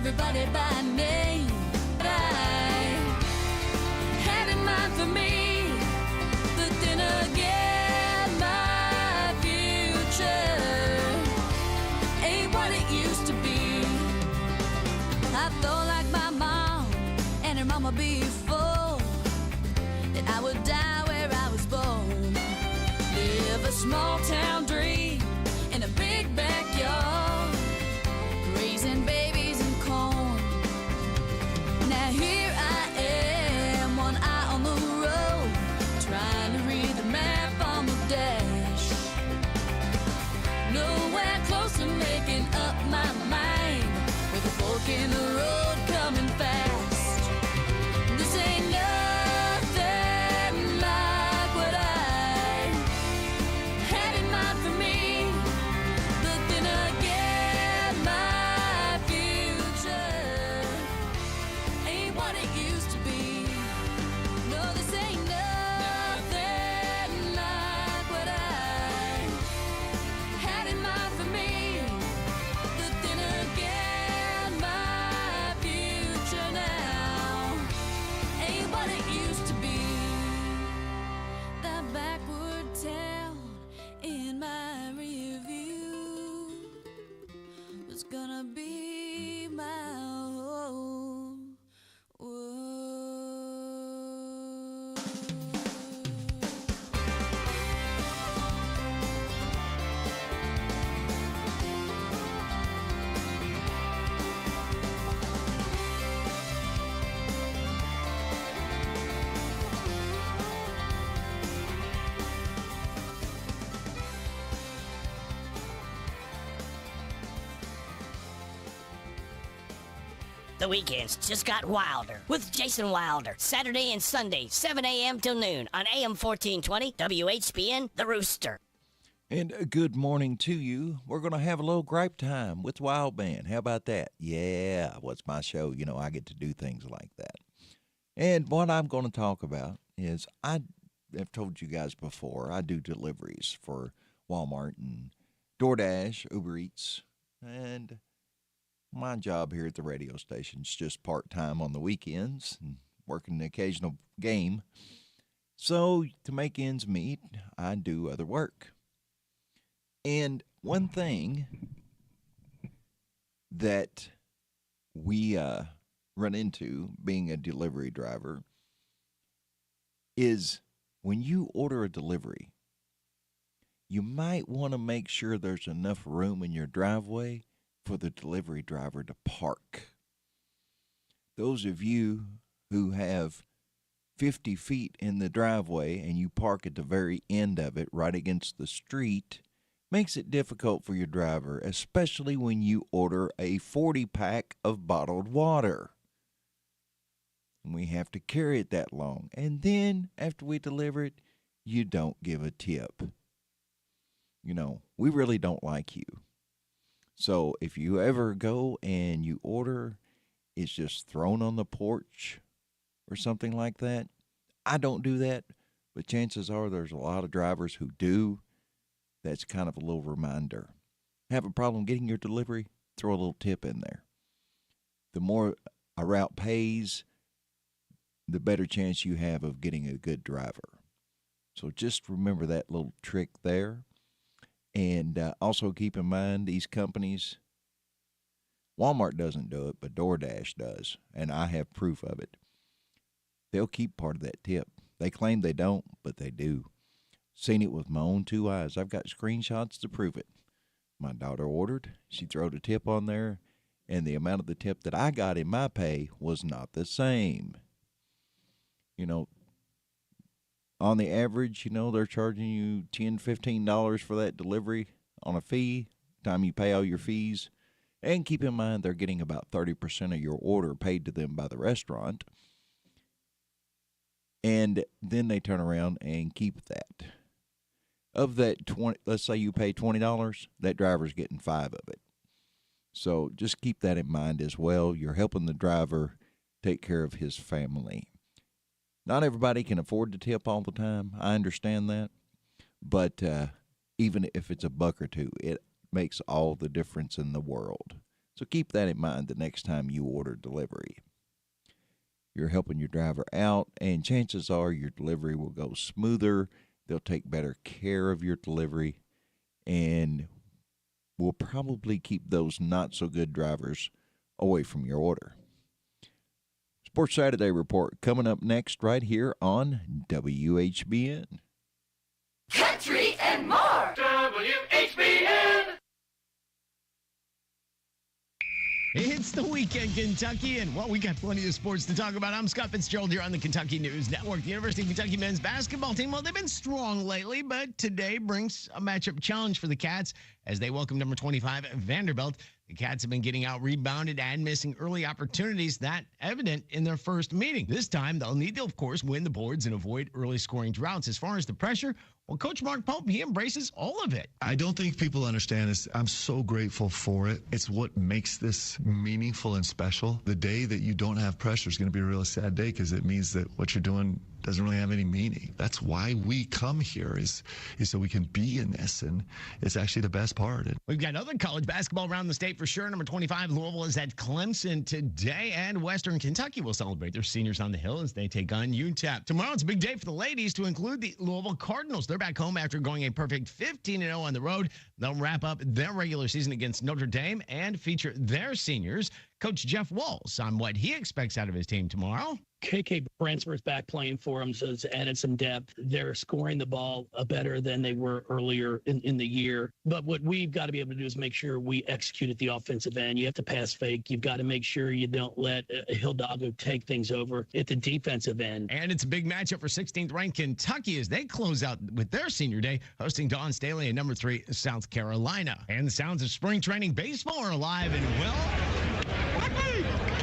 everybody by name. But I had in mind for me, but then again, my future ain't what it used to be. I thought like my mom and her mama before, that I would die where I was born. Live a small town dream in a big backyard, raising babies and corn. Now here I am, one eye on the road, trying to read the map on the dash. Nowhere close to making up my mind, with a fork in the road coming fast. This ain't nothing like what I had in mind for me, but then again, my future ain't what it used to be. No, this ain't nothing like what I had in mind for me, but then again, my future now ain't what it used to be. That backward town in my review was gonna be my whole world. The weekends just got wilder with Jason Wilder. Saturday and Sunday, 7 a.m. till noon on AM 1420, WHBN, The Rooster. And good morning to you. We're going to have a little gripe time with Wild Band. How about that? Yeah, what's my show? You know, I get to do things like that. And what I'm going to talk about is I have told you guys before, I do deliveries for Walmart and DoorDash, Uber Eats, and my job here at the radio station is just part-time on the weekends and working the occasional game. So to make ends meet, I do other work. And one thing that we run into being a delivery driver is when you order a delivery, you might want to make sure there's enough room in your driveway for the delivery driver to park. Those of you who have 50 feet in the driveway and you park at the very end of it right against the street makes it difficult for your driver, especially when you order a 40-pack of bottled water. And we have to carry it that long. And then after we deliver it, you don't give a tip. You know, we really don't like you. So if you ever go and you order, it's just thrown on the porch or something like that. I don't do that, but chances are there's a lot of drivers who do. That's kind of a little reminder. Have a problem getting your delivery? Throw a little tip in there. The more a route pays, the better chance you have of getting a good driver. So just remember that little trick there. And also keep in mind these companies, Walmart doesn't do it, but DoorDash does, and I have proof of it. They'll keep part of that tip. They claim they don't, but they do. Seen it with my own two eyes. I've got screenshots to prove it. My daughter ordered. She throwed a tip on there, and the amount of the tip that I got in my pay was not the same. You know, on the average, you know, they're charging you $10, $15 for that delivery on a fee, time you pay all your fees. And keep in mind, they're getting about 30% of your order paid to them by the restaurant. And then they turn around and keep that. Of that 20, let's say you pay $20, that driver's getting $5 of it. So just keep that in mind as well. You're helping the driver take care of his family. Not everybody can afford to tip all the time. I understand that. But even if it's $1 or $2, it makes all the difference in the world. So keep that in mind the next time you order delivery. You're helping your driver out, and chances are your delivery will go smoother. They'll take better care of your delivery, and will probably keep those not-so-good drivers away from your order. Sports Saturday Report coming up next right here on WHBN. Country and more. WHBN. It's the weekend, Kentucky, and, well, we got plenty of sports to talk about. I'm Scott Fitzgerald here on the Kentucky News Network. The University of Kentucky men's basketball team, well, they've been strong lately, but today brings a matchup challenge for the Cats as they welcome number 25, Vanderbilt. The Cats have been getting out-rebounded and missing early opportunities, that evident in their first meeting. This time, they'll need to, of course, win the boards and avoid early scoring droughts. As far as the pressure, well, Coach Mark Pope, he embraces all of it. I don't think people understand this. I'm so grateful for it. It's what makes this meaningful and special. The day that you don't have pressure is going to be a really sad day because it means that what you're doing doesn't really have any meaning. That's why we come here is so we can be in this, and it's actually the best part. We've got other college basketball around the state for sure. Number 25, Louisville is at Clemson today, and Western Kentucky will celebrate their seniors on the Hill as they take on UTEP. Tomorrow, it's a big day for the ladies to include the Louisville Cardinals. They're back home after going a perfect 15-0 on the road. They'll wrap up their regular season against Notre Dame and feature their seniors. Coach Jeff Walls on what he expects out of his team tomorrow. KK Bransford's back playing for them, so it's added some depth. They're scoring the ball better than they were earlier in the year. But what we've got to be able to do is make sure we execute at the offensive end. You have to pass fake. You've got to make sure you don't let Hidalgo take things over at the defensive end. And it's a big matchup for 16th-ranked Kentucky as they close out with their senior day, hosting Dawn Staley and number 3, South Carolina. And the sounds of spring training baseball are alive and well.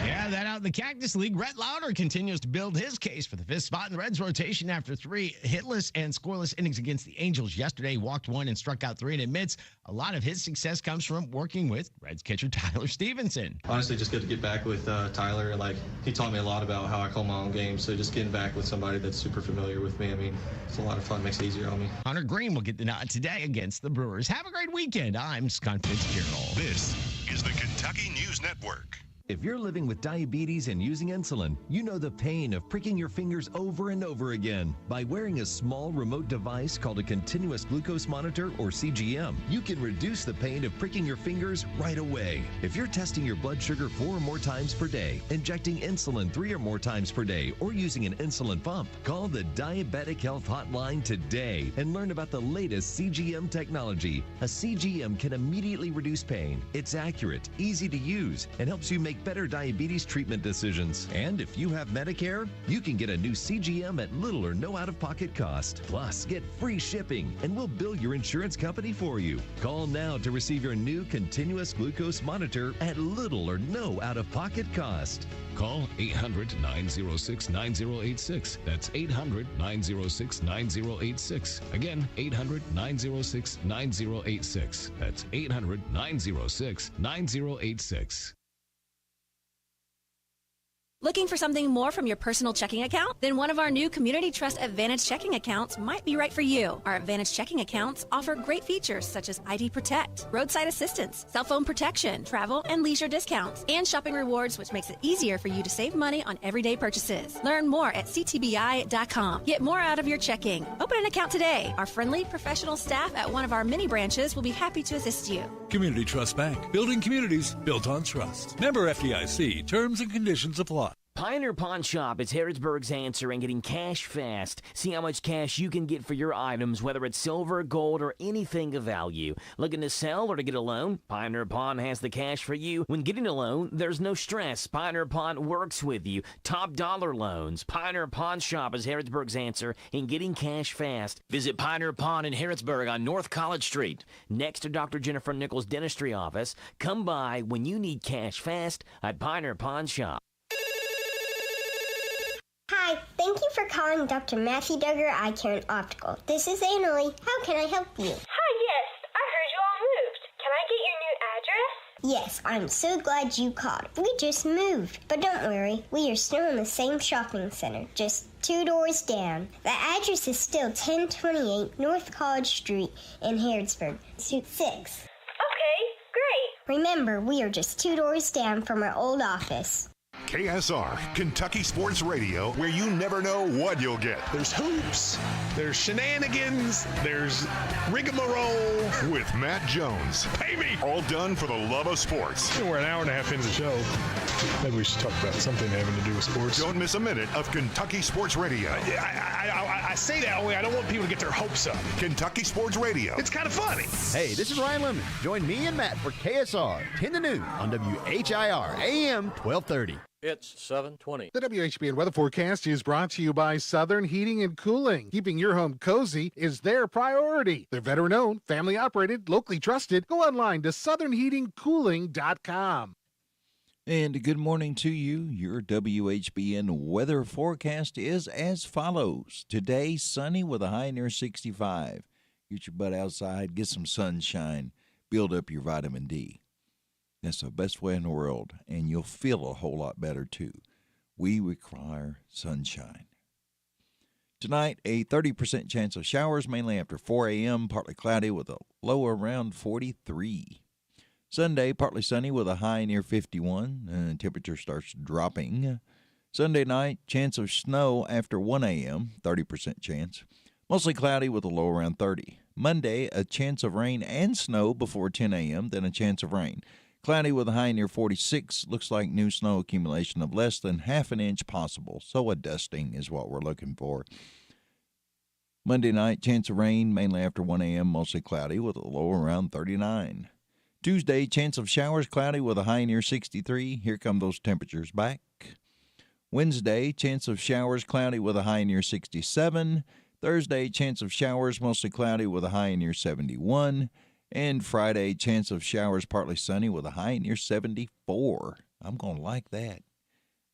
Yeah, that out in the Cactus League. Rhett Lauder continues to build his case for the 5th spot in the Reds rotation after 3 hitless and scoreless innings against the Angels yesterday. Walked 1 and struck out 3, and admits a lot of his success comes from working with Reds catcher Tyler Stevenson. Honestly, just good to get back with Tyler. He taught me a lot about how I call my own game, so just getting back with somebody that's super familiar with me, it's a lot of fun, makes it easier on me. Hunter Green will get the nod today against the Brewers. Have a great weekend. I'm Scott Fitzgerald. This is the Kentucky News Network. If you're living with diabetes and using insulin, you know the pain of pricking your fingers over and over again. By wearing a small remote device called a continuous glucose monitor, or CGM, you can reduce the pain of pricking your fingers right away. If you're testing your blood sugar 4 or more times per day, injecting insulin 3 or more times per day, or using an insulin pump, call the Diabetic Health Hotline today and learn about the latest CGM technology. A CGM can immediately reduce pain. It's accurate, easy to use, and helps you make better diabetes treatment decisions. And if you have Medicare, you can get a new CGM at little or no out-of-pocket cost. Plus, get free shipping, and we'll bill your insurance company for you. Call now to receive your new continuous glucose monitor at little or no out-of-pocket cost. Call 800-906-9086. That's 800-906-9086. Again, 800-906-9086. That's 800-906-9086. Looking for something more from your personal checking account? Then one of our new Community Trust Advantage checking accounts might be right for you. Our Advantage checking accounts offer great features such as ID Protect, roadside assistance, cell phone protection, travel and leisure discounts, and shopping rewards, which makes it easier for you to save money on everyday purchases. Learn more at ctbi.com. Get more out of your checking. Open an account today. Our friendly, professional staff at one of our many branches will be happy to assist you. Community Trust Bank. Building communities built on trust. Member FDIC. Terms and conditions apply. Pioneer Pawn Shop is Harrodsburg's answer in getting cash fast. See how much cash you can get for your items, whether it's silver, gold, or anything of value. Looking to sell or to get a loan? Pioneer Pawn has the cash for you. When getting a loan, there's no stress. Pioneer Pawn works with you. Top dollar loans. Pioneer Pawn Shop is Harrodsburg's answer in getting cash fast. Visit Pioneer Pawn in Harrodsburg on North College Street, next to Dr. Jennifer Nichols' dentistry office. Come by when you need cash fast at Pioneer Pawn Shop. Hi, thank you for calling Dr. Matthew Duggar Eye Care and Optical. This is Annalie. How can I help you? Hi, yes. I heard you all moved. Can I get your new address? Yes, I'm so glad you called. We just moved. But don't worry, we are still in the same shopping center, just 2 doors down. The address is still 1028 North College Street in Harrodsburg, Suite 6. Okay, great. Remember, we are just 2 doors down from our old office. KSR, Kentucky Sports Radio, where you never know what you'll get. There's hoops, there's shenanigans, there's rigmarole. With Matt Jones. Pay me! All done for the love of sports. We're an hour and a half into the show. Maybe we should talk about something having to do with sports. Don't miss a minute of Kentucky Sports Radio. I say that way. I don't want people to get their hopes up. Kentucky Sports Radio. It's kind of funny. Hey, this is Ryan Lemon. Join me and Matt for KSR 10 to noon on WHIR AM 1230. It's 7:20. The WHBN weather forecast is brought to you by Southern Heating and Cooling. Keeping your home cozy is their priority. They're veteran-owned, family-operated, locally trusted. Go online to southernheatingcooling.com. And good morning to you. Your WHBN weather forecast is as follows. Today, sunny with a high near 65. Get your butt outside, get some sunshine, build up your vitamin D. That's the best way in the world, and you'll feel a whole lot better, too. We require sunshine. Tonight, a 30% chance of showers, mainly after 4 a.m., partly cloudy with a low around 43. Sunday, partly sunny with a high near 51, and temperature starts dropping. Sunday night, chance of snow after 1 a.m., 30% chance. Mostly cloudy with a low around 30. Monday, a chance of rain and snow before 10 a.m., then a chance of rain. Cloudy with a high near 46. Looks like new snow accumulation of less than half an inch possible. So a dusting is what we're looking for. Monday night, chance of rain, mainly after 1 a.m., mostly cloudy with a low around 39. Tuesday, chance of showers, cloudy with a high near 63. Here come those temperatures back. Wednesday, chance of showers, cloudy with a high near 67. Thursday, chance of showers, mostly cloudy with a high near 71. And Friday, chance of showers, partly sunny with a high near 74. I'm going to like that.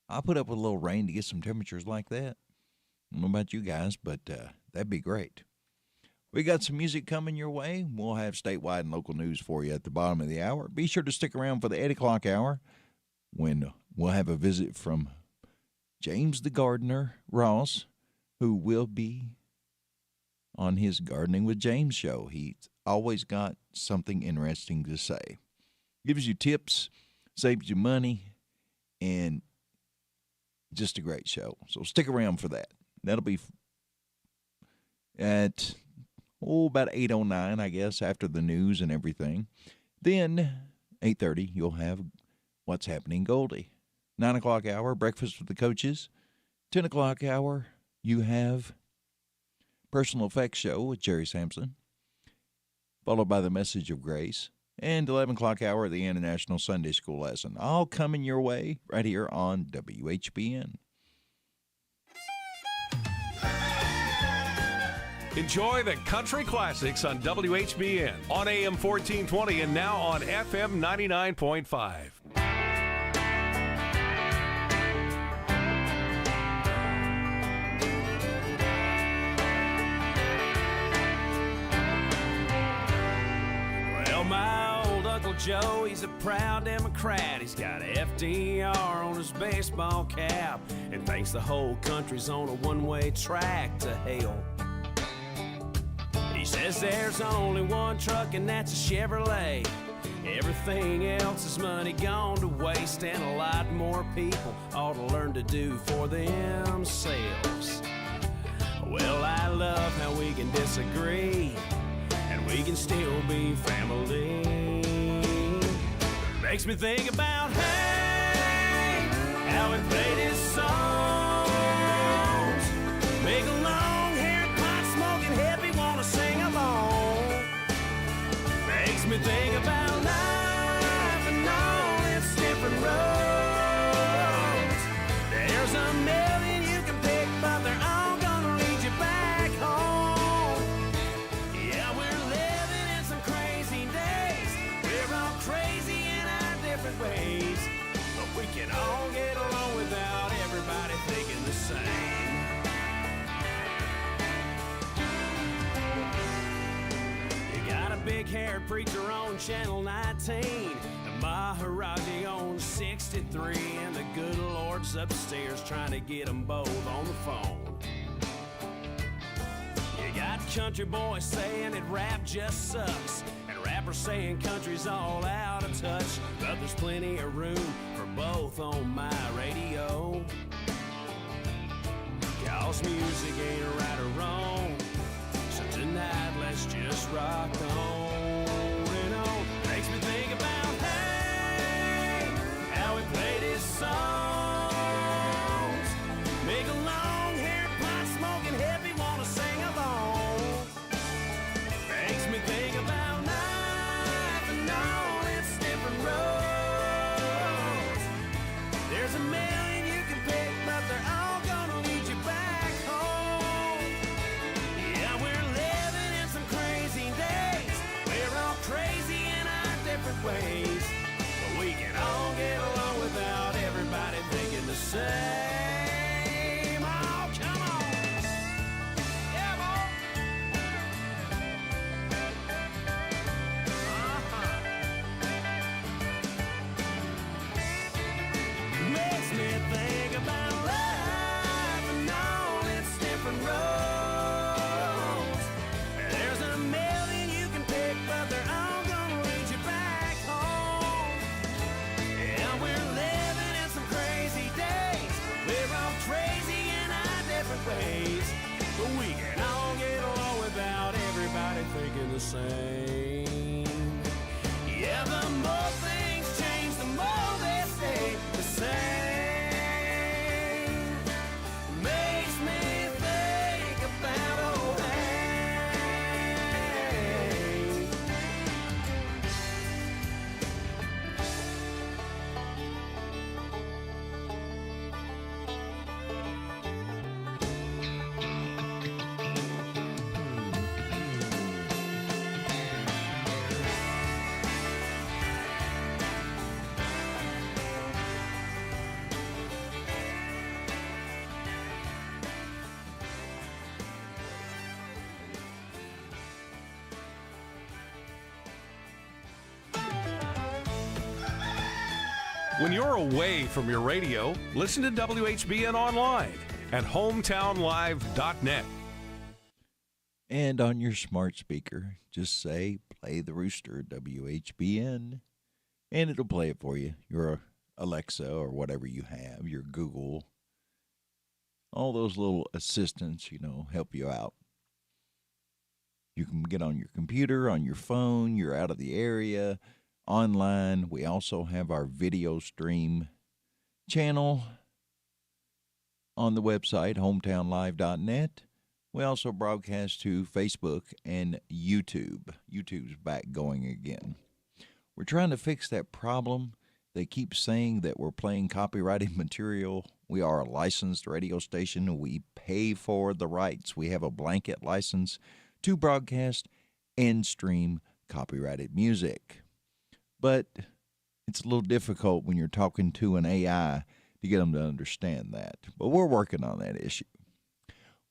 I'll put up with a little rain to get some temperatures like that. I don't know about you guys, but that'd be great. We got some music coming your way. We'll have statewide and local news for you at the bottom of the hour. Be sure to stick around for the 8 o'clock hour when we'll have a visit from James the Gardener Ross, who will be on his Gardening with James show. He's always got something interesting to say. Gives you tips, saves you money, and just a great show. So stick around for that. That'll be at about 8:09, I guess, after the news and everything. Then 8:30, you'll have What's Happening Goldie. 9 o'clock hour, Breakfast with the Coaches. 10 o'clock hour, you have Personal Effects Show with Jerry Sampson, followed by the Message of Grace, and 11 o'clock hour, the International Sunday School Lesson. All coming your way right here on WHBN. Enjoy the country classics on WHBN, on AM 1420 and now on FM 99.5. Joe, he's a proud Democrat. He's got FDR on his baseball cap and thinks the whole country's on a one-way track to hell. He says there's only one truck and that's a Chevrolet. Everything else is money gone to waste, and a lot more people ought to learn to do for themselves. Well, I love how we can disagree and we can still be family. Makes me think about, hey, how we played his songs. Make a long-haired, pot-smoking hippie wanna sing along. Makes me think about life and all its different roads. There's a million you can pick, but they're all gonna lead you back home. Yeah, we're living in some crazy days. We're all crazy different ways, but we can all get along without everybody thinking the same. You got a big-haired preacher on Channel 19, the Maharaji on 63, and the good Lord's upstairs trying to get them both on the phone. You got country boys saying that rap just sucks, and rappers saying country's all out of touch, but there's plenty of room for both on my radio. 'Cause music ain't right or wrong, so tonight let's just rock on and on. Makes me think about, hey, how we play these songs. Make a long-haired, pot-smoking hippie wanna sing along. Makes me think about life and all its different roads. There's a million you can pick, but they're all gonna lead you back home. Yeah, we're living in some crazy days. We're all crazy in our different ways, but we can all get along without everybody thinking the same. Oh, come on. Yeah, boy. Makes me think about life and all its different roads. There's a million you can pick, but they're all gonna lead you back home. Yeah, we're living in some crazy days. We're all crazy in our different ways, but we can all get along without everybody thinking the same. Yeah, the more things change, the more they stay the same. Makes me think about old Hank. When you're away from your radio, listen to WHBN online at hometownlive.net. And on your smart speaker, just say, play the Rooster, WHBN, and it'll play it for you. Your Alexa or whatever you have, your Google, all those little assistants, help you out. You can get on your computer, on your phone, you're out of the area, online. We also have our video stream channel on the website, hometownlive.net. We also broadcast to Facebook and YouTube. YouTube's back going again. We're trying to fix that problem. They keep saying that we're playing copyrighted material. We are a licensed radio station. We pay for the rights. We have a blanket license to broadcast and stream copyrighted music. But it's a little difficult when you're talking to an AI to get them to understand that. But we're working on that issue.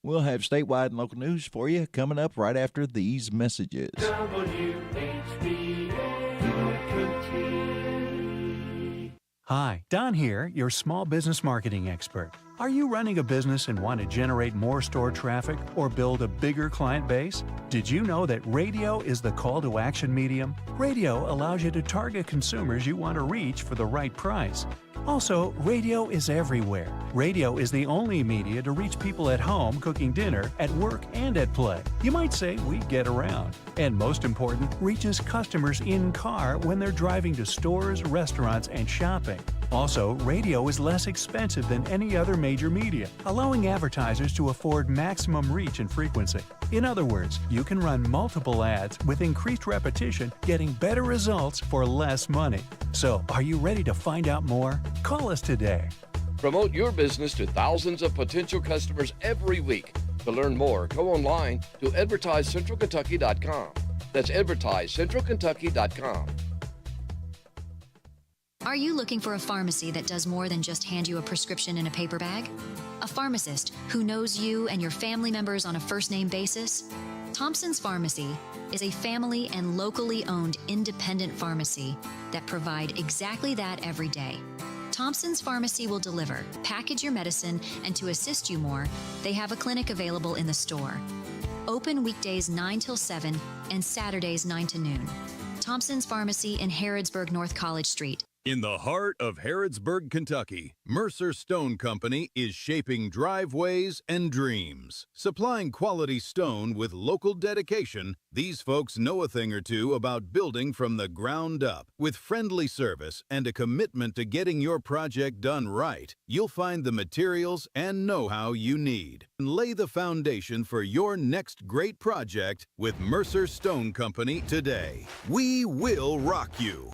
We'll have statewide and local news for you coming up right after these messages. Hi, Don here, your small business marketing expert. Are you running a business and want to generate more store traffic or build a bigger client base? Did you know that radio is the call to action medium? Radio allows you to target consumers you want to reach for the right price. Also, radio is everywhere. Radio is the only media to reach people at home cooking dinner, at work, and at play. You might say we get around. And most important, reaches customers in car when they're driving to stores, restaurants, and shopping. Also, radio is less expensive than any other major media, allowing advertisers to afford maximum reach and frequency. In other words, you can run multiple ads with increased repetition, getting better results for less money. So, are you ready to find out more? Call us today. Promote your business to thousands of potential customers every week. To learn more, go online to advertisecentralkentucky.com. That's advertisecentralkentucky.com. Are you looking for a pharmacy that does more than just hand you a prescription in a paper bag? A pharmacist who knows you and your family members on a first-name basis? Thompson's Pharmacy is a family and locally owned independent pharmacy that provide exactly that every day. Thompson's Pharmacy will deliver, package your medicine, and to assist you more, they have a clinic available in the store. Open weekdays 9 till 7 and Saturdays 9 to noon. Thompson's Pharmacy in Harrodsburg, North College Street. In the heart of Harrodsburg, Kentucky, Mercer Stone Company is shaping driveways and dreams. Supplying quality stone with local dedication, these folks know a thing or two about building from the ground up. With friendly service and a commitment to getting your project done right, you'll find the materials and know-how you need. And lay the foundation for your next great project with Mercer Stone Company today. We will rock you.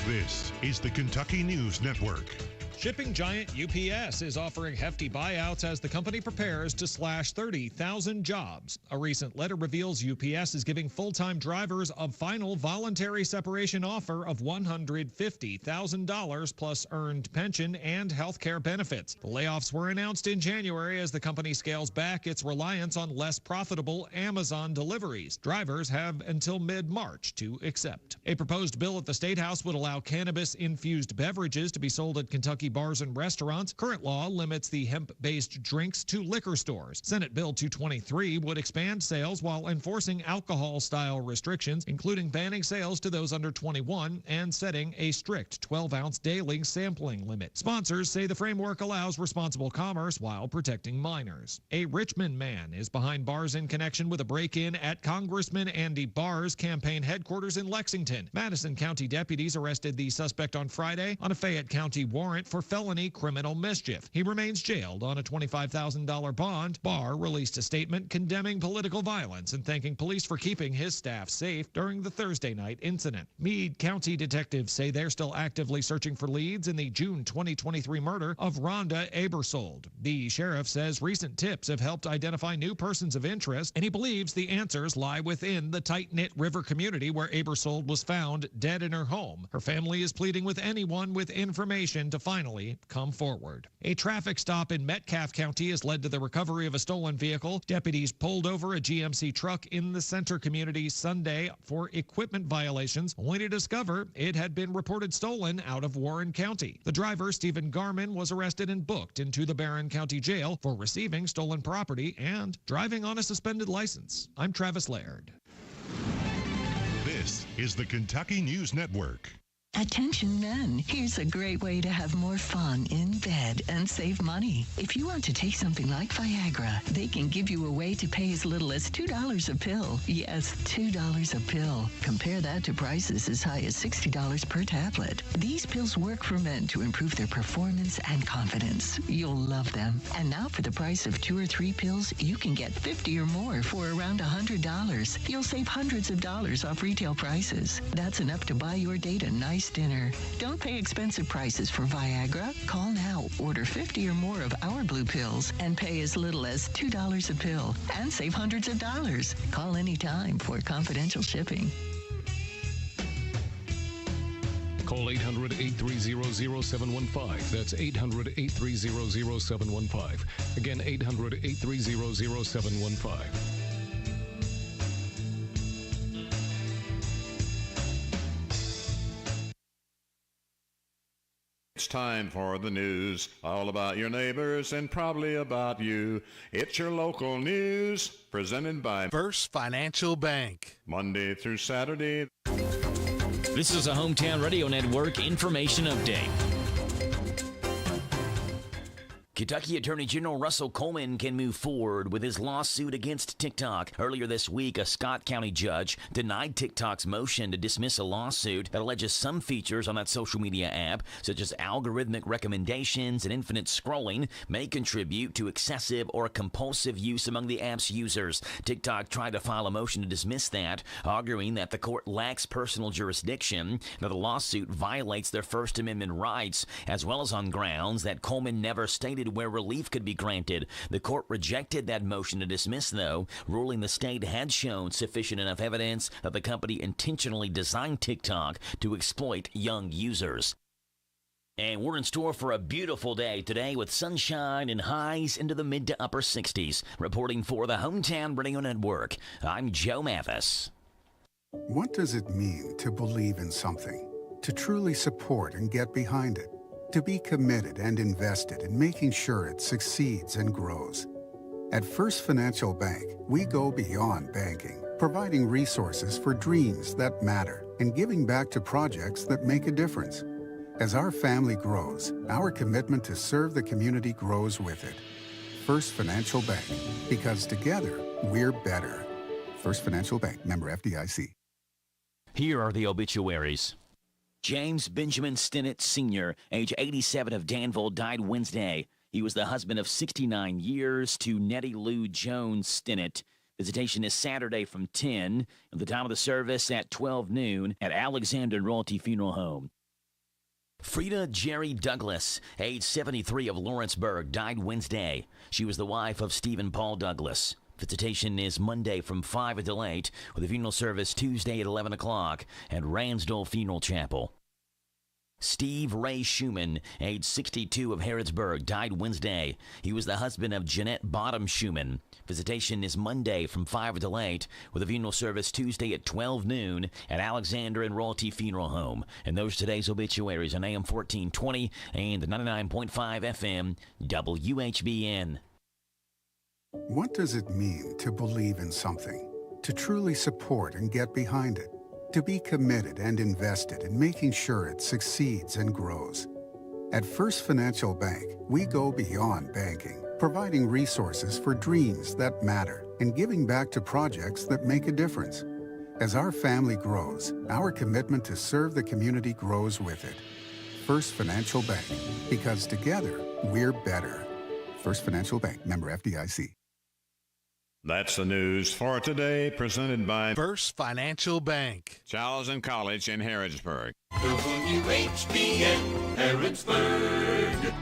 This is the Kentucky News Network. Shipping giant UPS is offering hefty buyouts as the company prepares to slash 30,000 jobs. A recent letter reveals UPS is giving full-time drivers a final voluntary separation offer of $150,000 plus earned pension and health care benefits. The layoffs were announced in January as the company scales back its reliance on less profitable Amazon deliveries. Drivers have until mid-March to accept. A proposed bill at the State House would allow cannabis-infused beverages to be sold at Kentucky bars and restaurants. Current law limits the hemp-based drinks to liquor stores. Senate Bill 223 would expand sales while enforcing alcohol-style restrictions, including banning sales to those under 21 and setting a strict 12-ounce daily sampling limit. Sponsors say the framework allows responsible commerce while protecting minors. A Richmond man is behind bars in connection with a break-in at Congressman Andy Barr's campaign headquarters in Lexington. Madison County deputies arrested the suspect on Friday on a Fayette County warrant for felony criminal mischief. He remains jailed on a $25,000 bond. Barr released a statement condemning political violence and thanking police for keeping his staff safe during the Thursday night incident. Meade County detectives say they're still actively searching for leads in the June 2023 murder of Rhonda Abersold. The sheriff says recent tips have helped identify new persons of interest, and he believes the answers lie within the tight-knit river community where Abersold was found dead in her home. Her family is pleading with anyone with information to finally come forward. A traffic stop in Metcalfe County has led to the recovery of a stolen vehicle. Deputies pulled over a GMC truck in the center community Sunday for equipment violations, only to discover it had been reported stolen out of Warren County. The driver, Stephen Garman, was arrested and booked into the Barron County Jail for receiving stolen property and driving on a suspended license. I'm Travis Laird. This is the Kentucky News Network. Attention men, here's a great way to have more fun in bed and save money. If you want to take something like Viagra, they can give you a way to pay as little as $2 a pill. Yes, $2 a pill. Compare that to prices as high as $60 per tablet. These pills work for men to improve their performance and confidence. You'll love them. And now for the price of 2 or 3 pills, you can get 50 or more for around $100. You'll save hundreds of dollars off retail prices. That's enough to buy your date a nice dinner. Don't pay expensive prices for Viagra. Call now, order 50 or more of our blue pills, and pay as little as $2 a pill and save hundreds of dollars. Call anytime for confidential shipping. Call 800-830-0715. That's 800-830-0715. Again, 800-830-0715. It's time for the news, all about your neighbors and probably about you. It's your local news, presented by First Financial Bank. Monday through Saturday. This is a Hometown Radio Network information update. Kentucky Attorney General Russell Coleman can move forward with his lawsuit against TikTok. Earlier this week, a Scott County judge denied TikTok's motion to dismiss a lawsuit that alleges some features on that social media app, such as algorithmic recommendations and infinite scrolling, may contribute to excessive or compulsive use among the app's users. TikTok tried to file a motion to dismiss that, arguing that the court lacks personal jurisdiction, that the lawsuit violates their First Amendment rights, as well as on grounds that Coleman never stated where relief could be granted. The court rejected that motion to dismiss, though, ruling the state had shown sufficient enough evidence that the company intentionally designed TikTok to exploit young users. And we're in store for a beautiful day today with sunshine and highs into the mid to upper 60s. Reporting for the Hometown Radio Network, I'm Joe Mathis. What does it mean to believe in something? To truly support and get behind it? To be committed and invested in making sure it succeeds and grows? At First Financial Bank, we go beyond banking. providing resources for dreams that matter and giving back to projects that make a difference. As our family grows, our commitment to serve the community grows with it. First Financial Bank, because together we're better. First Financial Bank, member FDIC. Here are the obituaries. James Benjamin Stinnett Sr., age 87 of Danville, died Wednesday. He was the husband of 69 years to Nettie Lou Jones Stinnett. Visitation is Saturday from 10, and the time of the service at 12 noon at Alexander Royalty Funeral Home. Frida Jerry Douglas, age 73 of Lawrenceburg, died Wednesday. She was the wife of Stephen Paul Douglas. Visitation is Monday from 5 until 8, with a funeral service Tuesday at 11 o'clock at Ransdell Funeral Chapel. Steve Ray Schumann, age 62 of Harrodsburg, died Wednesday. He was the husband of Jeanette Bottom Schumann. Visitation is Monday from 5 until 8, with a funeral service Tuesday at 12 noon at Alexander and Royalty Funeral Home. And those today's obituaries on AM 1420 and 99.5 FM WHBN. What does it mean to believe in something? To truly support and get behind it? To be committed and invested in making sure it succeeds and grows? At First Financial Bank, we go beyond banking, providing resources for dreams that matter and giving back to projects that make a difference. As our family grows, our commitment to serve the community grows with it. First Financial Bank, because together we're better. First Financial Bank, member FDIC. That's the news for today, presented by First Financial Bank, Charles and College in Harrodsburg. WHBN Harrodsburg.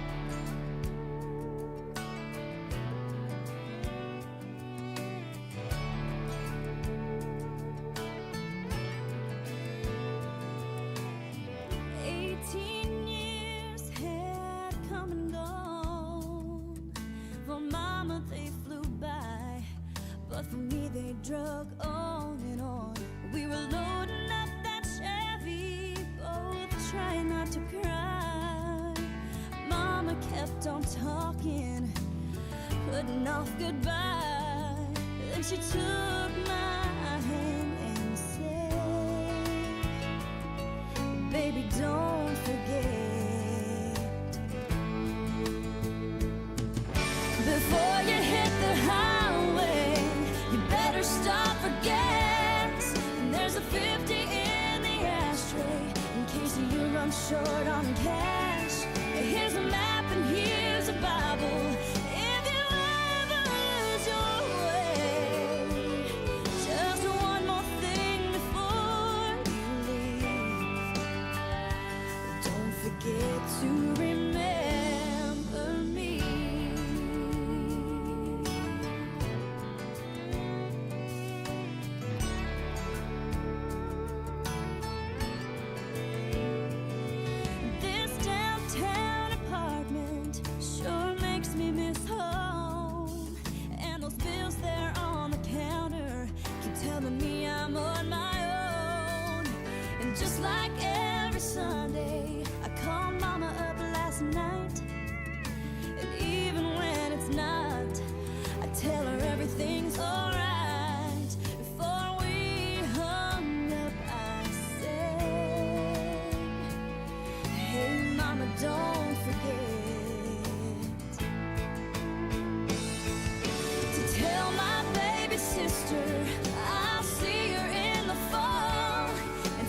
But for me they drug on and on. We were loading up that Chevy, both trying not to cry. Mama kept on talking, putting off goodbye. Then she took my hand and said, baby, don't forget. Before you hit the highway, you better stop for gas. And there's a 50 in the ashtray in case you run short on cash. Here's a map and here's a Bible. If you ever lose your way, just one more thing before you leave. Don't forget to remember me. Just like every Sunday, I called Mama up last night. And even when it's not, I tell her everything's alright. Before we hung up, I said, hey Mama, don't forget to tell my baby sister I'll see her in the fall.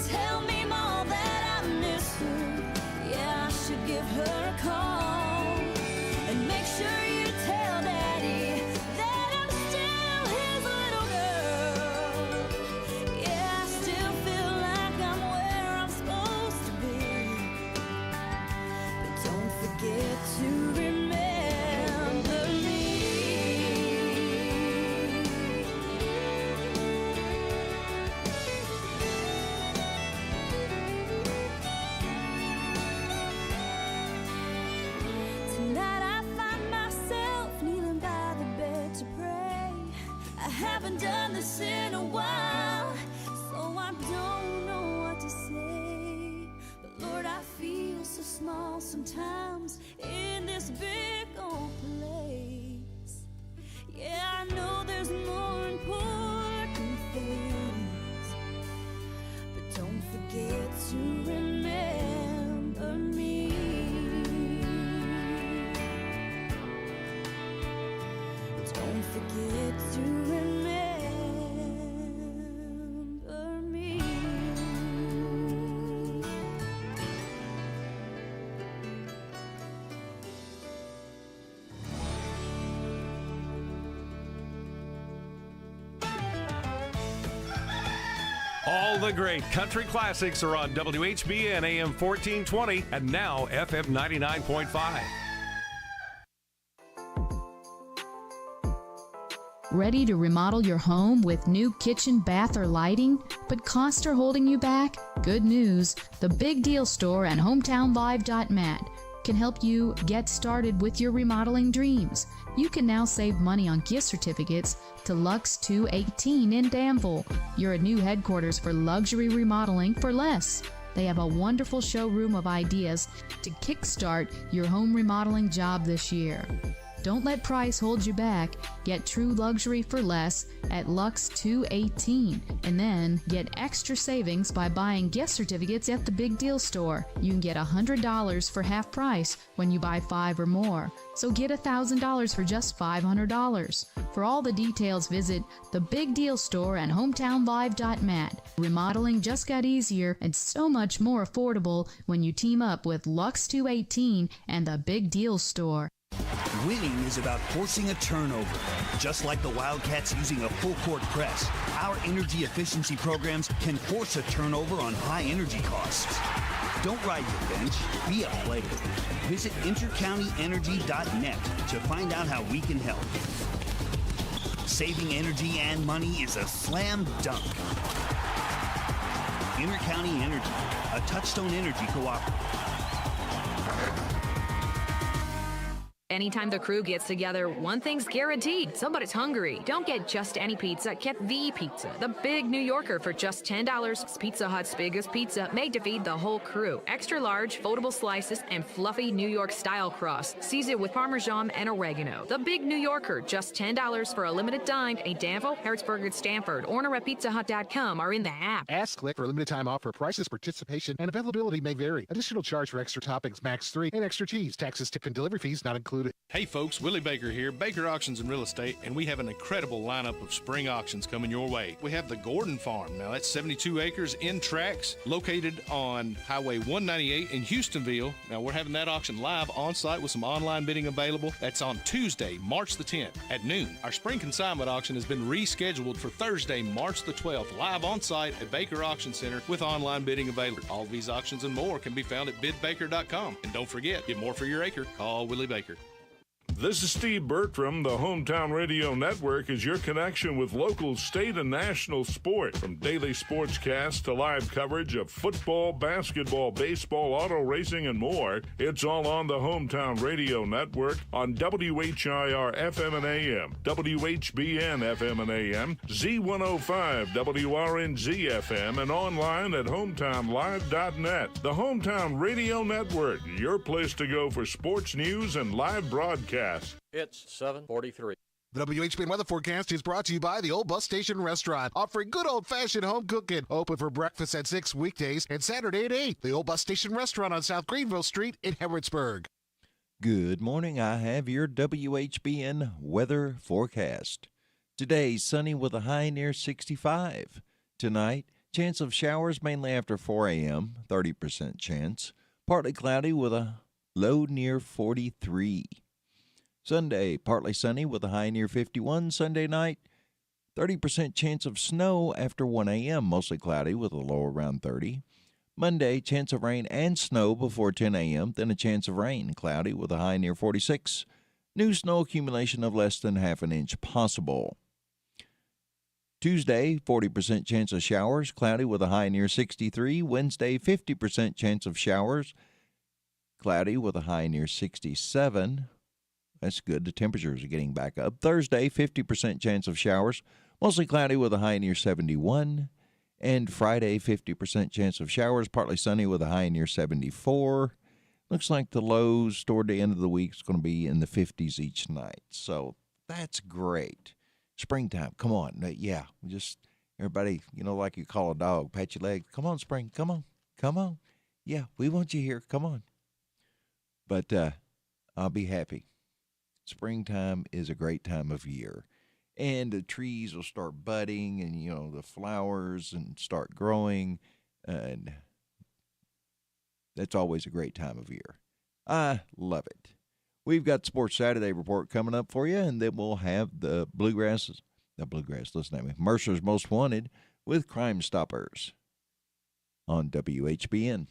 Tell me, Mom, that I miss her. Yeah, I should give her a call. And make sure you tell Daddy that I'm still his little girl. Yeah, I still feel like I'm where I'm supposed to be. But don't forget to remember me. Haven't done this in a while, so I don't know what to say. But Lord, I feel so small sometimes in this big old place. Yeah, I know there's more important things. All the great country classics are on WHBN AM 1420 and now FM 99.5. Ready to remodel your home with new kitchen, bath, or lighting, but costs are holding you back? Good news. The Big Deal Store and HometownLive.net can help you get started with your remodeling dreams. You can now save money on gift certificates to Lux 218 in Danville. Your new headquarters for luxury remodeling for less. They have a wonderful showroom of ideas to kickstart your home remodeling job this year. Don't let price hold you back. Get true luxury for less at Lux 218 and then get extra savings by buying gift certificates at the Big Deal Store. You can get $100 for half price when you buy 5 or more. So get $1,000 for just $500. For all the details, visit the Big Deal Store and HometownLive.net. Remodeling just got easier and so much more affordable when you team up with Lux 218 and the Big Deal Store. Winning is about forcing a turnover. Just like the Wildcats using a full-court press, our energy efficiency programs can force a turnover on high energy costs. Don't ride your bench, be a player. Visit intercountyenergy.net to find out how we can help. Saving energy and money is a slam dunk. Intercounty Energy, a Touchstone Energy cooperative. Anytime the crew gets together, one thing's guaranteed. Somebody's hungry. Don't get just any pizza. Get the pizza. The Big New Yorker for just $10. It's Pizza Hut's biggest pizza, made to feed the whole crew. Extra large, foldable slices, and fluffy New York style crust. Seasoned with Parmesan and oregano. The Big New Yorker, just $10 for a limited time in Danville, Harrodsburg, and Stanford. Order at pizzahut.com or in the app. Ask Click for a limited time offer. Prices, participation, and availability may vary. Additional charge for extra toppings, max 3, and extra cheese. Taxes, tip, and delivery fees not included. Hey folks, Willie Baker here, Baker Auctions and Real Estate, and we have an incredible lineup of spring auctions coming your way. We have the Gordon Farm. Now that's 72 acres in tracks, located on Highway 198 in Houstonville. Now we're having that auction live on site with some online bidding available. That's on Tuesday, March the 10th at noon. Our spring consignment auction has been rescheduled for Thursday, March the 12th, live on site at Baker Auction Center with online bidding available. All these auctions and more can be found at bidbaker.com. And don't forget, get more for your acre. Call Willie Baker. This is Steve Bertram. The Hometown Radio Network is your connection with local, state, and national sport. From daily sportscasts to live coverage of football, basketball, baseball, auto racing, and more, it's all on the Hometown Radio Network on WHIR FM and AM, WHBN FM and AM, Z105, WRNZ FM, and online at HometownLive.net. The Hometown Radio Network, your place to go for sports news and live broadcasts. It's 7:43. The WHBN weather forecast is brought to you by the Old Bus Station Restaurant, offering good old-fashioned home cooking. Open for breakfast at 6 weekdays and Saturday at 8. The Old Bus Station Restaurant on South Greenville Street in Harrodsburg. Good morning. I have your WHBN weather forecast. Today, sunny with a high near 65. Tonight, chance of showers mainly after 4 a.m., 30% chance. Partly cloudy with a low near 43. Sunday, partly sunny with a high near 51. Sunday night, 30% chance of snow after 1 a.m., mostly cloudy with a low around 30. Monday, chance of rain and snow before 10 a.m., then a chance of rain, cloudy with a high near 46. New snow accumulation of less than half an inch possible. Tuesday, 40% chance of showers, cloudy with a high near 63. Wednesday, 50% chance of showers, cloudy with a high near 67. That's good. The temperatures are getting back up. Thursday, 50% chance of showers, mostly cloudy with a high near 71. And Friday, 50% chance of showers, partly sunny with a high near 74. Looks like the lows toward the end of the week is going to be in the 50s each night. So that's great. Springtime, come on. Yeah, just everybody, like you call a dog, pat your leg. Come on, spring, come on, come on. Yeah, we want you here, come on. But I'll be happy. Springtime is a great time of year. And the trees will start budding and, the flowers and start growing. And that's always a great time of year. I love it. We've got the Sports Saturday report coming up for you, and then we'll have listen to me, Mercer's Most Wanted with Crime Stoppers. on WHBN.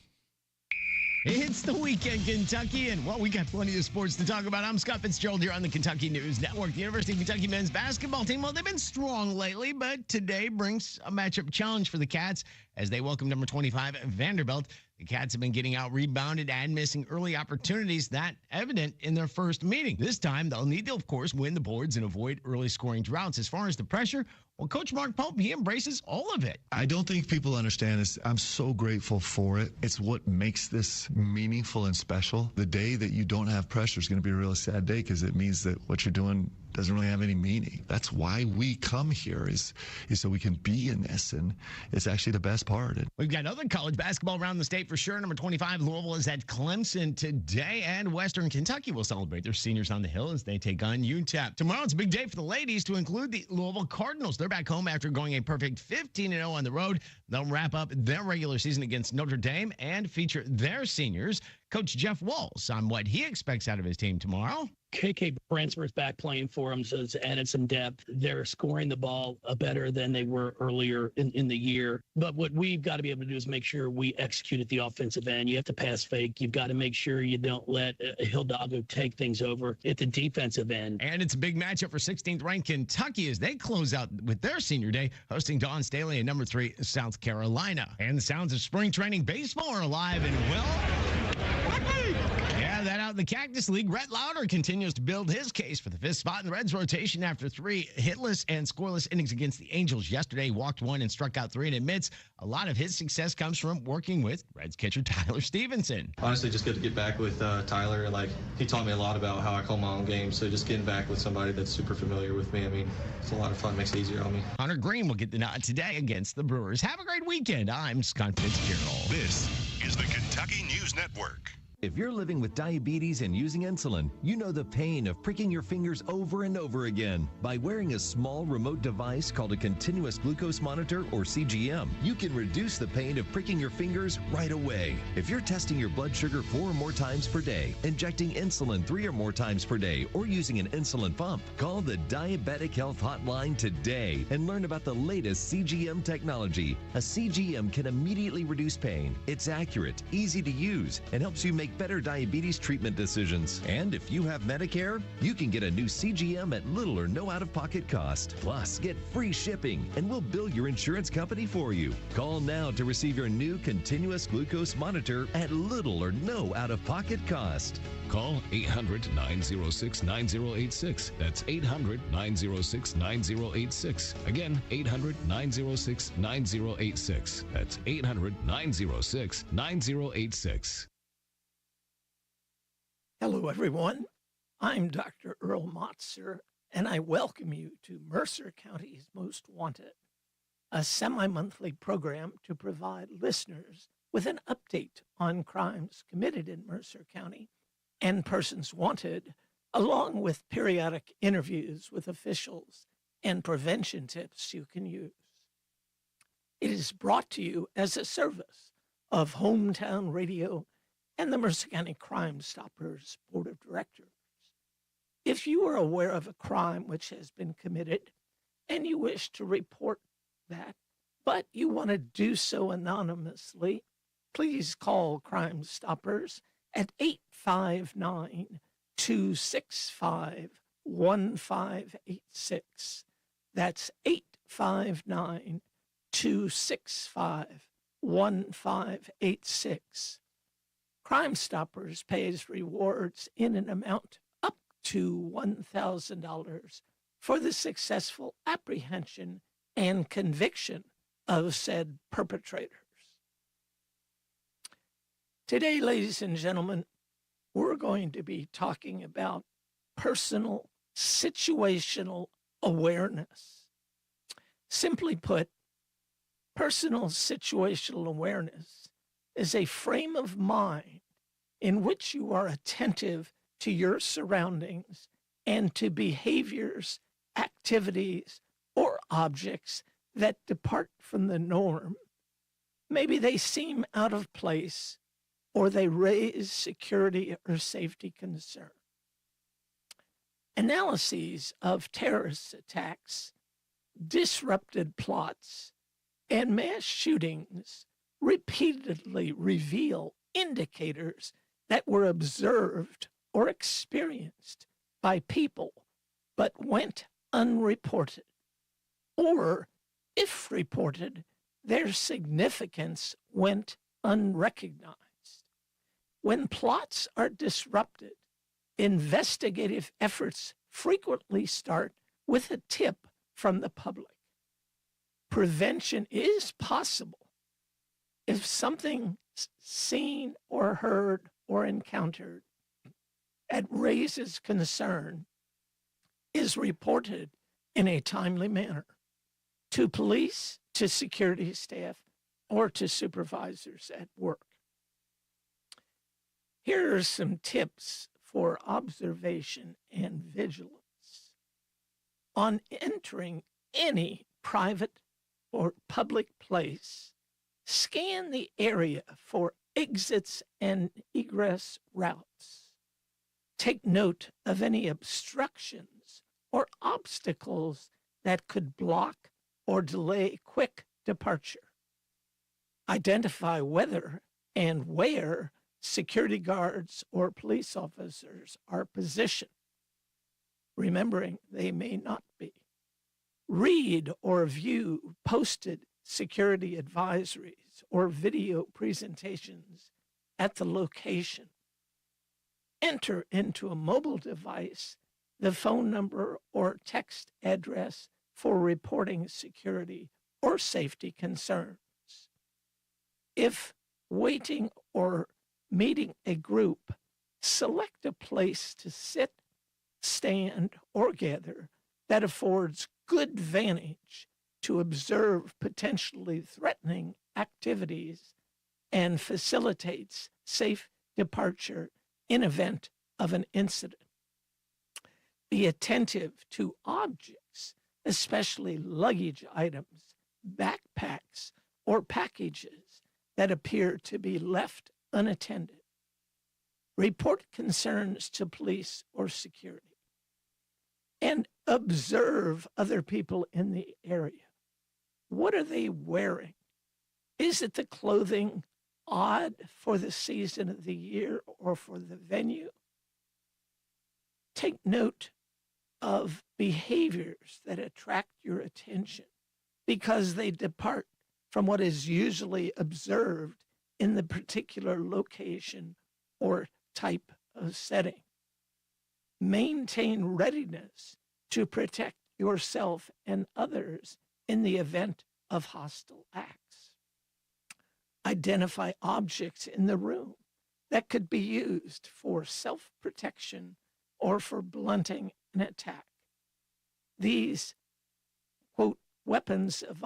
It's the weekend, Kentucky, and, well, we got plenty of sports to talk about. I'm Scott Fitzgerald here on the Kentucky News Network. The University of Kentucky men's basketball team, well, they've been strong lately, but today brings a matchup challenge for the Cats as they welcome number 25, Vanderbilt. The Cats have been getting out-rebounded and missing early opportunities, that evident in their first meeting. This time, they'll need to, of course, win the boards and avoid early scoring droughts. As far as the pressure, well, Coach Mark Pope, he embraces all of it. I don't think people understand this. I'm so grateful for it. It's what makes this meaningful and special. The day that you don't have pressure is going to be a real sad day because it means that what you're doing doesn't really have any meaning. That's why we come here is so we can be in this, and it's actually the best part. We've got other college basketball around the state for sure. Number 25, Louisville is at Clemson today, and Western Kentucky will celebrate their seniors on the Hill as they take on UTEP. Tomorrow, it's a big day for the ladies to include the Louisville Cardinals. They're back home after going a perfect 15-0 on the road. They'll wrap up their regular season against Notre Dame and feature their seniors. Coach Jeff Walls on what he expects out of his team tomorrow. KK Bransford's back playing for them, so it's added some depth. They're scoring the ball better than they were earlier in the year. But what we've got to be able to do is make sure we execute at the offensive end. You have to pass fake. You've got to make sure you don't let Hidalgo take things over at the defensive end. And it's a big matchup for 16th-ranked Kentucky as they close out with their senior day, hosting Dawn Staley and number 3, South Carolina. And the sounds of spring training baseball are alive and well. Yeah, that out in the Cactus League. Rhett Lauder continues to build his case for the 5th spot in the Reds rotation after 3 hitless and scoreless innings against the Angels yesterday. He walked 1 and struck out 3, and admits a lot of his success comes from working with Reds catcher Tyler Stevenson. Honestly, just good to get back with Tyler. He taught me a lot about how I call my own game, so just getting back with somebody that's super familiar with me, I mean, it's a lot of fun, makes it easier on me. Hunter Green will get the nod today against the Brewers. Have a great weekend. I'm Scott Fitzgerald. This is the Kentucky News Network. If you're living with diabetes and using insulin, you know the pain of pricking your fingers over and over again. By wearing a small remote device called a continuous glucose monitor, or CGM, you can reduce the pain of pricking your fingers right away. If you're testing your blood sugar 4 or more times per day, injecting insulin 3 or more times per day, or using an insulin pump, call the Diabetic Health Hotline today and learn about the latest CGM technology. A CGM can immediately reduce pain. It's accurate, easy to use, and helps you make better diabetes treatment decisions. And if you have Medicare, you can get a new CGM at little or no out-of-pocket cost. Plus, get free shipping, and we'll bill your insurance company for you. Call now to receive your new continuous glucose monitor at little or no out-of-pocket cost. Call 800-906-9086. That's 800-906-9086. Again, 800-906-9086. That's 800-906-9086. Hello, everyone. I'm Dr. Earl Motzer, and I welcome you to Mercer County's Most Wanted, a semi-monthly program to provide listeners with an update on crimes committed in Mercer County and persons wanted, along with periodic interviews with officials and prevention tips you can use. It is brought to you as a service of Hometown Radio and the Mercer County Crime Stoppers Board of Directors. If you are aware of a crime which has been committed and you wish to report that, but you want to do so anonymously, please call Crime Stoppers at 859-265-1586. That's 859-265-1586. Crime Stoppers pays rewards in an amount up to $1,000 for the successful apprehension and conviction of said perpetrators. Today, ladies and gentlemen, we're going to be talking about personal situational awareness. Simply put, personal situational awareness is a frame of mind in which you are attentive to your surroundings and to behaviors, activities, or objects that depart from the norm. Maybe they seem out of place or they raise security or safety concern. Analyses of terrorist attacks, disrupted plots, and mass shootings repeatedly reveal indicators that were observed or experienced by people but went unreported, or if reported, their significance went unrecognized. When plots are disrupted, investigative efforts frequently start with a tip from the public. Prevention is possible if something seen or heard or encountered that raises concern is reported in a timely manner to police, to security staff, or to supervisors at work. Here are some tips for observation and vigilance. On entering any private or public place, scan the area for exits and egress routes. Take note of any obstructions or obstacles that could block or delay quick departure. Identify whether and where security guards or police officers are positioned, remembering they may not be. Read or view posted security advisories or video presentations at the location. Enter into a mobile device the phone number or text address for reporting security or safety concerns. If waiting or meeting a group, select a place to sit, stand, or gather that affords good vantage to observe potentially threatening activities and facilitates safe departure in event of an incident. Be attentive to objects, especially luggage items, backpacks, or packages that appear to be left unattended. Report concerns to police or security. And observe other people in the area. What are they wearing? Is it the clothing odd for the season of the year or for the venue? Take note of behaviors that attract your attention because they depart from what is usually observed in the particular location or type of setting. Maintain readiness to protect yourself and others in the event of hostile acts. Identify objects in the room that could be used for self-protection or for blunting an attack. These, quote, weapons of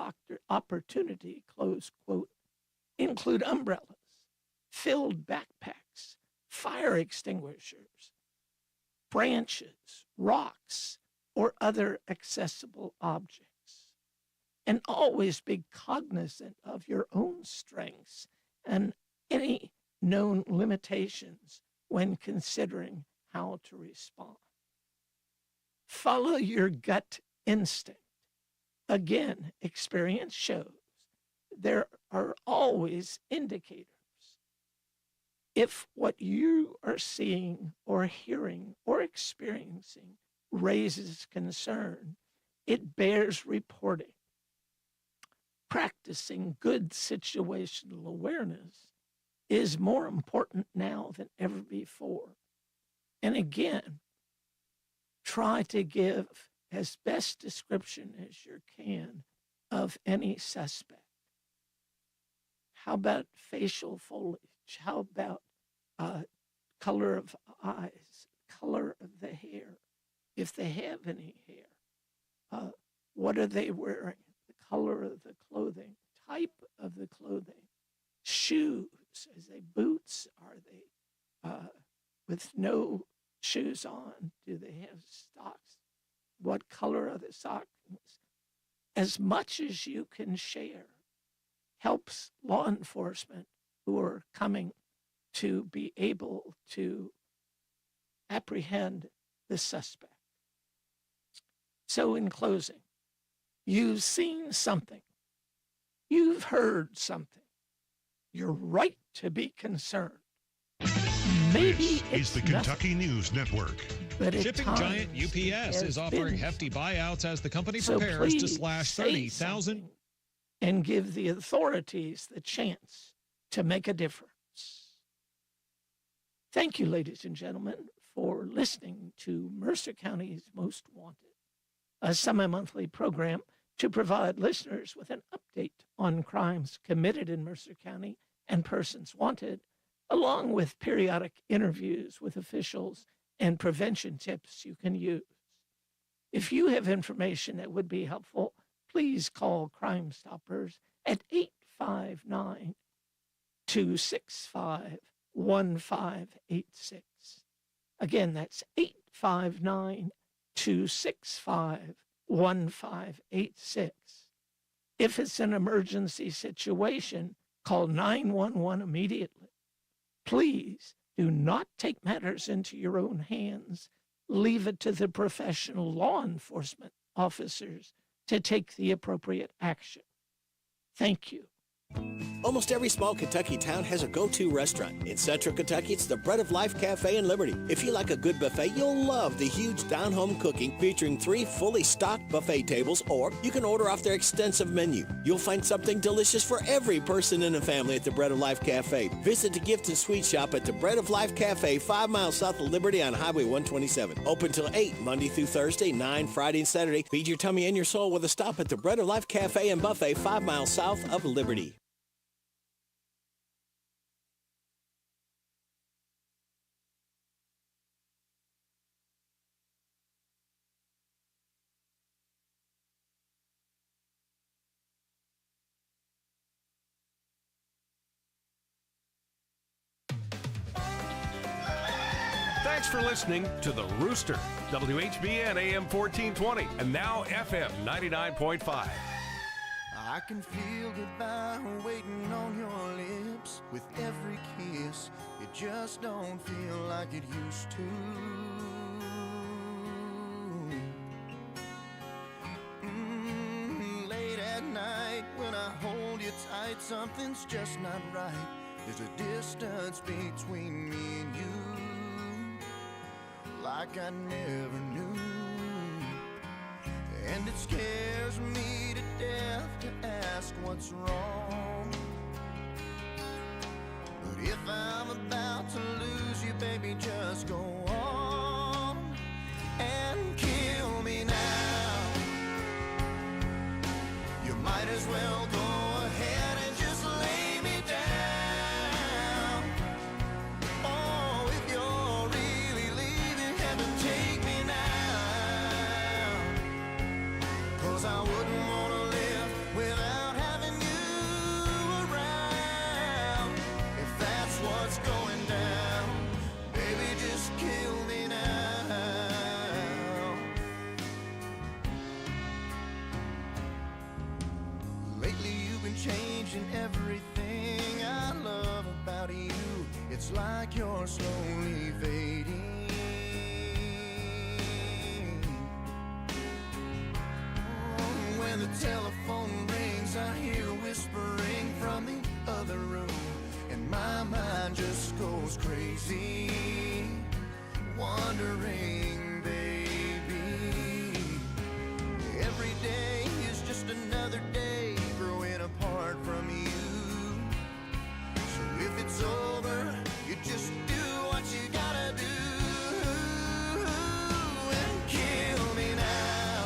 opportunity, close quote, include umbrellas, filled backpacks, fire extinguishers, branches, rocks, or other accessible objects. And always be cognizant of your own strengths and any known limitations when considering how to respond. Follow your gut instinct. Again, experience shows there are always indicators. If what you are seeing or hearing or experiencing raises concern, it bears reporting. Practicing good situational awareness is more important now than ever before. And again, try to give as best description as you can of any suspect. How about facial foliage? How about color of eyes, color of the hair, if they have any hair? What are they wearing? The color of the clothing, type of the clothing, shoes. Is they boots? Are they with no shoes on? Do they have socks? What color are the socks? As much as you can share helps law enforcement who are coming to be able to apprehend the suspect. So in closing, you've seen something. You've heard something. you're right to be concerned. Maybe This is the Kentucky News Network. But at Shipping times giant UPS it is has offering been hefty buyouts as the company so prepares to please slash say 30,000. something and give the authorities the chance to make a difference. Thank you, ladies and gentlemen, for listening to Mercer County's Most Wanted, a semi-monthly program to provide listeners with an update on crimes committed in Mercer County and persons wanted, along with periodic interviews with officials and prevention tips you can use. If you have information that would be helpful, please call Crime Stoppers at 859-265-1586. Again, that's 859-265-1586. If it's an emergency situation, call 911 immediately. Please do not take matters into your own hands. Leave it to the professional law enforcement officers to take the appropriate action. Thank you. Almost every small Kentucky town has a go-to restaurant. In Central Kentucky, it's the Bread of Life Cafe in Liberty. If you like a good buffet, you'll love the huge down-home cooking featuring 3 fully stocked buffet tables, or you can order off their extensive menu. You'll find something delicious for every person in the family at the Bread of Life Cafe. Visit the gift and sweet shop at the Bread of Life Cafe, 5 miles south of Liberty on Highway 127. Open till 8, Monday through Thursday, 9 Friday and Saturday. Feed your tummy and your soul with a stop at the Bread of Life Cafe and Buffet, 5 miles south of Liberty. Thanks for listening to The Rooster, WHBN AM 1420, and now FM 99.5. I can feel goodbye waiting on your lips. With every kiss, it just don't feel like it used to. Late at night when I hold you tight, something's just not right. There's a distance between me and you, like I never knew. And it scares me to death to ask what's wrong. But if I'm about to lose you, baby, just go on and kill me now. You might as well go ahead and just lay me down. Oh, if you're really leaving heaven, take me now. 'Cause I wouldn't want to live without having you around. If that's what's going down, baby, just kill me now. Lately you've been changing everything I love about you. It's like you're slowly fading. When the telephone rings, I hear whispering from the other room, and my mind just goes crazy, wondering, baby. Every day is just another day growing apart from you. So if it's over, you just do what you gotta do and kill me now.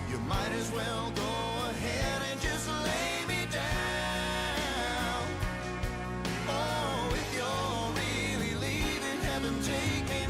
You might as well go ahead and just lay me down. Oh, if you're really leaving heaven, take me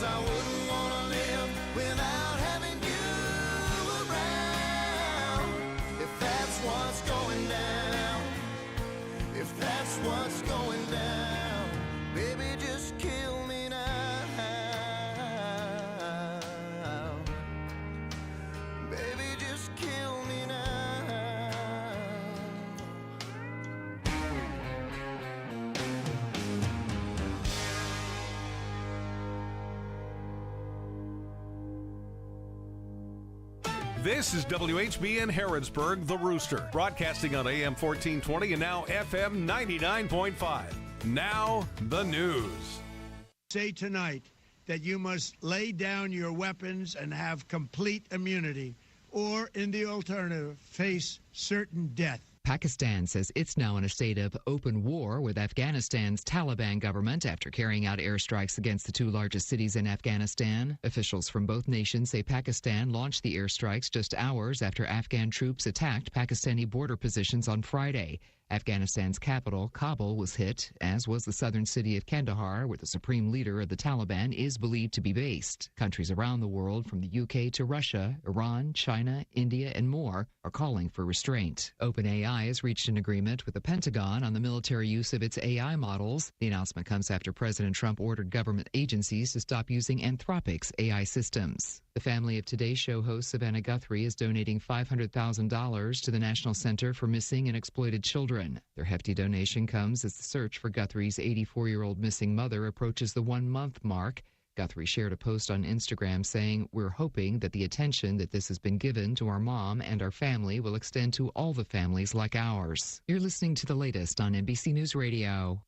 'cause I wouldn't want to live without having you around. If that's what's going down, if that's what's going down, baby, just kill me now. Baby, just kill me now. This is WHBN Harrodsburg, The Rooster, broadcasting on AM 1420 and now FM 99.5. Now, the news. Say tonight that you must lay down your weapons and have complete immunity, or in the alternative, face certain death. Pakistan says it's now in a state of open war with Afghanistan's Taliban government after carrying out airstrikes against the two largest cities in Afghanistan. Officials from both nations say Pakistan launched the airstrikes just hours after Afghan troops attacked Pakistani border positions on Friday. Afghanistan's capital, Kabul, was hit, as was the southern city of Kandahar, where the supreme leader of the Taliban is believed to be based. Countries around the world, from the UK to Russia, Iran, China, India, and more, are calling for restraint. OpenAI has reached an agreement with the Pentagon on the military use of its AI models. The announcement comes after President Trump ordered government agencies to stop using Anthropic's AI systems. The family of Today Show host Savannah Guthrie is donating $500,000 to the National Center for Missing and Exploited Children. Their hefty donation comes as the search for Guthrie's 84-year-old missing mother approaches the one-month mark. Guthrie shared a post on Instagram saying, "We're hoping that the attention that this has been given to our mom and our family will extend to all the families like ours." You're listening to the latest on NBC News Radio.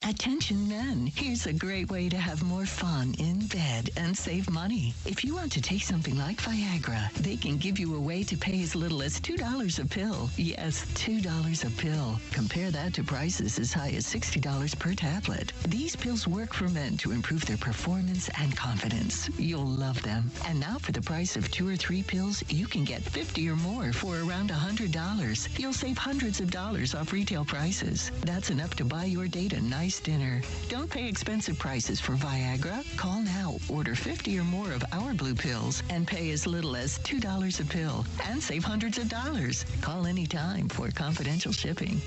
Attention men, here's a great way to have more fun in bed and save money. If you want to take something like Viagra, they can give you a way to pay as little as $2 a pill. Yes, $2 a pill. Compare that to prices as high as $60 per tablet. These pills work for men to improve their performance and confidence. You'll love them. And now for the price of 2 or 3 pills, you can get 50 or more for around $100. You'll save hundreds of dollars off retail prices. That's enough to buy your date a nice dinner. Don't pay expensive prices for Viagra. Call now, order 50 or more of our blue pills, and pay as little as $2 a pill and save hundreds of dollars. Call anytime for confidential shipping.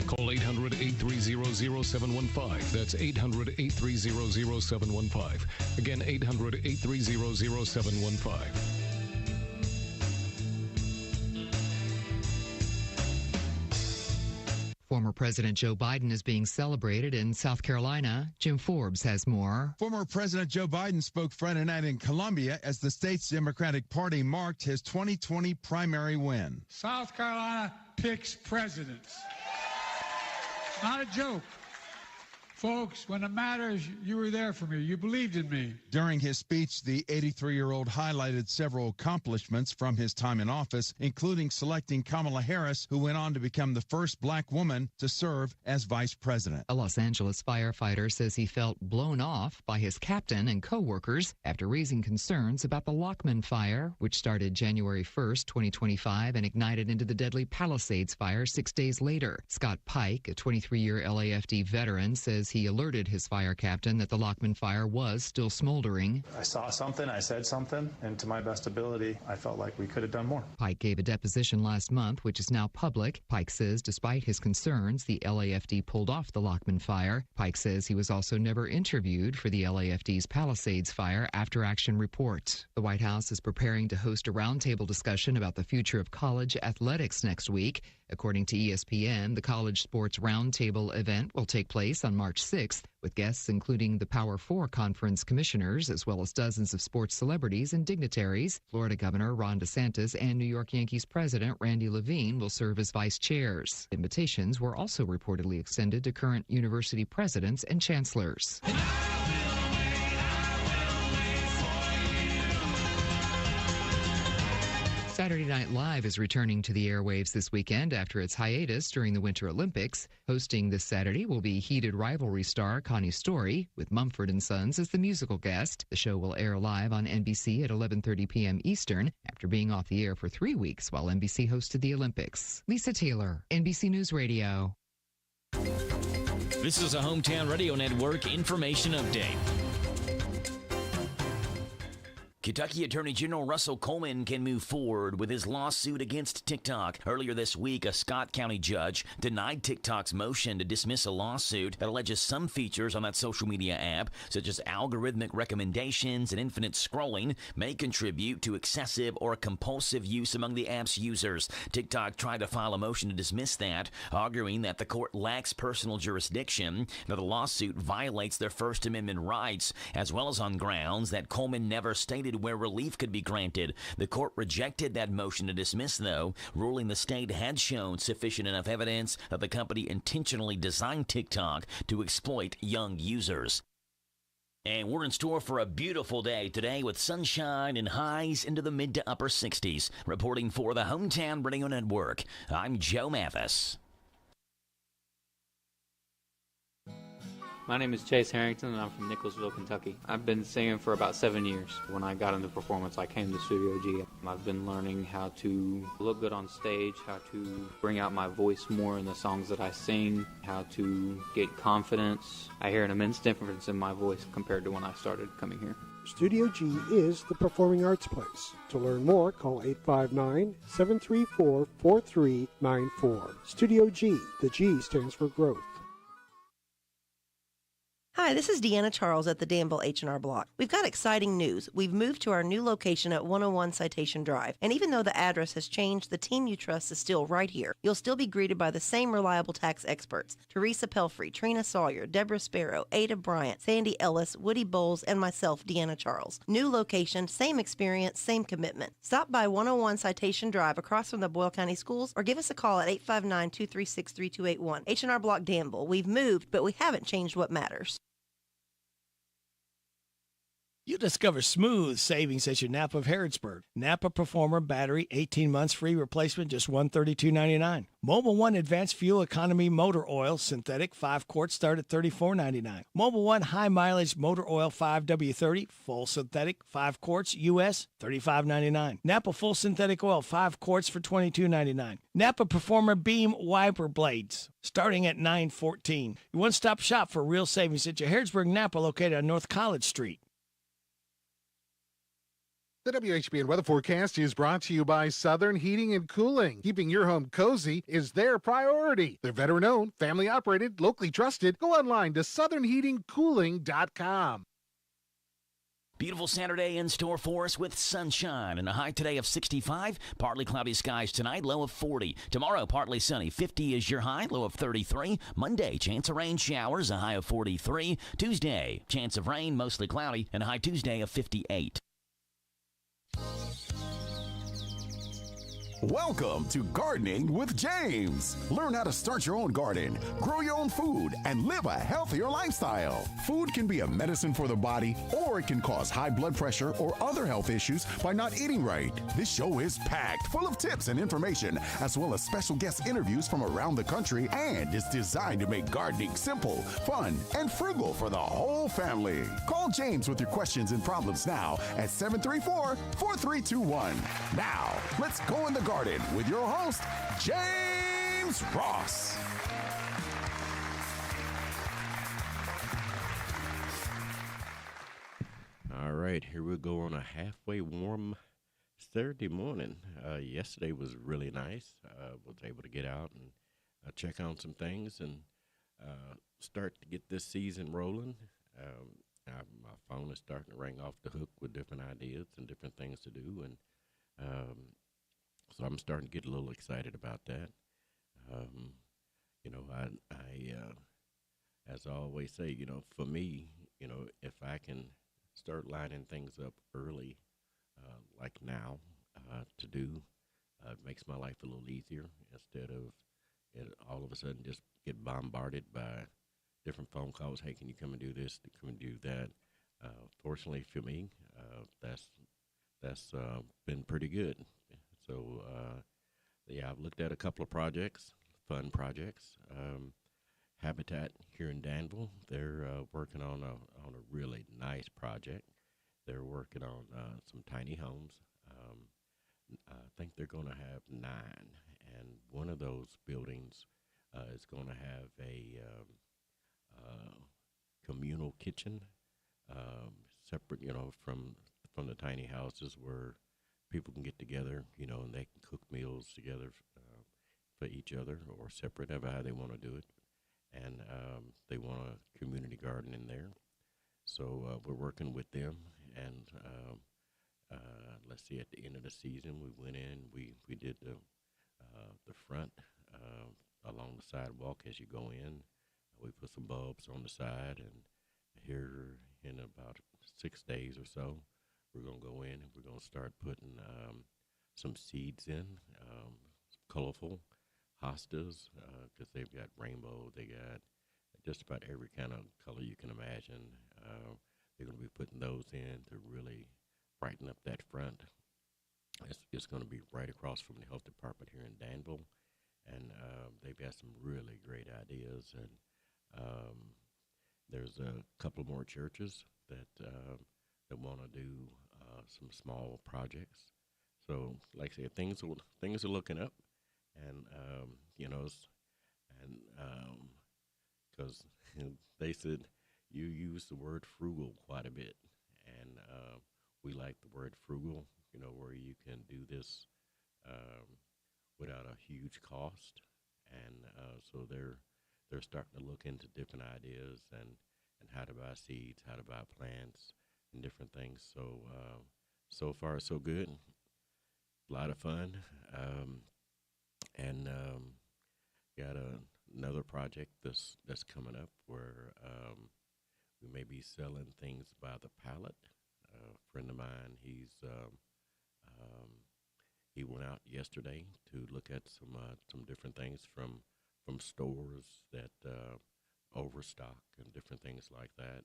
Call 800-830-0715. That's 800-830-0715. Again, 800-830-0715. Former President Joe Biden is being celebrated in South Carolina. Jim Forbes has more. Former President Joe Biden spoke Friday night in Columbia as the state's Democratic Party marked his 2020 primary win. South Carolina picks presidents. Not a joke. Folks, when it matters, you were there for me. You believed in me. During his speech, the 83-year-old highlighted several accomplishments from his time in office, including selecting Kamala Harris, who went on to become the first black woman to serve as vice president. A Los Angeles firefighter says he felt blown off by his captain and co-workers after raising concerns about the Lockman fire, which started January 1st, 2025, and ignited into the deadly Palisades fire 6 days later. Scott Pike, a 23-year LAFD veteran, says he alerted his fire captain that the Lockman fire was still smoldering. I saw something, I said something, and to my best ability, I felt like we could have done more. Pike gave a deposition last month, which is now public. Pike says despite his concerns, the LAFD pulled off the Lockman fire. Pike says he was also never interviewed for the LAFD's Palisades fire after-action report. The White House is preparing to host a roundtable discussion about the future of college athletics next week. According to ESPN, the College Sports Roundtable event will take place on March 6th, with guests including the Power Four Conference commissioners, as well as dozens of sports celebrities and dignitaries. Florida Governor Ron DeSantis and New York Yankees President Randy Levine will serve as vice chairs. Invitations were also reportedly extended to current university presidents and chancellors. Saturday Night Live is returning to the airwaves this weekend after its hiatus during the Winter Olympics. Hosting this Saturday will be heated rivalry star Connie Story, with Mumford & Sons as the musical guest. The show will air live on NBC at 11:30 p.m. Eastern, after being off the air for 3 weeks while NBC hosted the Olympics. Lisa Taylor, NBC News Radio. This is a Hometown Radio Network information update. Kentucky Attorney General Russell Coleman can move forward with his lawsuit against TikTok. Earlier this week, a Scott County judge denied TikTok's motion to dismiss a lawsuit that alleges some features on that social media app, such as algorithmic recommendations and infinite scrolling, may contribute to excessive or compulsive use among the app's users. TikTok tried to file a motion to dismiss that, arguing that the court lacks personal jurisdiction, that the lawsuit violates their First Amendment rights, as well as on grounds that Coleman never stated where relief could be granted. The court rejected that motion to dismiss, though, ruling the state had shown sufficient enough evidence that the company intentionally designed TikTok to exploit young users. And we're in store for a beautiful day today with sunshine and highs into the mid to upper 60s. Reporting for the Hometown Radio Network, I'm Joe Mathis. My name is Chase Harrington, and I'm from Nicholasville, Kentucky. I've been singing for about 7 years. When I got into performance, I came to Studio G. I've been learning how to look good on stage, how to bring out my voice more in the songs that I sing, how to get confidence. I hear an immense difference in my voice compared to when I started coming here. Studio G is the performing arts place. To learn more, call 859-734-4394. Studio G. The G stands for growth. Hi, this is Deanna Charles at the Danville H&R Block. We've got exciting news. We've moved to our new location at 101 Citation Drive. And even though the address has changed, the team you trust is still right here. You'll still be greeted by the same reliable tax experts. Teresa Pelfrey, Trina Sawyer, Deborah Sparrow, Ada Bryant, Sandy Ellis, Woody Bowles, and myself, Deanna Charles. New location, same experience, same commitment. Stop by 101 Citation Drive across from the Boyle County Schools or give us a call at 859-236-3281. H&R Block Danville. We've moved, but we haven't changed what matters. You discover smooth savings at your Napa of Harrodsburg. Napa Performer Battery, 18 months free replacement, just $132.99. Mobile One Advanced Fuel Economy Motor Oil, synthetic, 5 quarts, start at $34.99. Mobile One High Mileage Motor Oil 5W30, full synthetic, 5 quarts, U.S., $35.99. Napa Full Synthetic Oil, 5 quarts for $22.99. Napa Performer Beam Wiper Blades, starting at $9.14. Your one-stop shop for real savings at your Harrodsburg Napa, located on North College Street. The WHBN weather forecast is brought to you by Southern Heating and Cooling. Keeping your home cozy is their priority. They're veteran-owned, family-operated, locally trusted. Go online to southernheatingcooling.com. Beautiful Saturday in store for us with sunshine and a high today of 65. Partly cloudy skies tonight, low of 40. Tomorrow, partly sunny, 50 is your high, low of 33. Monday, chance of rain showers, a high of 43. Tuesday, chance of rain, mostly cloudy, and a high Tuesday of 58. Welcome to Gardening with James. Learn how to start your own garden, grow your own food, and live a healthier lifestyle. Food can be a medicine for the body, or it can cause high blood pressure or other health issues by not eating right. This show is packed full of tips and information, as well as special guest interviews from around the country, and is designed to make gardening simple, fun, and frugal for the whole family. Call James with your questions and problems now at 734-4321. Now, let's go in the garden with your host, James Ross. All right, here we go on a halfway warm Saturday morning. Yesterday was really nice. Was able to get out and check on some things and start to get this season rolling. My phone is starting to ring off the hook with different ideas and different things to do, and so I'm starting to get a little excited about that. I as I always say, for me, if I can start lining things up early, like now, to do, it makes my life a little easier instead of it all of a sudden just get bombarded by different phone calls. Hey, can you come and do this? Come and do that? Fortunately for me, that's been pretty good. So, I've looked at a couple of projects, fun projects. Habitat here in Danville, they're working on a really nice project. They're working on some tiny homes. I think they're going to have 9, and one of those buildings is going to have a communal kitchen, separate, from the tiny houses where people can get together, and they can cook meals together for each other or separate, however they want to do it. And they want a community garden in there. So we're working with them. And let's see, at the end of the season, we went in, we did the front along the sidewalk as you go in. We put some bulbs on the side, and here in about 6 days or so, we're going to go in and we're going to start putting some seeds in, colorful hostas, because they've got rainbow, they got just about every kind of color you can imagine. They're going to be putting those in to really brighten up that front. It's going to be right across from the health department here in Danville, and they've got some really great ideas. And there's a couple more churches that want to do some small projects. So, like I said, things are looking up, and because they said you use the word frugal quite a bit, and we like the word frugal. Where you can do this without a huge cost, and so they're starting to look into different ideas and how to buy seeds, how to buy plants, and different things. So so far so good. A lot of fun, and got another project that's coming up where we may be selling things by the pallet. A friend of mine, he went out yesterday to look at some different things from stores that overstock and different things like that.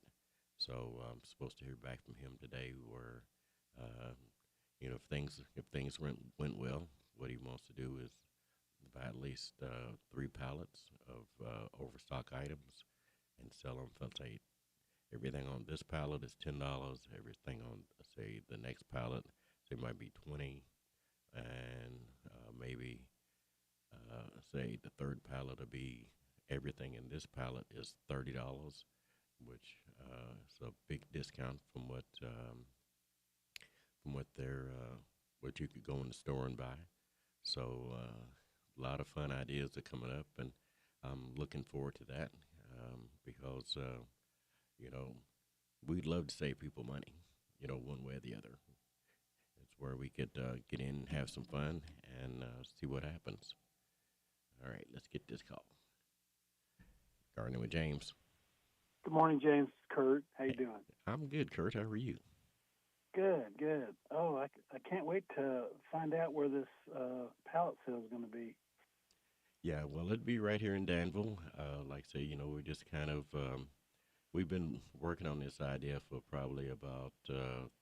So I'm supposed to hear back from him today, where if things went well, what he wants to do is buy at least 3 pallets of overstock items and sell them for, say, everything on this pallet is $10. Everything on, say, the next pallet, say, might be $20, and maybe say the third pallet will be everything in this pallet is $30, which is a big discount from what what you could go in the store and buy. So a lot of fun ideas are coming up, and I'm looking forward to that because we'd love to save people money, one way or the other. It's where we could get in and have some fun and see what happens. All right, let's get this call. Gardening with James. Good morning, James. Kurt. How you doing? I'm good, Kurt. How are you? Good, good. Oh, I can't wait to find out where this pallet sale is going to be. Yeah, well, it'd be right here in Danville. Like I say, we're just kind of, we've been working on this idea for probably about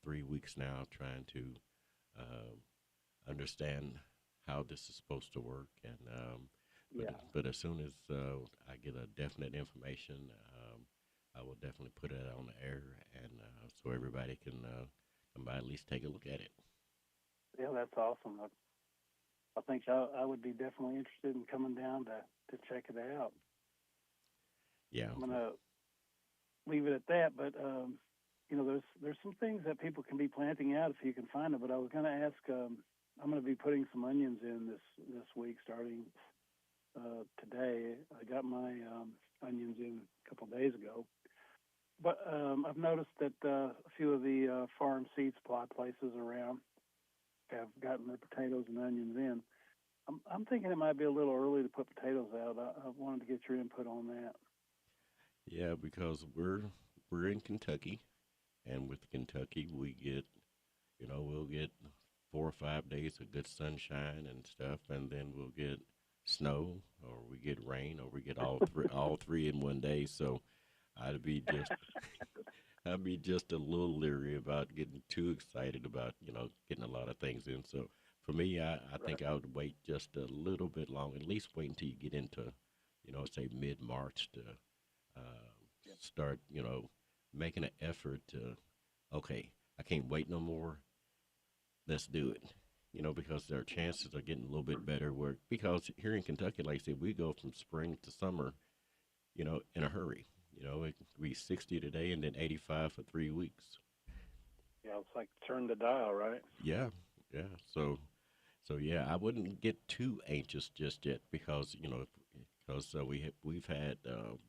3 weeks now, trying to understand how this is supposed to work. And but as soon as I get a definite information, I will definitely put it on the air, and so everybody can come by, at least take a look at it. Yeah, that's awesome. I think I would be definitely interested in coming down to check it out. Yeah. I'm going to leave it at that, but, there's some things that people can be planting out if you can find them, but I was going to ask, I'm going to be putting some onions in this week starting today. I got my onions in a couple of days ago. But I've noticed that a few of the farm seed supply places around have gotten their potatoes and onions in. I'm thinking it might be a little early to put potatoes out. I wanted to get your input on that. Yeah, because we're in Kentucky, and with Kentucky we get, we'll get 4 or 5 days of good sunshine and stuff, and then we'll get snow, or we get rain, or we get all three in one day. So I'd be just a little leery about getting too excited about, getting a lot of things in. So for me, I think I would wait just a little bit long, at least wait until you get into, say mid-March to start, making an effort to, okay, I can't wait no more. Let's do it. Because their chances are getting a little bit better because here in Kentucky, like I said, we go from spring to summer, in a hurry. You know, it could be 60 today and then 85 for 3 weeks. Yeah, it's like turn the dial, right? Yeah, yeah. So yeah, I wouldn't get too anxious just yet because we've had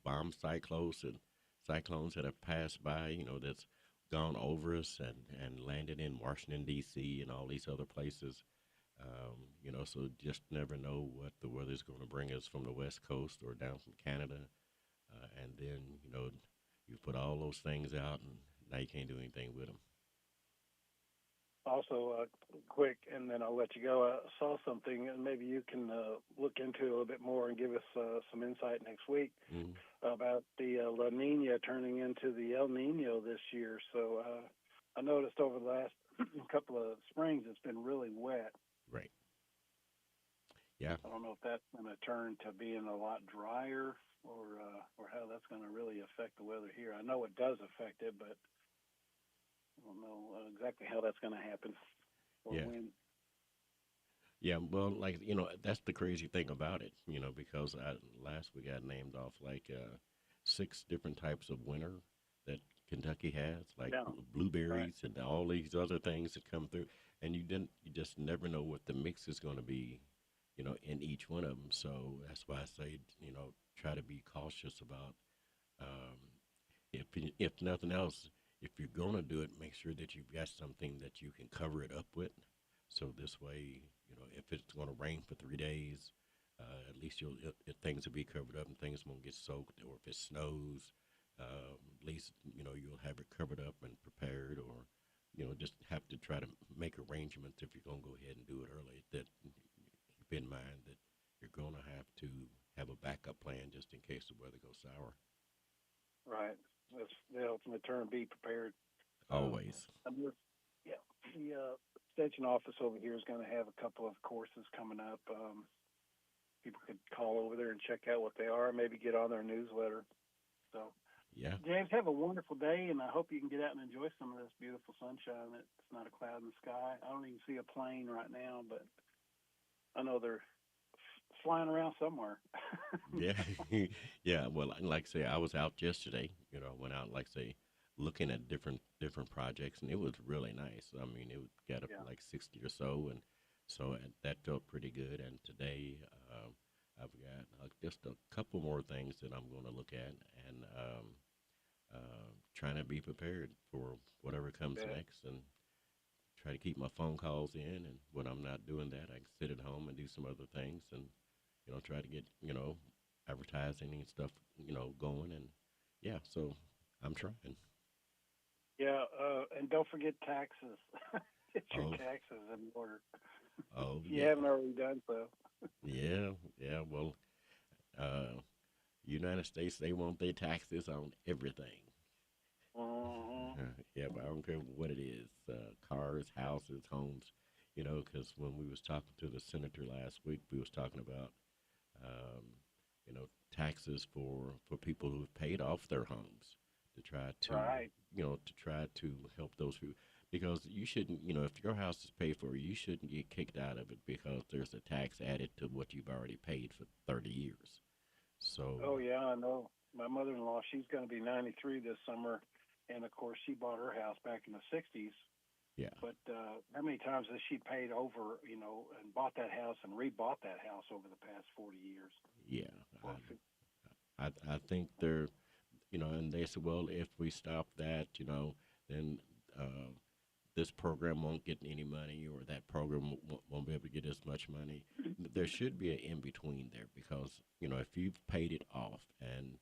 bomb cyclones that have passed by. You know, that's gone over us and landed in Washington D.C. and all these other places. You know, so just never know what the weather's going to bring us from the West Coast or down from Canada. And then, you know, you put all those things out and now you can't do anything with them. Also, quick, and then I'll let you go. I saw something, and maybe you can look into it a little bit more and give us some insight next week about the La Nina turning into the El Nino this year. So I noticed over the last couple of springs it's been really wet. Right. Yeah. I don't know if that's going to turn to being a lot drier or how that's going to really affect the weather here. I know it does affect it, but I don't know exactly how that's going to happen or when. Yeah, well, like, you know, that's the crazy thing about it, you know, because last we got named off like 6 different types of winter that Kentucky has, like blueberries and all these other things that come through. And you just never know what the mix is going to be, you know, in each one of them. So that's why I say, you know, try to be cautious about, if nothing else, if you're going to do it, make sure that you've got something that you can cover it up with. So this way, you know, if it's going to rain for 3 days, at least things will be covered up and things won't get soaked. Or if it snows, at least, you know, you'll have it covered up and prepared. Or, you know, just have to try to make arrangements if you're going to go ahead and do it early. That keep in mind that you're going to have a backup plan just in case the weather goes sour. Right. That's the ultimate term, be prepared. Always. The extension office over here is going to have a couple of courses coming up. People could call over there and check out what they are, maybe get on their newsletter. So, yeah. James, have a wonderful day, and I hope you can get out and enjoy some of this beautiful sunshine. It's not a cloud in the sky. I don't even see a plane right now, but I know they're flying around somewhere. Yeah. Yeah. Well, like I say, I was out yesterday, you know, went out, like say, looking at different projects, and it was really nice. I mean, it got up to like 60 or so, and so that felt pretty good. And today, I've got just a couple more things that I'm going to look at, and trying to be prepared for whatever comes next, and try to keep my phone calls in. And when I'm not doing that, I can sit at home and do some other things, and you know, try to get, you know, advertising and stuff, you know, going. And yeah, so I'm trying. Yeah, and don't forget taxes. Get your taxes in order. Oh, if you haven't already done so. Yeah. Well, United States, they want their taxes on everything. Yeah, but I don't care what it is, cars, houses, homes, you know, because when we was talking to the senator last week, we was talking about, you know, taxes for people who've paid off their homes to try to, you know, to try to help those people. Because you shouldn't, you know, if your house is paid for, you shouldn't get kicked out of it because there's a tax added to what you've already paid for 30 years. So. Oh, yeah, I know. My mother-in-law, she's going to be 93 this summer. And, of course, she bought her house back in the 60s. Yeah. But how many times has she paid over, you know, and bought that house and rebought that house over the past 40 years? Yeah. I think they're, you know, and they said, well, if we stop that, you know, then this program won't get any money, or that program won't be able to get as much money. There should be an in-between there because, you know, if you've paid it off and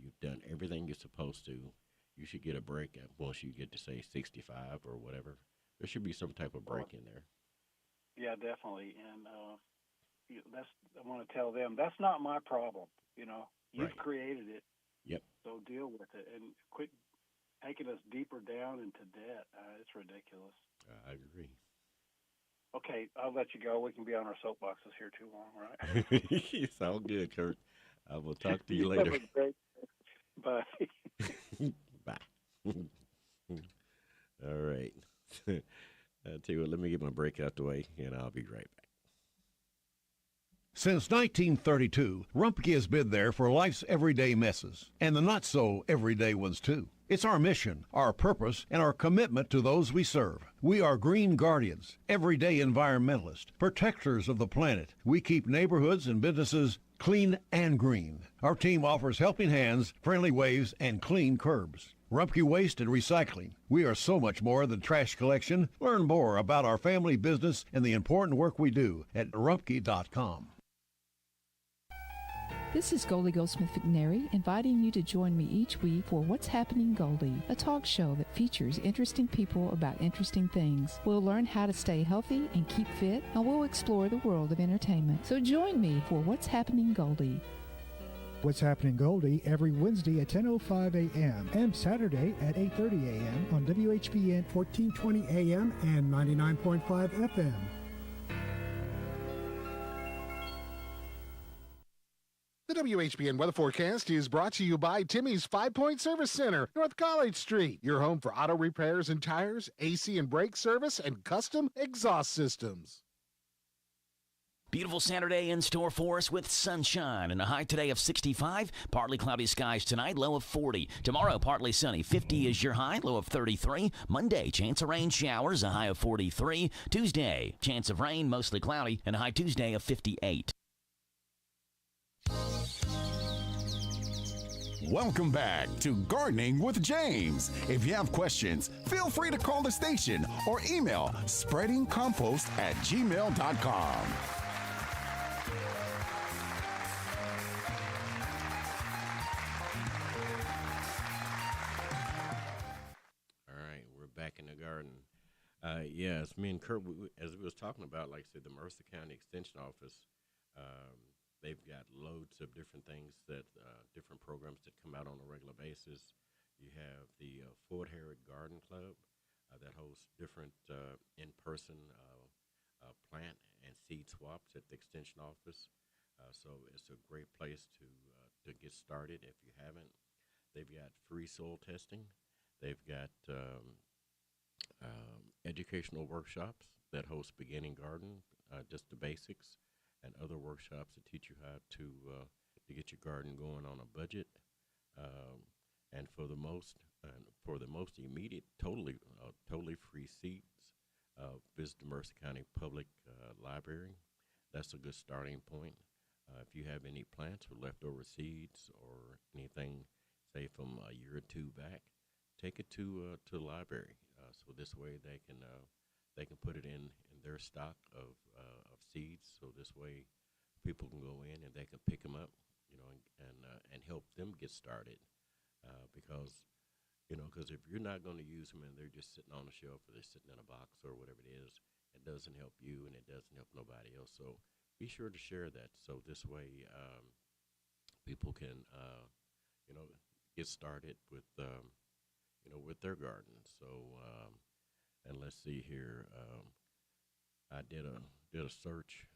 you've done everything you're supposed to, you should get a break once you get to, say, 65 or whatever. There should be some type of break in there. Yeah, definitely. And I want to tell them, that's not my problem, you know. You've created it. Yep. So deal with it and quit taking us deeper down into debt. It's ridiculous. I agree. Okay, I'll let you go. We can be on our soapboxes here too long, right? It's all good, Kurt. I will talk to you later. Have a great Bye. Bye. All right. I'll tell you what, let me get my break out the way, and I'll be right back. Since 1932, Rumpke has been there for life's everyday messes, and the not-so-everyday ones, too. It's our mission, our purpose, and our commitment to those we serve. We are green guardians, everyday environmentalists, protectors of the planet. We keep neighborhoods and businesses clean and green. Our team offers helping hands, friendly waves, and clean curbs. Rumpke Waste and Recycling. We are so much more than trash collection. Learn more about our family business and the important work we do at rumpke.com. This is Goldie Goldsmith McNary, inviting you to join me each week for What's Happening Goldie, a talk show that features interesting people about interesting things. We'll learn how to stay healthy and keep fit, and we'll explore the world of entertainment. So join me for What's Happening Goldie. What's Happening Goldie every Wednesday at 10:05 a.m. and Saturday at 8:30 a.m. on WHBN 1420 a.m. and 99.5 FM. The WHBN weather forecast is brought to you by Timmy's 5-Point Service Center, North College Street. Your home for auto repairs and tires, AC and brake service, and custom exhaust systems. Beautiful Saturday in store for us with sunshine and a high today of 65. Partly cloudy skies tonight, low of 40. Tomorrow, partly sunny. 50 is your high, low of 33. Monday, chance of rain showers, a high of 43. Tuesday, chance of rain, mostly cloudy, and a high Tuesday of 58. Welcome back to Gardening with James. If you have questions, feel free to call the station or email spreadingcompost@gmail.com. All right, we're back in the garden. Yes, me and Kurt, as we was talking about, like I said, the Mercer County Extension Office, they've got loads of different things that, different programs that come out on a regular basis. You have the Fort Herod Garden Club that hosts different in-person plant and seed swaps at the Extension Office. So it's a great place to get started if you haven't. They've got free soil testing. They've got educational workshops that host beginning garden, just the basics, and other workshops that teach you how to get your garden going on a budget. And for the most immediate, totally free seeds, visit the Mercer County Public Library. That's a good starting point. If you have any plants or leftover seeds or anything, say from a year or two back, take it to the library. So this way they can put it in their stock of seeds. So this way people can go in and they can pick them up, and help them get started. Because if you're not going to use them and they're just sitting on the shelf or they're sitting in a box or whatever it is, it doesn't help you and it doesn't help nobody else. So be sure to share that. So this way people can, get started with, with their garden. So, and let's see here. I did a search,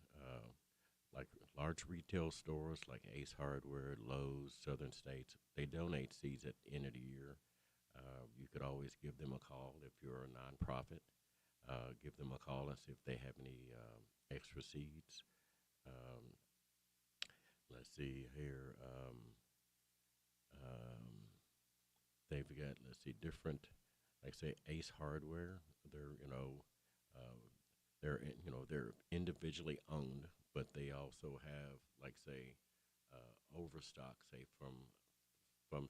like large retail stores like Ace Hardware, Lowe's, Southern States. They donate seeds at the end of the year. You could always give them a call if you're a nonprofit. Give them a call and see if they have any extra seeds. Let's see here. They've got, different, like say Ace Hardware. They're individually owned, but they also have, like say, overstock, say from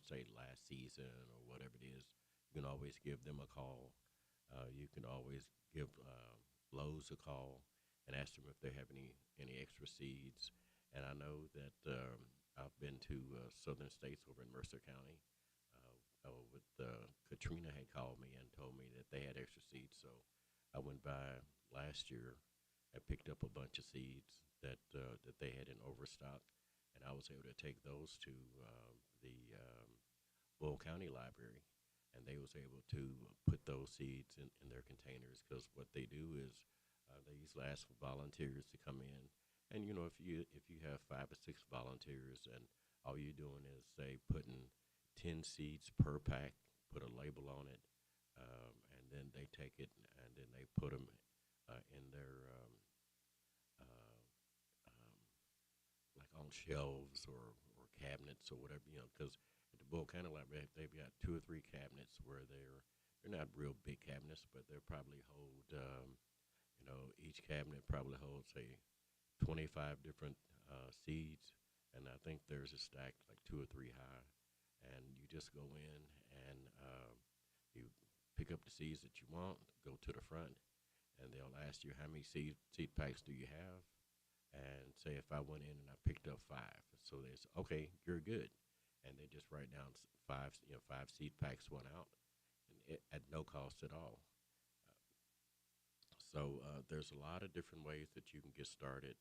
say last season or whatever it is. You can always give them a call. You can always give Lowe's a call and ask them if they have any extra seeds. And I know that I've been to Southern States over in Mercer County. Katrina had called me and told me that they had extra seeds, so I went by last year and picked up a bunch of seeds that they had in overstock, and I was able to take those to the Bull County Library, and they was able to put those seeds in their containers, because what they do is they usually ask for volunteers to come in, and if you have 5 or 6 volunteers and all you're doing is say putting 10 seeds per pack, put a label on it, and then they take it and then they put them in their on shelves or cabinets or whatever, you know, because at the Bull County Library, they've got 2 or 3 cabinets where they're not real big cabinets, but they'll probably hold, you know, each cabinet probably holds, say, 25 different seeds, and I think theirs is stacked like 2 or 3 high, and you just go in and you pick up the seeds that you want, go to the front, and they'll ask you how many seed packs do you have, and say if I went in and I picked up 5, so they say, okay, you're good, and they just write down 5 seed packs went out, and at no cost at all. So there's a lot of different ways that you can get started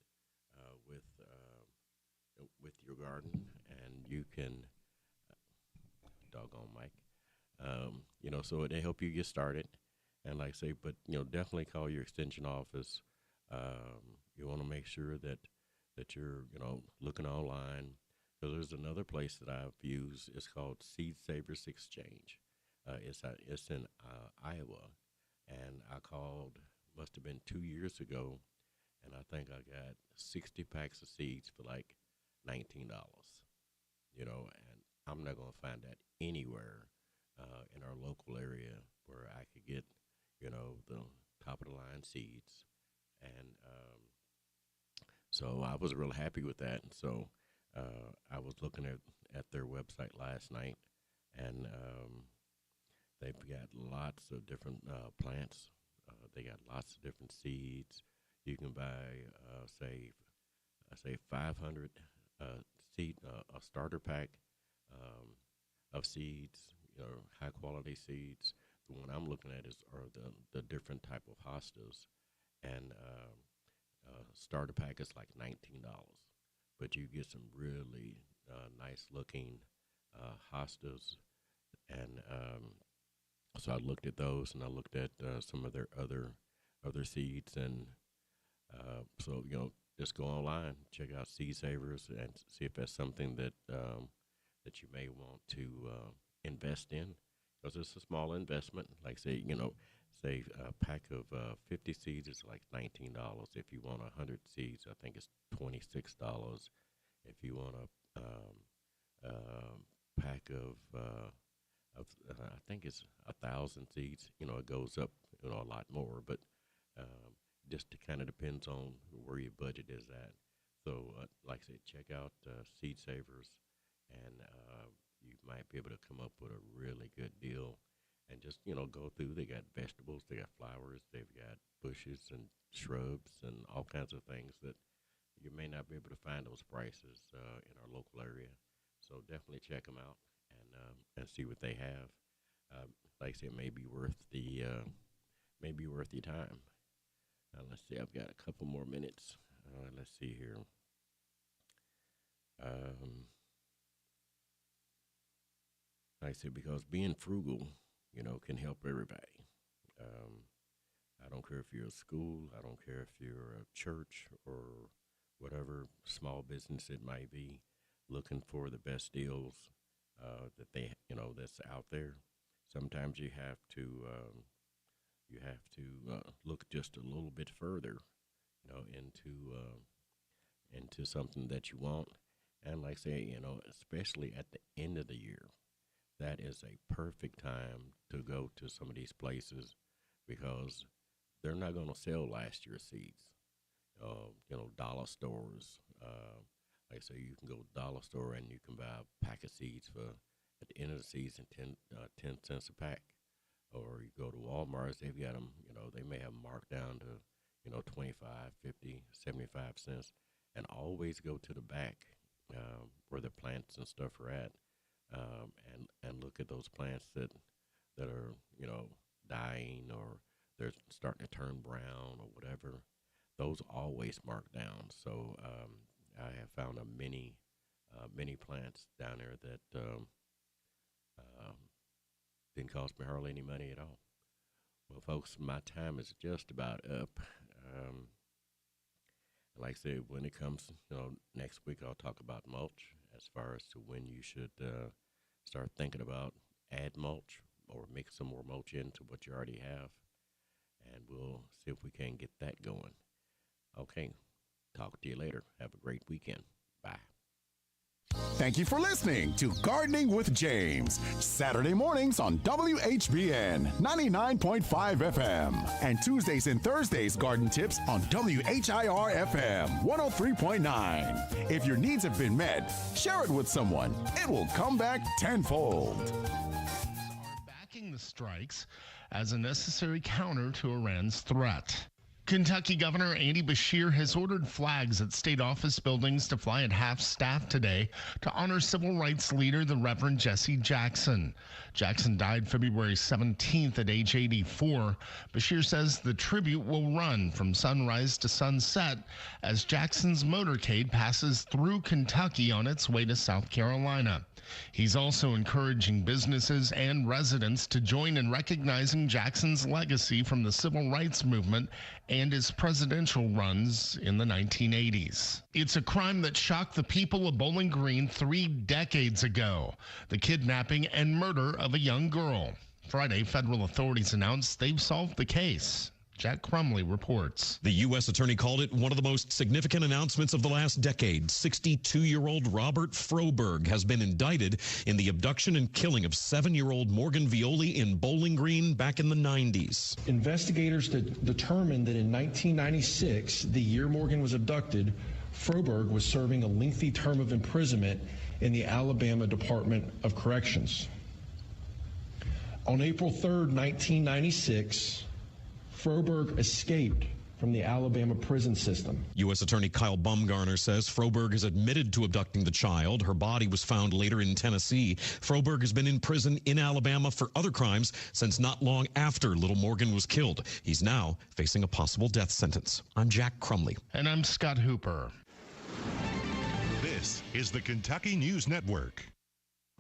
with your garden, and you can doggone Mike, you know, so they help you get started, and like I say, but you know, definitely call your extension office. You want to make sure that you're, you know, looking online, because there's another place that I've used. It's called Seed Savers Exchange. It's in Iowa, and I called, must have been 2 years ago, and I think I got 60 packs of seeds for like $19. You know, and I'm not going to find that anywhere in our local area where I could get, you know, the top of the line seeds, and so I was real happy with that. And so I was looking at their website last night, and they've got lots of different plants. They got lots of different seeds. You can buy, say 500 seed, a starter pack of seeds, you know, high quality seeds. The one I'm looking at are the different type of hostas, and starter pack is like $19, but you get some really nice looking hostas, and so I looked at those, and I looked at some of their other seeds, and so, you know, just go online, check out Seed Savers, and see if that's something that that you may want to invest in, because it's a small investment. Like say, you know, say a pack of 50 seeds is like $19. If you want 100 seeds, I think it's $26. If you want a pack of I think it's 1,000 seeds, you know, it goes up, you know, a lot more, but just kind of depends on where your budget is at. So, like I said, check out Seed Savers, and you might be able to come up with a really good deal. And just, you know, go through. They got vegetables, they got flowers, they've got bushes and shrubs and all kinds of things that you may not be able to find those prices in our local area. So definitely check them out and see what they have. Like I said, it may be worth your time. Let's see, I've got a couple more minutes. Let's see here. Like I said, because being frugal, you know, can help everybody. I don't care if you're a school, I don't care if you're a church or whatever small business it might be, looking for the best deals that they, you know, that's out there. Sometimes you have to look just a little bit further, you know, into something that you want. And like I say, you know, especially at the end of the year, that is a perfect time to go to some of these places, because they're not going to sell last year's seeds. You know, dollar stores. Like I say, you can go to dollar store and you can buy a pack of seeds for, at the end of the season, 10 cents a pack. Or you go to Walmart, they've got them, you know, they may have them marked down to, you know, 25, 50, 75 cents. And always go to the back where the plants and stuff are at, and look at those plants that are, you know, dying, or they're starting to turn brown or whatever. Those always marked down. So I have found many plants down there that didn't cost me hardly any money at all. Well, folks, my time is just about up. Like I said, when it comes, you know, next week I'll talk about mulch, as far as to when you should start thinking about add mulch or mix some more mulch into what you already have, and we'll see if we can get that going. Okay, talk to you later. Have a great weekend. Bye. Thank you for listening to Gardening with James, Saturday mornings on WHBN 99.5 FM and Tuesdays and Thursdays garden tips on WHIR FM 103.9. If your needs have been met, share it with someone. It will come back tenfold. Backing the strikes as a necessary counter to Iran's threat. Kentucky Governor Andy Beshear has ordered flags at state office buildings to fly at half-staff today to honor civil rights leader the Reverend Jesse Jackson. Jackson died February 17th at age 84. Beshear says the tribute will run from sunrise to sunset as Jackson's motorcade passes through Kentucky on its way to South Carolina. He's also encouraging businesses and residents to join in recognizing Jackson's legacy from the civil rights movement and his presidential runs in the 1980s. It's a crime that shocked the people of Bowling Green 3 decades ago, the kidnapping and murder of a young girl. Friday, federal authorities announced they've solved the case. Jack Crumley reports. The U.S. attorney called it one of the most significant announcements of the last decade. 62-year-old Robert Froberg has been indicted in the abduction and killing of 7-year-old Morgan Violi in Bowling Green back in the 90s. Investigators determined that in 1996, the year Morgan was abducted, Froberg was serving a lengthy term of imprisonment in the Alabama Department of Corrections. On April 3rd, 1996, Froberg escaped from the Alabama prison system. U.S. Attorney Kyle Bumgarner says Froberg has admitted to abducting the child. Her body was found later in Tennessee. Froberg has been in prison in Alabama for other crimes since not long after little Morgan was killed. He's now facing a possible death sentence. I'm Jack Crumley. And I'm Scott Hooper. This is the Kentucky News Network.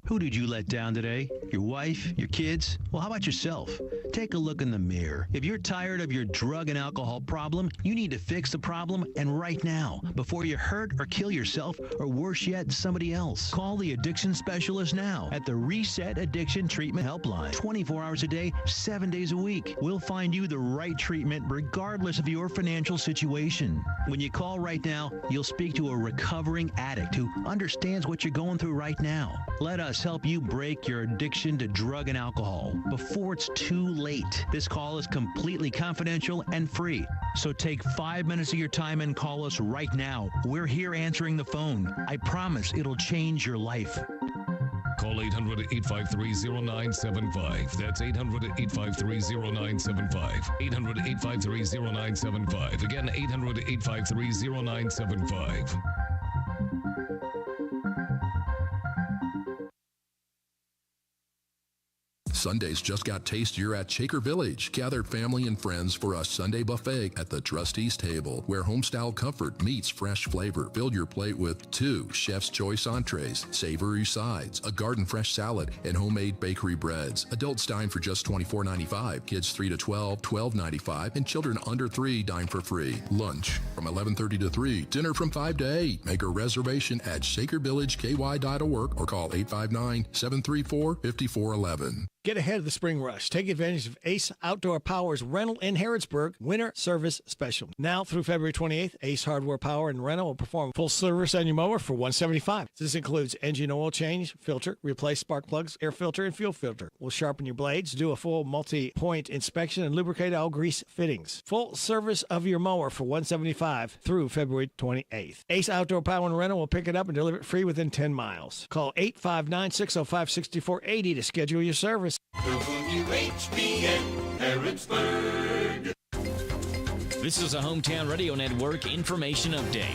Who did you let down today? Your wife? Your kids? Well, how about yourself? Take a look in the mirror. If you're tired of your drug and alcohol problem, you need to fix the problem, and right now, before you hurt or kill yourself, or worse yet, somebody else. Call the addiction specialist now at the Reset Addiction Treatment Helpline. 24 hours a day, 7 days a week. We'll find you the right treatment regardless of your financial situation. When you call right now, you'll speak to a recovering addict who understands what you're going through right now. Let us help you break your addiction to drug and alcohol before it's too late. This call is completely confidential and free. So take 5 minutes of your time and call us right now. We're here answering the phone. I promise it'll change your life. Call 800-853-0975. That's 800-853-0975. 800-853-0975. Again, 800-853-0975. Sundays just got tastier at Shaker Village. Gather family and friends for a Sunday buffet at the Trustees Table, where homestyle comfort meets fresh flavor. Fill your plate with 2 Chef's Choice entrees, savory sides, a garden fresh salad, and homemade bakery breads. Adults dine for just $24.95. Kids 3 to 12, $12.95, and children under 3 dine for free. Lunch from 11:30 to 3. Dinner from 5 to 8. Make a reservation at shakervillageky.org or call 859-734-5411. Get ahead of the spring rush. Take advantage of Ace Outdoor Power's rental in Harrodsburg winter service special. Now through February 28th, Ace Hardware Power and Rental will perform full service on your mower for $175. This includes engine oil change, filter, replace spark plugs, air filter, and fuel filter. We'll sharpen your blades, do a full multi-point inspection, and lubricate all grease fittings. Full service of your mower for $175 through February 28th. Ace Outdoor Power and Rental will pick it up and deliver it free within 10 miles. Call 859-605-6480 to schedule your service. WHBN Harrodsburg. This is a Hometown Radio Network information update.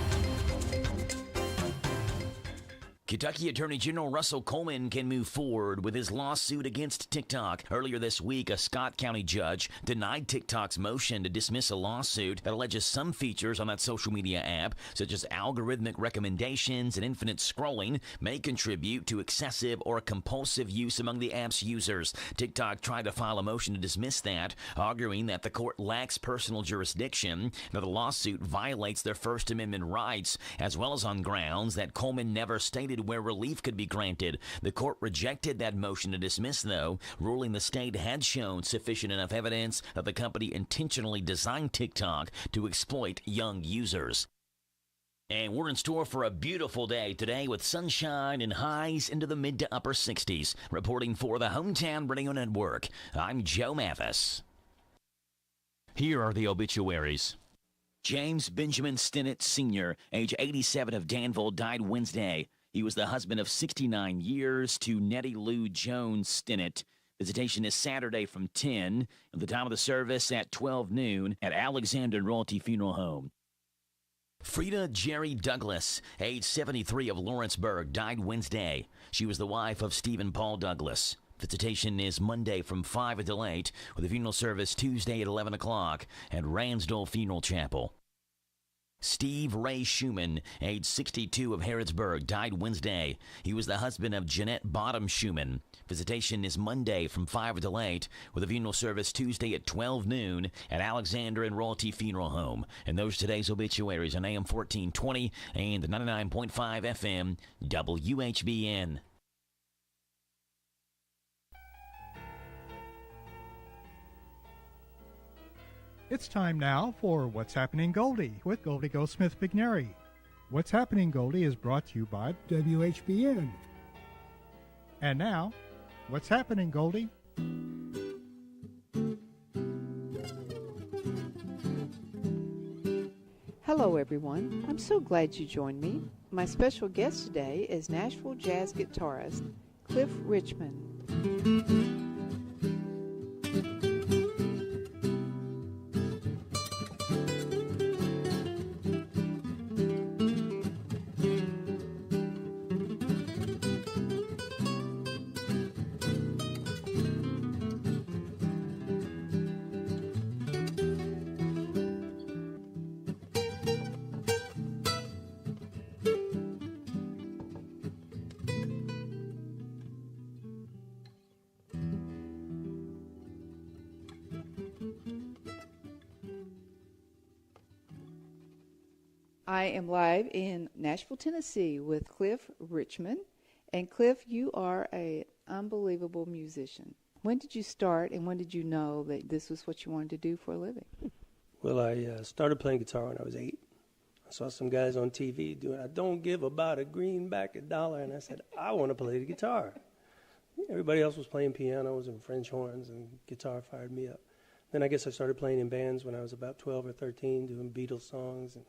Kentucky Attorney General Russell Coleman can move forward with his lawsuit against TikTok. Earlier this week, a Scott County judge denied TikTok's motion to dismiss a lawsuit that alleges some features on that social media app, such as algorithmic recommendations and infinite scrolling, may contribute to excessive or compulsive use among the app's users. TikTok tried to file a motion to dismiss that, arguing that the court lacks personal jurisdiction, that the lawsuit violates their First Amendment rights, as well as on grounds that Coleman never stated where relief could be granted. The court rejected that motion to dismiss, though, ruling the state had shown sufficient enough evidence that the company intentionally designed TikTok to exploit young users. And we're in store for a beautiful day today with sunshine and highs into the mid to upper 60s. Reporting for the Hometown Radio Network, I'm Joe Mathis. Here are the obituaries. James Benjamin Stinnett Sr., age 87 of Danville, died Wednesday. He was the husband of 69 years to Nettie Lou Jones Stinnett. Visitation is Saturday from 10, and the time of the service at 12 noon at Alexander Royalty Funeral Home. Frida Jerry Douglas, age 73 of Lawrenceburg, died Wednesday. She was the wife of Stephen Paul Douglas. Visitation is Monday from 5 until 8, with a funeral service Tuesday at 11 o'clock at Ransdell Funeral Chapel. Steve Ray Schumann, age 62 of Harrodsburg, died Wednesday. He was the husband of Jeanette Bottom Schumann. Visitation is Monday from 5 until 8, with a funeral service Tuesday at 12 noon at Alexander and Royalty Funeral Home. And those today's obituaries on AM 1420 and the 99.5 FM WHBN. It's time now for What's Happening Goldie with Goldie Goldsmith McNary. What's Happening Goldie is brought to you by WHBN. And now, What's Happening Goldie? Hello everyone, I'm so glad you joined me. My special guest today is Nashville jazz guitarist Cliff Richmond. I am live in Nashville, Tennessee with Cliff Richmond. And Cliff, you are an unbelievable musician. When did you start and when did you know that this was what you wanted to do for a living? Well, I started playing guitar when I was 8. I saw some guys on TV doing, I don't give about a greenback $1. And I said, I want to play the guitar. Everybody else was playing pianos and French horns, and guitar fired me up. Then I guess I started playing in bands when I was about 12 or 13, doing Beatles songs and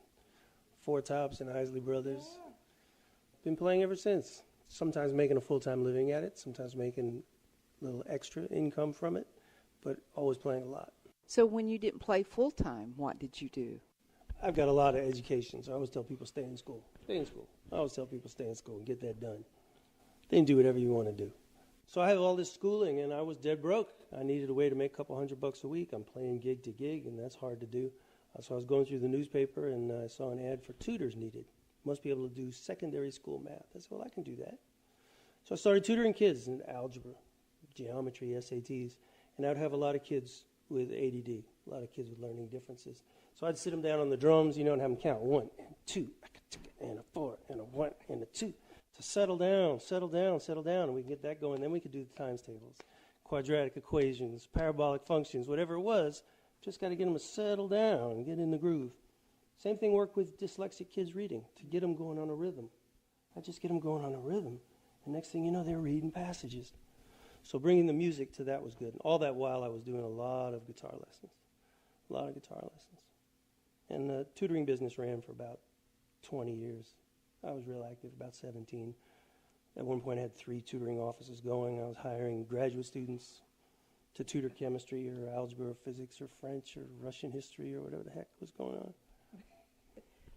Four Tops and Isley Brothers. Been playing ever since. Sometimes making a full-time living at it, sometimes making a little extra income from it, but always playing a lot. So when you didn't play full-time, what did you do? I've got a lot of education, so I always tell people stay in school. Stay in school. I always tell people stay in school and get that done. Then do whatever you want to do. So I have all this schooling, and I was dead broke. I needed a way to make a couple $100 a week. I'm playing gig to gig, and that's hard to do. So I was going through the newspaper, and I saw an ad for tutors needed. Must be able to do secondary school math. I said, well, I can do that. So I started tutoring kids in algebra, geometry, SATs, and I'd have a lot of kids with ADD, a lot of kids with learning differences. So I'd sit them down on the drums, and have them count 1 and 2, and a 4, and a 1, and a 2. To settle down, and we can get that going. Then we could do the times tables, quadratic equations, parabolic functions, whatever it was. Just got to get them to settle down and get in the groove. Same thing worked with dyslexic kids reading, to get them going on a rhythm. I just get them going on a rhythm, and next thing you know, they're reading passages. So bringing the music to that was good. And all that while I was doing a lot of guitar lessons. And the tutoring business ran for about 20 years. I was real active, about 17. At one point I had 3 tutoring offices going. I was hiring graduate students to tutor chemistry or algebra or physics or French or Russian history or whatever the heck was going on.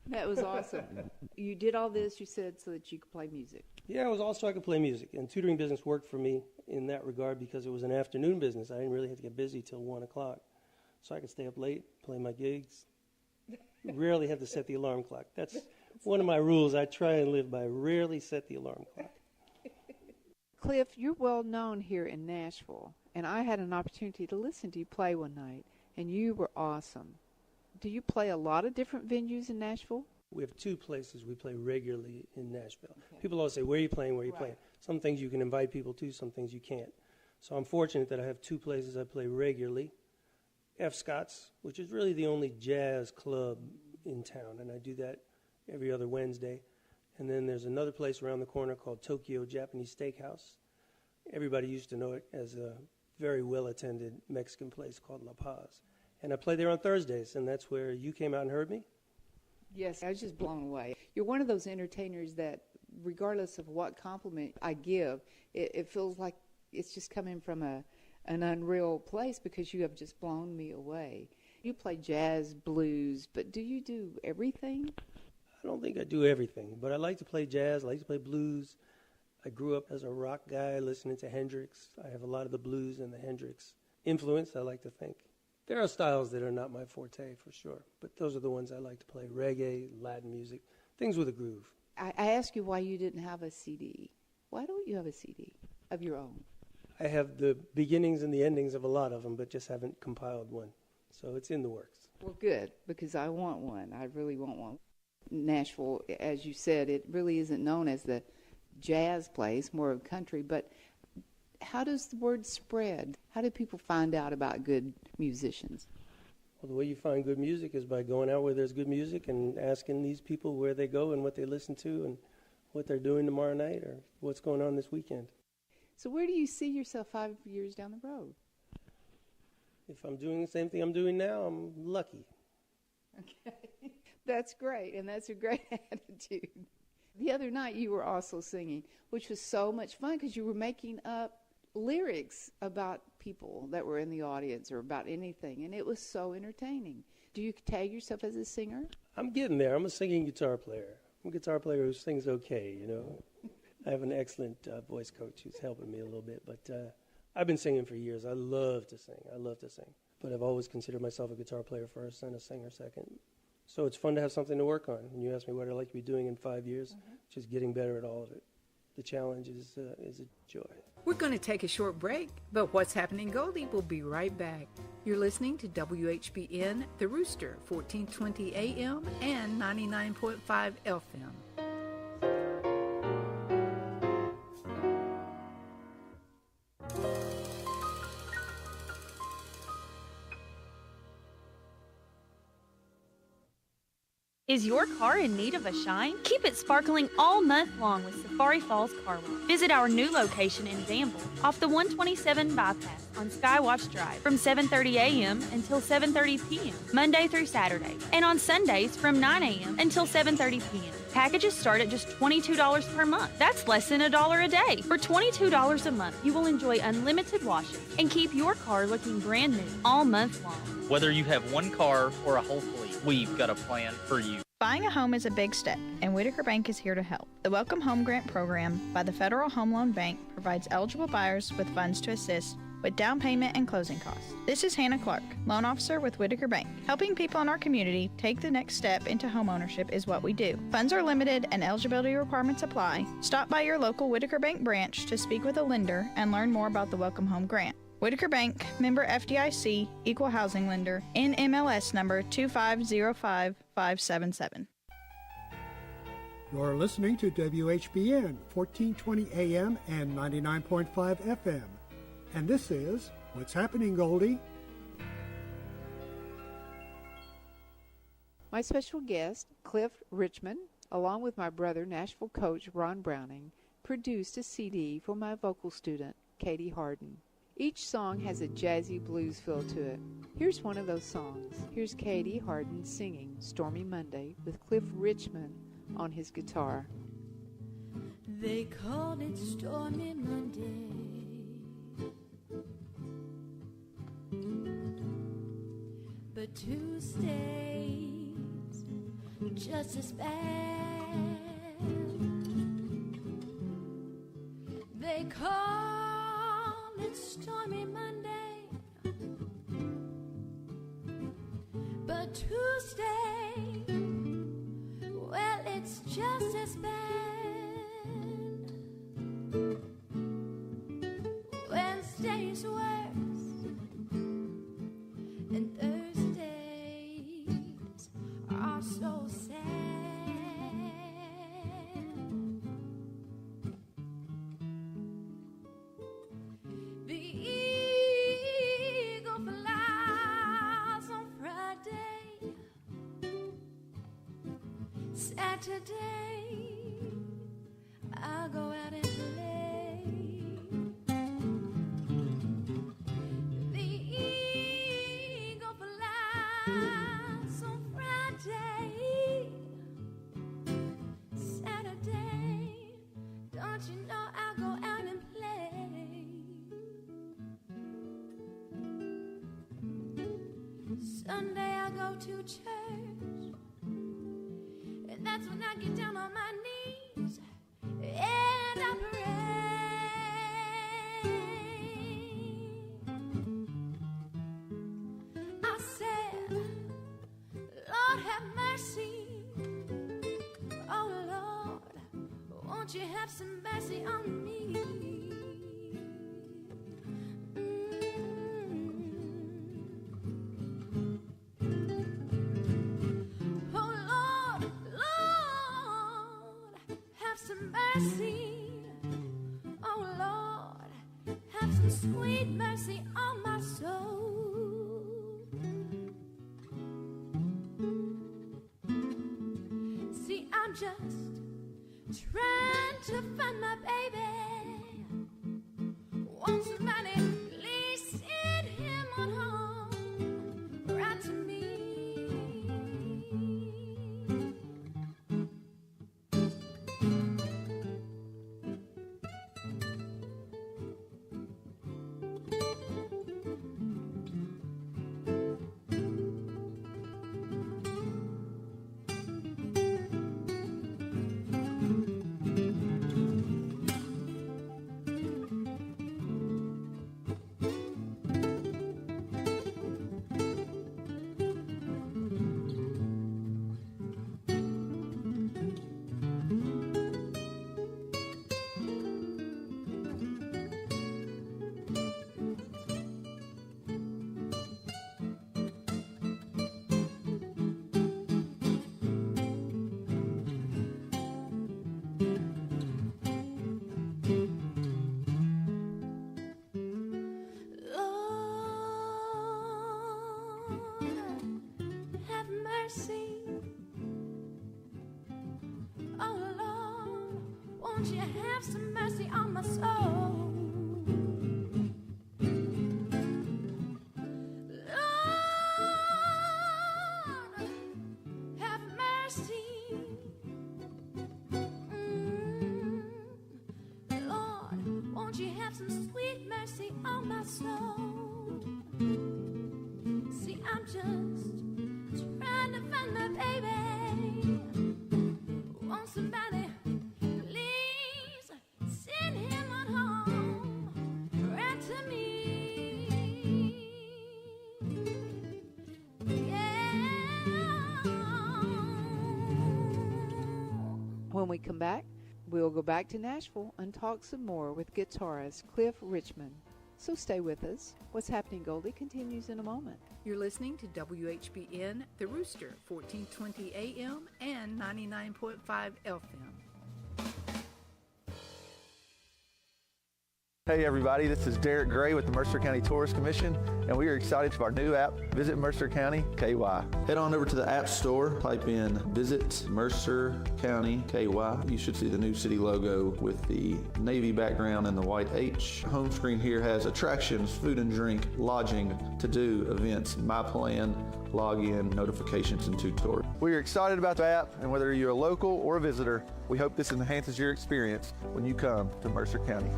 That was awesome. You did all this, you said, so that you could play music. Yeah, it was also I could play music. And tutoring business worked for me in that regard because it was an afternoon business. I didn't really have to get busy till 1 o'clock. So I could stay up late, play my gigs. Rarely have to set the alarm clock. That's one of my rules I try and live by. Rarely set the alarm clock. Cliff, you're well known here in Nashville, and I had an opportunity to listen to you play one night, and you were awesome. Do you play a lot of different venues in Nashville? We have 2 places we play regularly in Nashville. Okay. People always say, where are you playing, where are you playing? Some things you can invite people to, some things you can't. So I'm fortunate that I have 2 places I play regularly. F. Scott's, which is really the only jazz club in town, and I do that every other Wednesday. And then there's another place around the corner called Tokyo Japanese Steakhouse. Everybody used to know it as a very well-attended Mexican place called La Paz. And I play there on Thursdays, and that's where you came out and heard me. Yes, I was just blown away. You're one of those entertainers that, regardless of what compliment I give, it feels like it's just coming from an unreal place because you have just blown me away. You play jazz, blues, but do you do everything? I don't think I do everything, but I like to play jazz, I like to play blues. I grew up as a rock guy listening to Hendrix. I have a lot of the blues and the Hendrix influence, I like to think. There are styles that are not my forte, for sure, but those are the ones I like to play. Reggae, Latin music, things with a groove. I asked you why you didn't have a CD. Why don't you have a CD of your own? I have the beginnings and the endings of a lot of them, but just haven't compiled one. So it's in the works. Well, good, because I want one. I really want one. Nashville, as you said, it really isn't known as the jazz place, more of country, but how does the word spread? How do people find out about good musicians? Well, the way you find good music is by going out where there's good music and asking these people where they go and what they listen to and what they're doing tomorrow night or what's going on this weekend. So where do you see yourself 5 years down the road? If I'm doing the same thing I'm doing now, I'm lucky. Okay. That's great, and that's a great attitude. The other night you were also singing, which was so much fun because you were making up lyrics about people that were in the audience or about anything, and it was so entertaining. Do you tag yourself as a singer? I'm getting there. I'm a singing guitar player. I'm a guitar player who sings okay, you know. I have an excellent voice coach who's helping me a little bit, but I've been singing for years. I love to sing. I love to sing. But I've always considered myself a guitar player first and a singer second. So it's fun to have something to work on. When you ask me what I'd like to be doing in 5 years, just getting better at all of it. The challenge is a joy. We're going to take a short break, but What's Happening Goldie will be right back. You're listening to WHBN, The Rooster, 1420 AM and 99.5 FM. Is your car in need of a shine? Keep it sparkling all month long with Safari Falls Car Wash. Visit our new location in Danville off the 127 bypass on Skywatch Drive from 7:30 a.m. until 7:30 p.m. Monday through Saturday, and on Sundays from 9 a.m. until 7:30 p.m. Packages start at just $22 per month. That's less than $1 a day. For $22 a month, you will enjoy unlimited washes and keep your car looking brand new all month long. Whether you have one car or a whole fleet, we've got a plan for you. Buying a home is a big step, and Whitaker Bank is here to help. The Welcome Home Grant Program by the Federal Home Loan Bank provides eligible buyers with funds to assist with down payment and closing costs. This is Hannah Clark, loan officer with Whitaker Bank. Helping people in our community take the next step into homeownership is what we do. Funds are limited and eligibility requirements apply. Stop by your local Whitaker Bank branch to speak with a lender and learn more about the Welcome Home Grant. Whitaker Bank, member FDIC, equal housing lender, NMLS number 2505577. You're listening to WHBN 1420 AM and 99.5 FM. And this is What's Happening, Goldie? My special guest, Cliff Richmond, along with my brother, Nashville coach Ron Browning, produced a CD for my vocal student, Katie Harden. Each song has a jazzy blues feel to it. Here's one of those songs. Here's Katie Harden singing Stormy Monday with Cliff Richmond on his guitar. They called it Stormy Monday, but Tuesday's just as bad. They call it Stormy Monday, but Tuesday, well, it's just as bad. Wednesday's worse, and Thursdays are so sad. The eagle flies on Friday, Saturday Saturday, I'll go out and play. The eagle flies on Friday. Saturday, don't you know I'll go out and play. Sunday I'll go to church, and that's when I get down on my knees and I pray. I said, Lord have mercy. Oh Lord, won't you have some mercy on me? Oh Lord, Lord, have some mercy. Oh Lord, have some sweet mercy on my soul. See, I'm just trying to find my baby. Want somebody, please send him on home, right to me. Have mercy. Oh Lord, won't you have some mercy on my soul? Lord, have mercy. Lord, won't you have some sweet mercy on my soul? See, I'm just trying to find my baby. Want somebody, please send him on home, right to me. When we come back, we'll go back to Nashville and talk some more with guitarist Cliff Richmond. So stay with us. What's Happening Goldie continues in a moment. You're listening to WHBN, The Rooster, 1420 AM and 99.5 FM. Hey everybody, this is Derek Gray with the Mercer County Tourist Commission, and we are excited for our new app, Visit Mercer County KY. Head on over to the App Store, type in Visit Mercer County KY. You should see the new city logo with the navy background and the white H. Home screen here has attractions, food and drink, lodging, to-do, events, my plan, login, notifications, and tutorials. We are excited about the app, and whether you're a local or a visitor, we hope this enhances your experience when you come to Mercer County.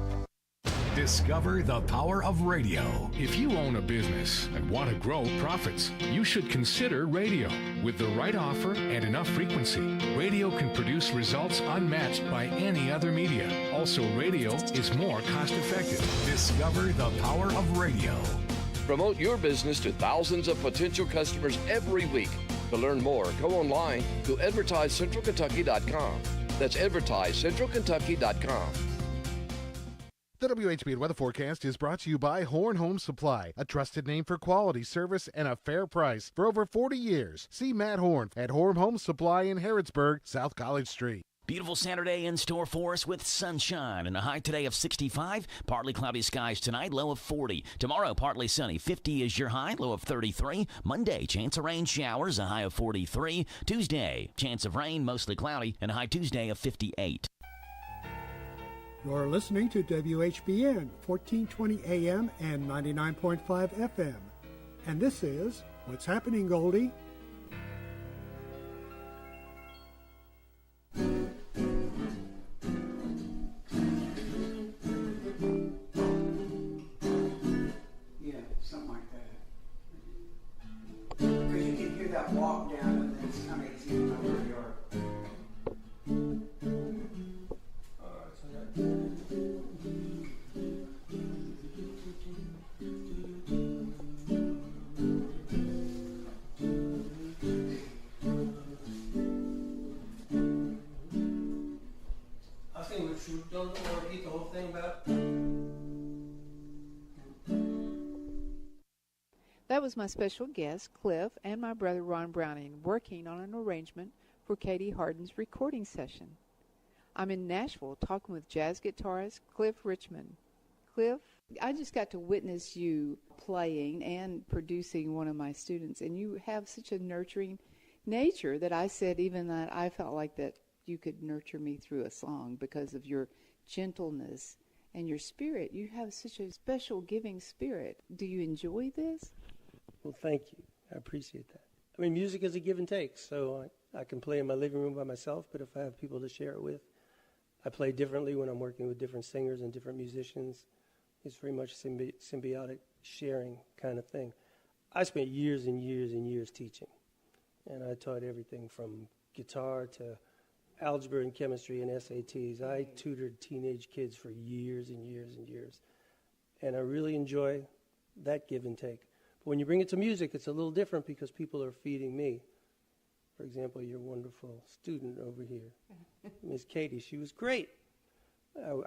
Discover the power of radio. If you own a business and want to grow profits, you should consider radio. With the right offer and enough frequency, radio can produce results unmatched by any other media. Also, radio is more cost-effective. Discover the power of radio. Promote your business to thousands of potential customers every week. To learn more, go online to advertisecentralkentucky.com. That's advertisecentralkentucky.com. The WHBN weather forecast is brought to you by Horn Home Supply, a trusted name for quality service and a fair price for over 40 years. See Matt Horn at Horn Home Supply in Harrodsburg, South College Street. Beautiful Saturday in store for us with sunshine and a high today of 65. Partly cloudy skies tonight, low of 40. Tomorrow, partly sunny. 50 is your high, low of 33. Monday, chance of rain showers, a high of 43. Tuesday, chance of rain, mostly cloudy, and a high Tuesday of 58. You're listening to WHBN 1420 AM and 99.5 FM. And this is What's Happening, Goldie? Yeah, something like that. Because you can hear that walk down and then it's kind of easy to know where you are. I think we should don't repeat the whole thing about. That was my special guest, Cliff, and my brother Ron Browning, working on an arrangement for Katie Hardin's recording session. I'm in Nashville talking with jazz guitarist Cliff Richmond. Cliff, I just got to witness you playing and producing one of my students, and you have such a nurturing nature that I said even that I felt like that you could nurture me through a song because of your gentleness and your spirit. You have such a special giving spirit. Do you enjoy this? Well, thank you. I appreciate that. I mean, music is a give and take, so I can play in my living room by myself, but if I have people to share it with, I play differently when I'm working with different singers and different musicians. It's very much symbiotic sharing kind of thing. I spent years and years and years teaching, and I taught everything from guitar to algebra and chemistry and SATs. I tutored teenage kids for years and years and years, and I really enjoy that give and take. But when you bring it to music, it's a little different because people are feeding me. For example, your wonderful student over here, Miss Katie, she was great.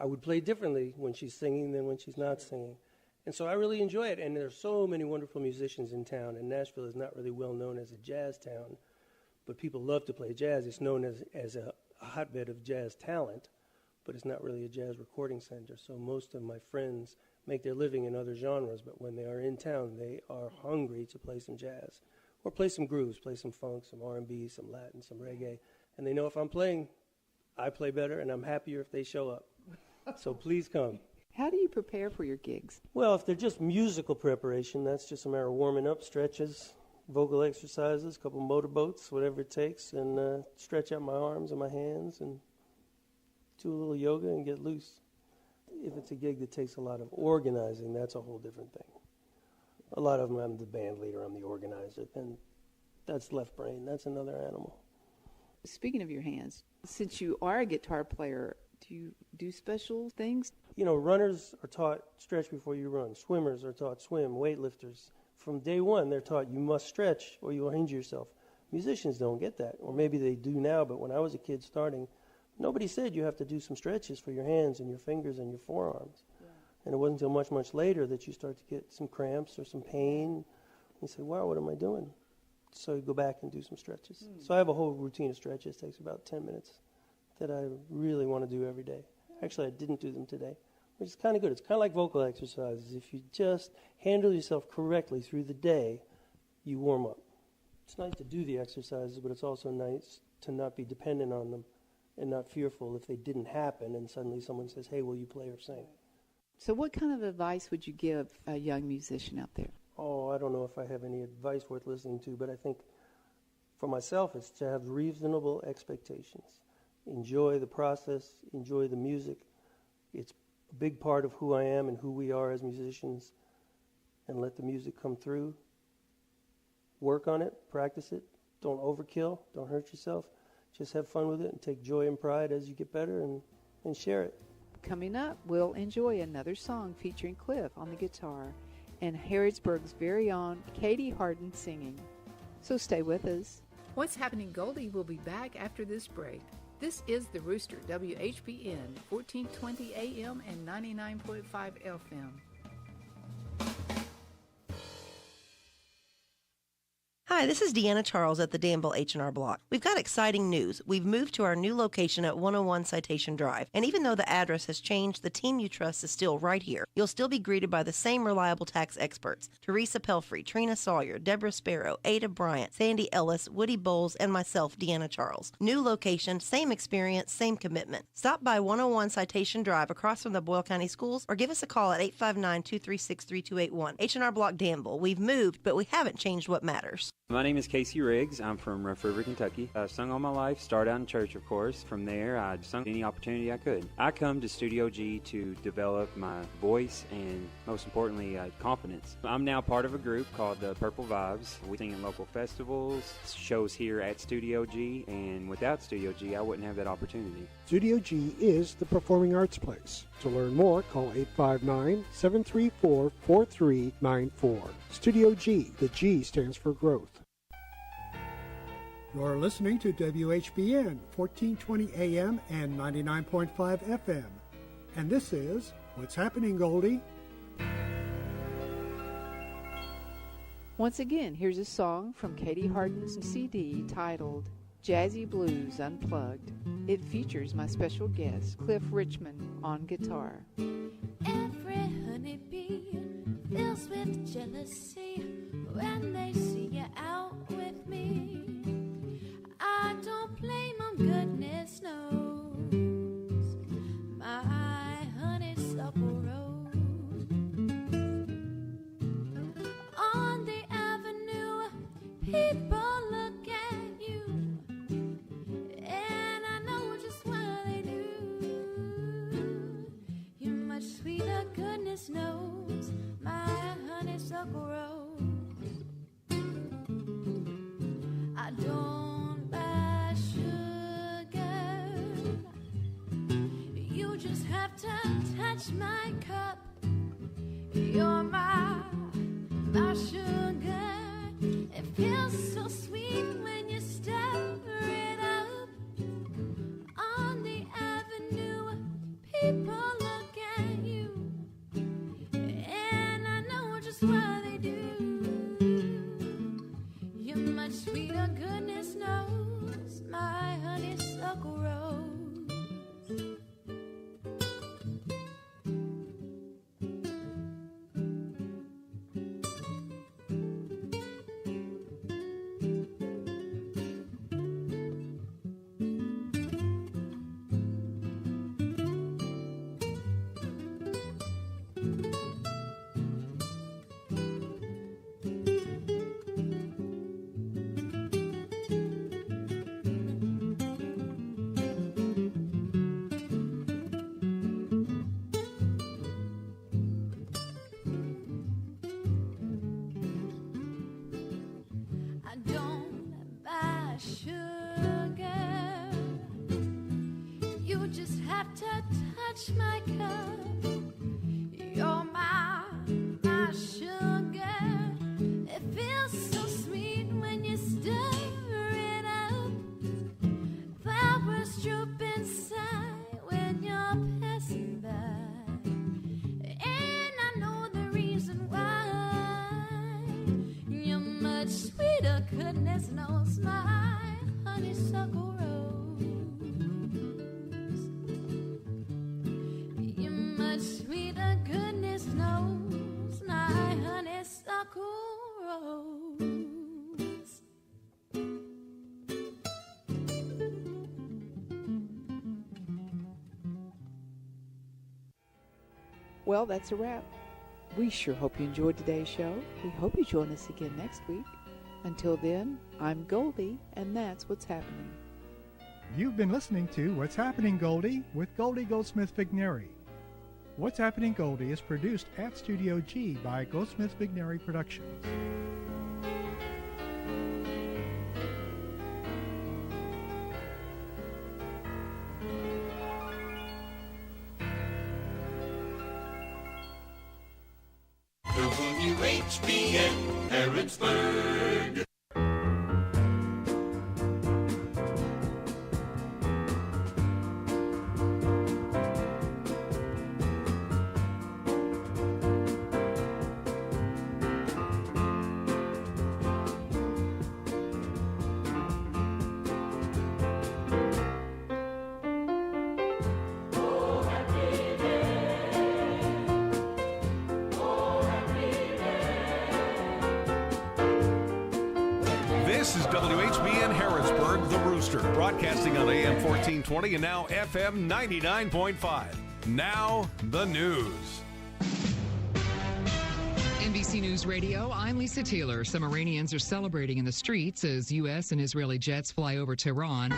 I would play differently when she's singing than when she's not singing. And so I really enjoy it, and there's so many wonderful musicians in town, and Nashville is not really well known as a jazz town, but people love to play jazz. It's known as a hotbed of jazz talent, but it's not really a jazz recording center. So most of my friends make their living in other genres, but when they are in town, they are hungry to play some jazz or play some grooves, play some funk, some R&B, some Latin, some reggae. And they know if I'm playing, I play better, and I'm happier if they show up. So please come. How do you prepare for your gigs? Well, if they're just musical preparation, that's just a matter of warming up, stretches, vocal exercises, a couple motorboats, whatever it takes, and stretch out my arms and my hands and do a little yoga and get loose. If it's a gig that takes a lot of organizing, that's a whole different thing. A lot of them, I'm the band leader, I'm the organizer, and that's left brain. That's another animal. Speaking of your hands, since you are a guitar player, do you do special things? You know, runners are taught stretch before you run. Swimmers are taught swim. Weightlifters, from day one, they're taught you must stretch or you will injure yourself. Musicians don't get that, or maybe they do now, but when I was a kid starting, nobody said you have to do some stretches for your hands and your fingers and your forearms. Yeah. And it wasn't until much, much later that you start to get some cramps or some pain. You say, wow, what am I doing? So you go back and do some stretches. So I have a whole routine of stretches. It takes about 10 minutes that I really want to do every day. Actually, I didn't do them today, which is kind of good. It's kind of like vocal exercises. If you just handle yourself correctly through the day, you warm up. It's nice to do the exercises, but it's also nice to not be dependent on them and not fearful if they didn't happen and suddenly someone says, hey, will you play or sing? So what kind of advice would you give a young musician out there? Oh, I don't know if I have any advice worth listening to, but I think for myself it's to have reasonable expectations. Enjoy the process, enjoy the music. It's a big part of who I am and who we are as musicians, and let the music come through. Work on it, practice it. Don't overkill, don't hurt yourself. Just have fun with it and take joy and pride as you get better and share it. Coming up, we'll enjoy another song featuring Cliff on the guitar and Harrodsburg's very own Katie Hardin singing. So stay with us. What's Happening Goldie will be back after this break. This is The Rooster, WHBN, 1420 AM and 99.5 FM. Hi, this is Deanna Charles at the Danville H&R Block. We've got exciting news. We've moved to our new location at 101 Citation Drive, and even though the address has changed, the team you trust is still right here. You'll still be greeted by the same reliable tax experts: Teresa Pelfrey, Trina Sawyer, Deborah Sparrow, Ada Bryant, Sandy Ellis, Woody Bowles, and myself, Deanna Charles. New location, same experience, same commitment. Stop by 101 Citation Drive across from the Boyle County Schools or give us a call at 859-236-3281. H&R Block Danville. We've moved, but we haven't changed what matters. My name is Casey Riggs. I'm from Rough River, Kentucky. I've sung all my life, started out in church, of course. From there, I sung any opportunity I could. I come to Studio G to develop my voice and, most importantly, confidence. I'm now part of a group called the Purple Vibes. We sing in local festivals, shows here at Studio G, and without Studio G, I wouldn't have that opportunity. Studio G is the performing arts place. To learn more, call 859-734-4394. Studio G. The G stands for growth. You're listening to WHBN 1420 AM and 99.5 FM. And this is What's Happening, Goldie? Once again, here's a song from Katie Hardin's CD titled Jazzy Blues Unplugged. It features my special guest, Cliff Richmond, on guitar. Every honeybee fills with jealousy when they see you out with me. I don't blame them, goodness knows. My honeysuckle rose on the avenue, people look at you, and I know just why they do. You're much sweeter, goodness knows, my honeysuckle rose. I don't buy sugar, you just have to touch my cup. You're my sugar. It feels so sweet when you stir it up. On the avenue, people look at you, and I know just why they do. You're much sweeter, goodness knows, my honeysuckle rose. I don't buy sugar, you just have to touch my cup. You're my sugar. It feels so sweet when you stir it up. Flowers droop inside when you're passing by, and I know the reason why. You're much sweeter, goodness knows, my honeysuckle rose. You're much sweeter, goodness knows, my honeysuckle rose. Well, that's a wrap. We sure hope you enjoyed today's show. We hope you join us again next week. Until then, I'm Goldie, and that's what's happening. You've been listening to What's Happening, Goldie with Goldie Goldsmith Vigneri. What's Happening, Goldie is produced at Studio G by Goldsmith Vigneri Productions. WHBN Harrodsburg. This is WHBN Harrodsburg, The Rooster, broadcasting on AM 1420 and now FM 99.5. Now, the news. NBC News Radio, I'm Lisa Taylor. Some Iranians are celebrating in the streets as U.S. and Israeli jets fly over Tehran.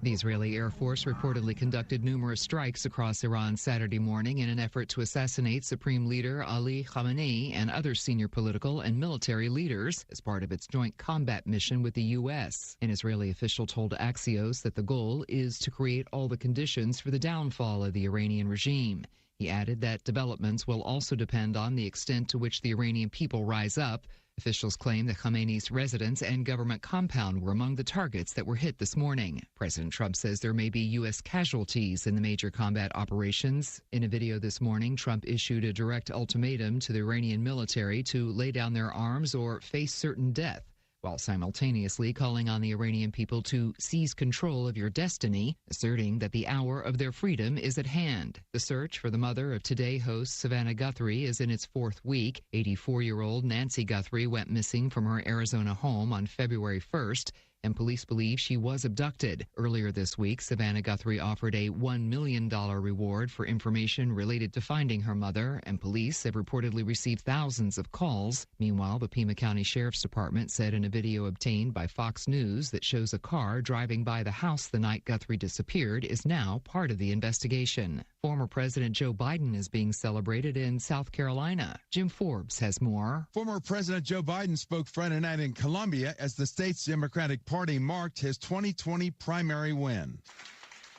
The Israeli Air Force reportedly conducted numerous strikes across Iran Saturday morning in an effort to assassinate Supreme Leader Ali Khamenei and other senior political and military leaders as part of its joint combat mission with the U.S. An Israeli official told Axios that the goal is to create all the conditions for the downfall of the Iranian regime. He added that developments will also depend on the extent to which the Iranian people rise up. Officials claim that Khamenei's residence and government compound were among the targets that were hit this morning. President Trump says there may be U.S. casualties in the major combat operations. In a video this morning, Trump issued a direct ultimatum to the Iranian military to lay down their arms or face certain death, while simultaneously calling on the Iranian people to seize control of your destiny, asserting that the hour of their freedom is at hand. The search for the mother of Today host Savannah Guthrie is in its fourth week. 84-year-old Nancy Guthrie went missing from her Arizona home on February 1st, and police believe she was abducted. Earlier this week, Savannah Guthrie offered a $1 million reward for information related to finding her mother, and police have reportedly received thousands of calls. Meanwhile, the Pima County Sheriff's Department said in a video obtained by Fox News that shows a car driving by the house the night Guthrie disappeared is now part of the investigation. Former President Joe Biden is being celebrated in South Carolina. Jim Forbes has more. Former President Joe Biden spoke Friday night in Columbia as the state's Democratic Party marked his 2020 primary win.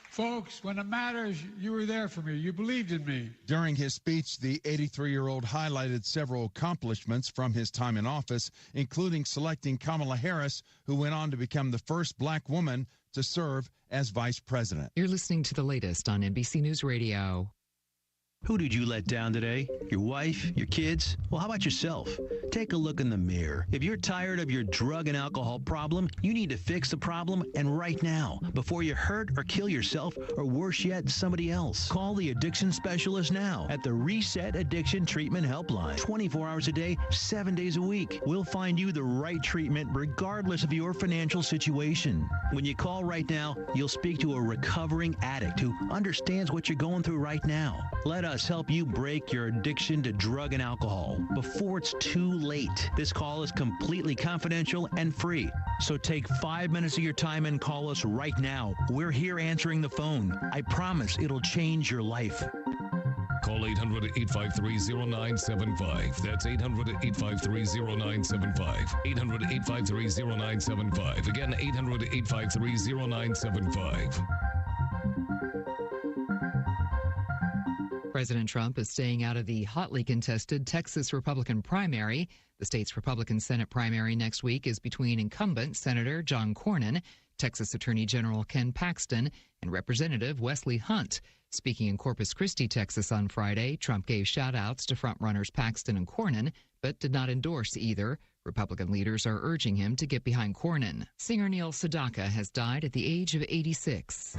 Folks, when it matters, you were there for me. You believed in me. During his speech, the 83-year-old highlighted several accomplishments from his time in office, including selecting Kamala Harris, who went on to become the first black woman to serve as vice president. You're listening to the latest on NBC News Radio. Who did you let down today? Your wife? Your kids? Well, how about yourself? Take a look in the mirror. If you're tired of your drug and alcohol problem, you need to fix the problem, and right now, before you hurt or kill yourself, or worse yet, somebody else. Call the addiction specialist now at the Reset Addiction Treatment Helpline. 24 hours a day, 7 days a week. We'll find you the right treatment regardless of your financial situation. When you call right now, you'll speak to a recovering addict who understands what you're going through right now. Let us help you break your addiction to drug and alcohol before it's too late. This call is completely confidential and free. So take 5 minutes of your time and call us right now. We're here answering the phone. I promise it'll change your life. Call 800-853-0975. That's 800-853-0975. 800-853-0975. Again, 800-853-0975. President Trump is staying out of the hotly contested Texas Republican primary. The state's Republican Senate primary next week is between incumbent Senator John Cornyn, Texas Attorney General Ken Paxton, and Representative Wesley Hunt. Speaking in Corpus Christi, Texas on Friday, Trump gave shout-outs to frontrunners Paxton and Cornyn, but did not endorse either. Republican leaders are urging him to get behind Cornyn. Singer Neil Sedaka has died at the age of 86.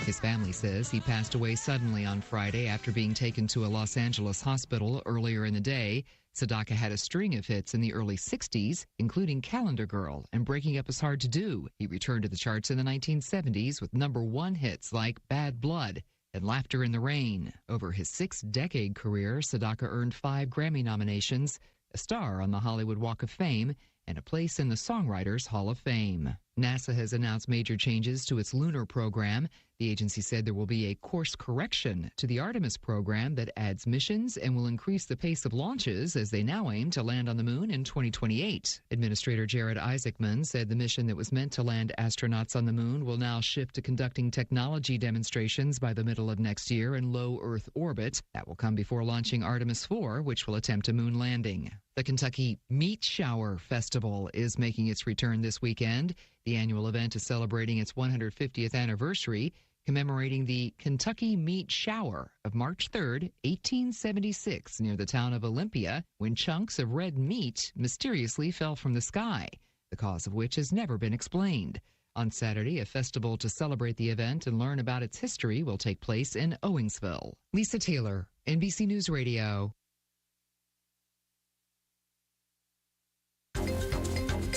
His family says he passed away suddenly on Friday after being taken to a Los Angeles hospital earlier in the day. Sedaka had a string of hits in the early 60s, including Calendar Girl and Breaking Up Is Hard to Do. He returned to the charts in the 1970s with #1 hits like Bad Blood and Laughter in the Rain. Over his 6-decade career, Sedaka earned 5 Grammy nominations, a star on the Hollywood Walk of Fame, and a place in the Songwriters Hall of Fame. NASA has announced major changes to its lunar program. The agency said there will be a course correction to the Artemis program that adds missions and will increase the pace of launches as they now aim to land on the moon in 2028. Administrator Jared Isaacman said the mission that was meant to land astronauts on the moon will now shift to conducting technology demonstrations by the middle of next year in low Earth orbit. That will come before launching Artemis 4, which will attempt a moon landing. The Kentucky Meat Shower Festival is making its return this weekend. The annual event is celebrating its 150th anniversary, commemorating the Kentucky Meat Shower of March 3rd, 1876, near the town of Olympia, when chunks of red meat mysteriously fell from the sky. the cause of which has never been explained. On Saturday, a festival to celebrate the event and learn about its history will take place in Owingsville. Lisa Taylor, NBC News Radio.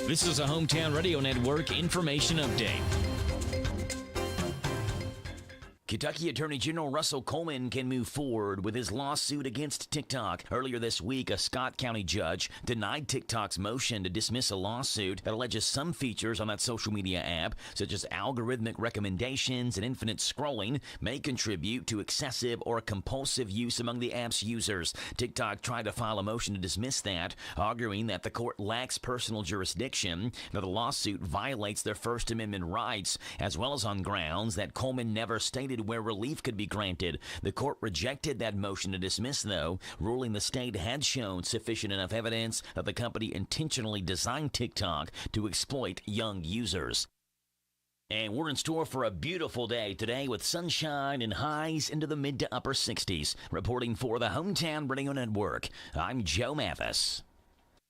This is a Hometown Radio Network information update. Kentucky Attorney General Russell Coleman can move forward with his lawsuit against TikTok. Earlier this week, a Scott County judge denied TikTok's motion to dismiss a lawsuit that alleges some features on that social media app, such as algorithmic recommendations and infinite scrolling, may contribute to excessive or compulsive use among the app's users. TikTok tried to file a motion to dismiss that, arguing that the court lacks personal jurisdiction, that the lawsuit violates their First Amendment rights, as well as on grounds that Coleman never stated where relief could be granted. The court rejected that motion to dismiss, though, ruling the state had shown sufficient enough evidence that the company intentionally designed TikTok to exploit young users. And we're in store for a beautiful day today with sunshine and highs into the mid to upper 60s. Reporting for the Hometown Radio Network, I'm Joe Mathis.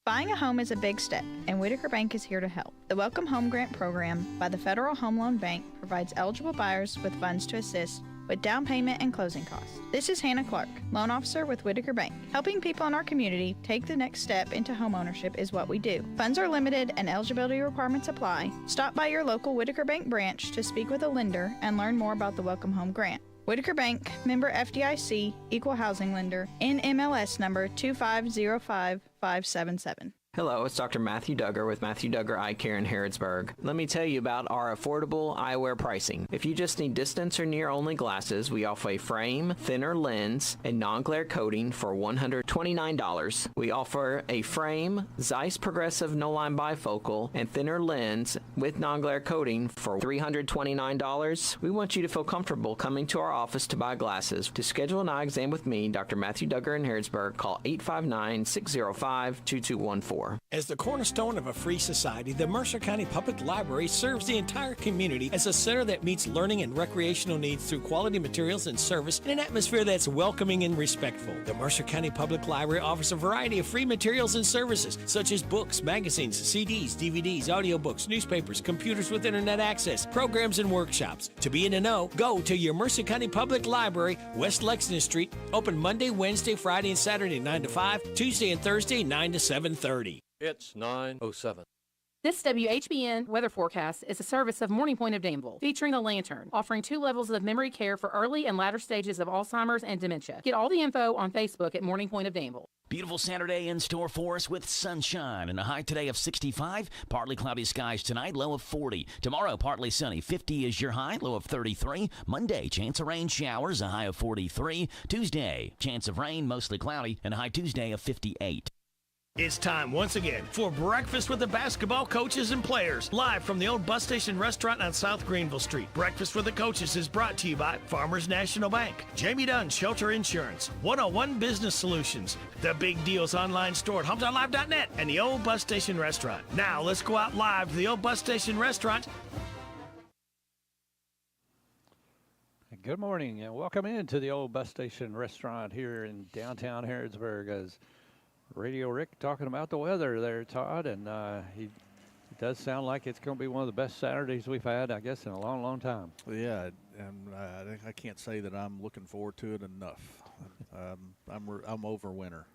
Buying a home is a big step, and Whitaker Bank is here to help. The Welcome Home Grant Program by the Federal Home Loan Bank provides eligible buyers with funds to assist with down payment and closing costs. This is Hannah Clark, loan officer with Whitaker Bank. Helping people in our community take the next step into homeownership is what we do. Funds are limited and eligibility requirements apply. Stop by your local Whitaker Bank branch to speak with a lender and learn more about the Welcome Home Grant. Whitaker Bank, member FDIC, equal housing lender, NMLS number 2505577. Hello, it's Dr. Matthew Duggar with Matthew Duggar Eye Care in Harrodsburg. Let me tell you about our affordable eyewear pricing. If you just need distance or near only glasses, we offer a frame, thinner lens, and non-glare coating for $129. We offer a frame, Zeiss Progressive no-line bifocal, and thinner lens with non-glare coating for $329. We want you to feel comfortable coming to our office to buy glasses. To schedule an eye exam with me, Dr. Matthew Duggar in Harrodsburg, call 859-605-2214. As the cornerstone of a free society, the Mercer County Public Library serves the entire community as a center that meets learning and recreational needs through quality materials and service in an atmosphere that's welcoming and respectful. The Mercer County Public Library offers a variety of free materials and services, such as books, magazines, CDs, DVDs, audiobooks, newspapers, computers with internet access, programs, and workshops. To be in the know, go to your Mercer County Public Library, West Lexington Street, open Monday, Wednesday, Friday, and Saturday 9 to 5, Tuesday and Thursday 9 to 7:30. It's 9:07. This WHBN weather forecast is a service of Morning Point of Danville, featuring a lantern, offering 2 levels of memory care for early and latter stages of Alzheimer's and dementia. Get all the info on Facebook at Morning Point of Danville. Beautiful Saturday in store for us with sunshine and a high today of 65. Partly cloudy skies tonight, low of 40. Tomorrow, partly sunny, 50 is your high, low of 33. Monday, chance of rain showers, a high of 43. Tuesday, chance of rain, mostly cloudy, and a high Tuesday of 58. It's time once again for Breakfast with the Basketball Coaches and Players, live from the old bus station restaurant on South Greenville Street. Breakfast with the Coaches is brought to you by Farmers National Bank, Jamie Dunn Shelter Insurance, 101 Business Solutions, The Big Deals online store at HometownLive.net, and the old bus station restaurant. Now let's go out live to the old bus station restaurant. Good morning and welcome into the old bus station restaurant here in downtown Harrodsburg. As Radio Rick talking about the weather there, Todd, and it does sound like it's going to be one of the best Saturdays we've had, I guess, in a long, long time. Yeah, and I can't say that I'm looking forward to it enough. I'm over winter.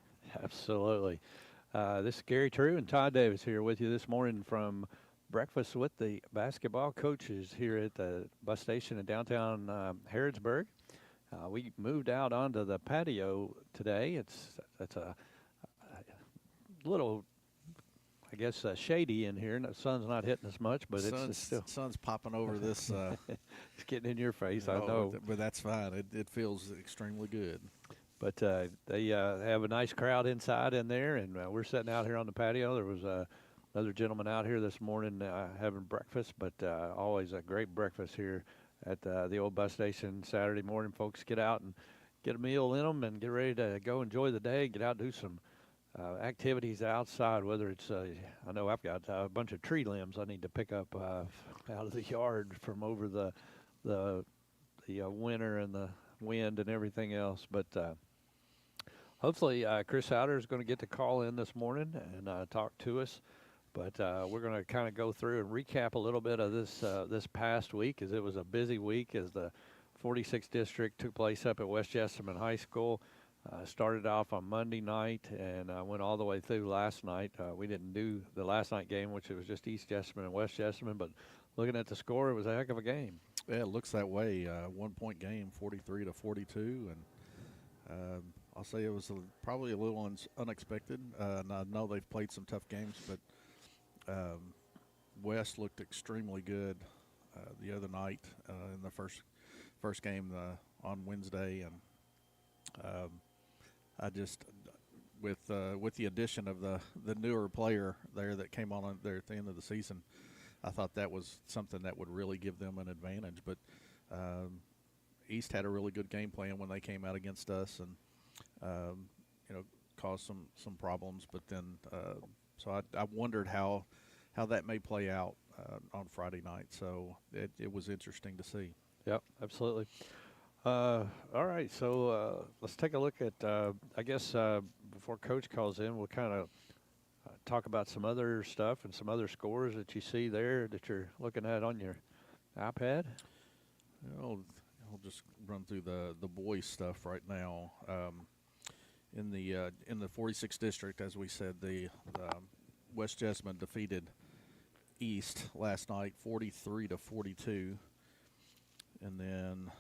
Absolutely. This is Gary True and Todd Davis here with you this morning from Breakfast with the Basketball Coaches here at the bus station in downtown Harrodsburg. We moved out onto the patio today. It's a little, I guess, shady in here. The sun's not hitting as much, but it's still. Sun's popping over this. It's getting in your face, I know. But that's fine. It feels extremely good. But they have a nice crowd inside in there, and we're sitting out here on the patio. There was another gentleman out here this morning having breakfast, but always a great breakfast here at the old bus station Saturday morning. Folks get out and get a meal in them and get ready to go enjoy the day, get out and do some activities outside, whether it's, I know I've got a bunch of tree limbs I need to pick up out of the yard from over the winter and the wind and everything else. But hopefully Chris Howder is going to get to call in this morning and talk to us But we're going to kind of go through and recap a little bit of this past week, as it was a busy week as the 46th District took place up at West Jessamine High School. Started off on Monday night and went all the way through last night. We didn't do the last night game, which it was just East Jessamine and West Jessamine, but looking at the score, it was a heck of a game. Yeah, it looks that way. 1 point game, 43-42, and I'll say it was probably a little unexpected. And I know they've played some tough games, but West looked extremely good the other night in the first game on Wednesday, and I just with the addition of the newer player there that came on there at the end of the season, I thought that was something that would really give them an advantage. But East had a really good game plan when they came out against us, and caused some problems. But then so I wondered how that may play out on Friday night. So it was interesting to see. Yep, absolutely. All right, so let's take a look at, I guess before Coach calls in, we'll kind of talk about some other stuff and some other scores that you see there that you're looking at on your iPad. I'll just run through the boys stuff right now. In the 46th District, as we said, the West Jessamine defeated East last night, 43-42, and then.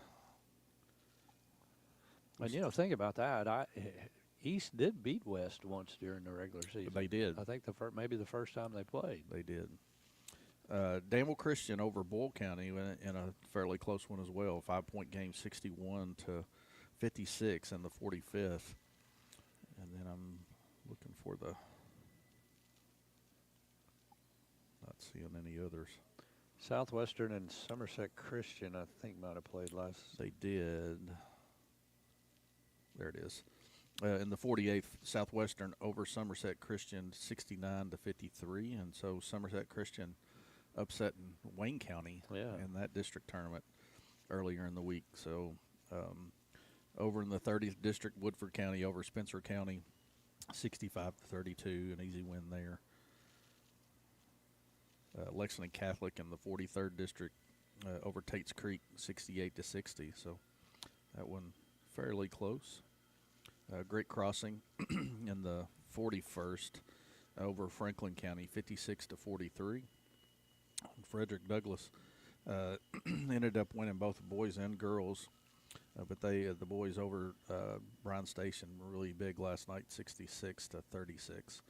And, think about that. East did beat West once during the regular season. They did. I think maybe the first time they played. They did. Danville Christian over Bull County in a fairly close one as well. 5-point game, 61-56 in the 45th. And then I'm looking for not seeing any others. Southwestern and Somerset Christian, I think, might have played last. They did. There it is. In the 48th, Southwestern over Somerset Christian, 69-53, and so Somerset Christian upsetting Wayne County in that district tournament earlier in the week. So over in the 30th District, Woodford County over Spencer County, 65-32, an easy win there. Lexington Catholic in the 43rd District over Tate's Creek, 68-60. So that one fairly close. Great Crossing in the 41st over Franklin County, 56-43. Frederick Douglass ended up winning both boys and girls, but the boys over Bryan Station were really big last night, 66-36.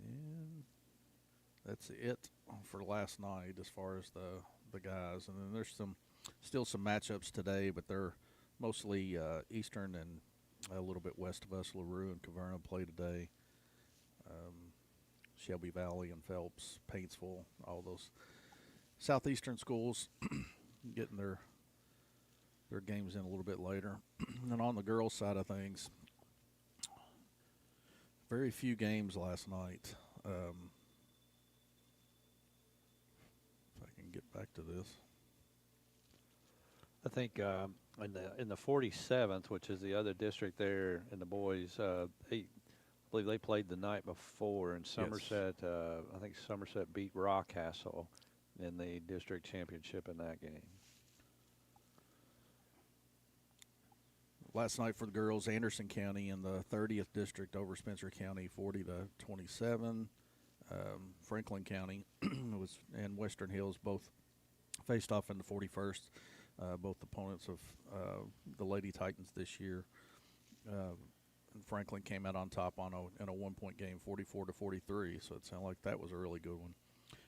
And that's it for last night as far as the guys. And then there's still some matchups today, but they're mostly eastern and a little bit west of us. LaRue and Caverna play today. Shelby Valley and Phelps, Paintsville, all those southeastern schools getting their games in a little bit later. And on the girls' side of things, very few games last night. If I can get back to this. I think in the 47th, which is the other district there in the boys, I believe they played the night before, and Somerset, I think Somerset beat Rockcastle in the district championship in that game. Last night for the girls, Anderson County in the 30th District over Spencer County, 40-27. Franklin County and Western Hills both faced off in the 41st. Both opponents of the Lady Titans this year. Franklin came out on top in a 1-point game, 44-43. So it sounded like that was a really good one.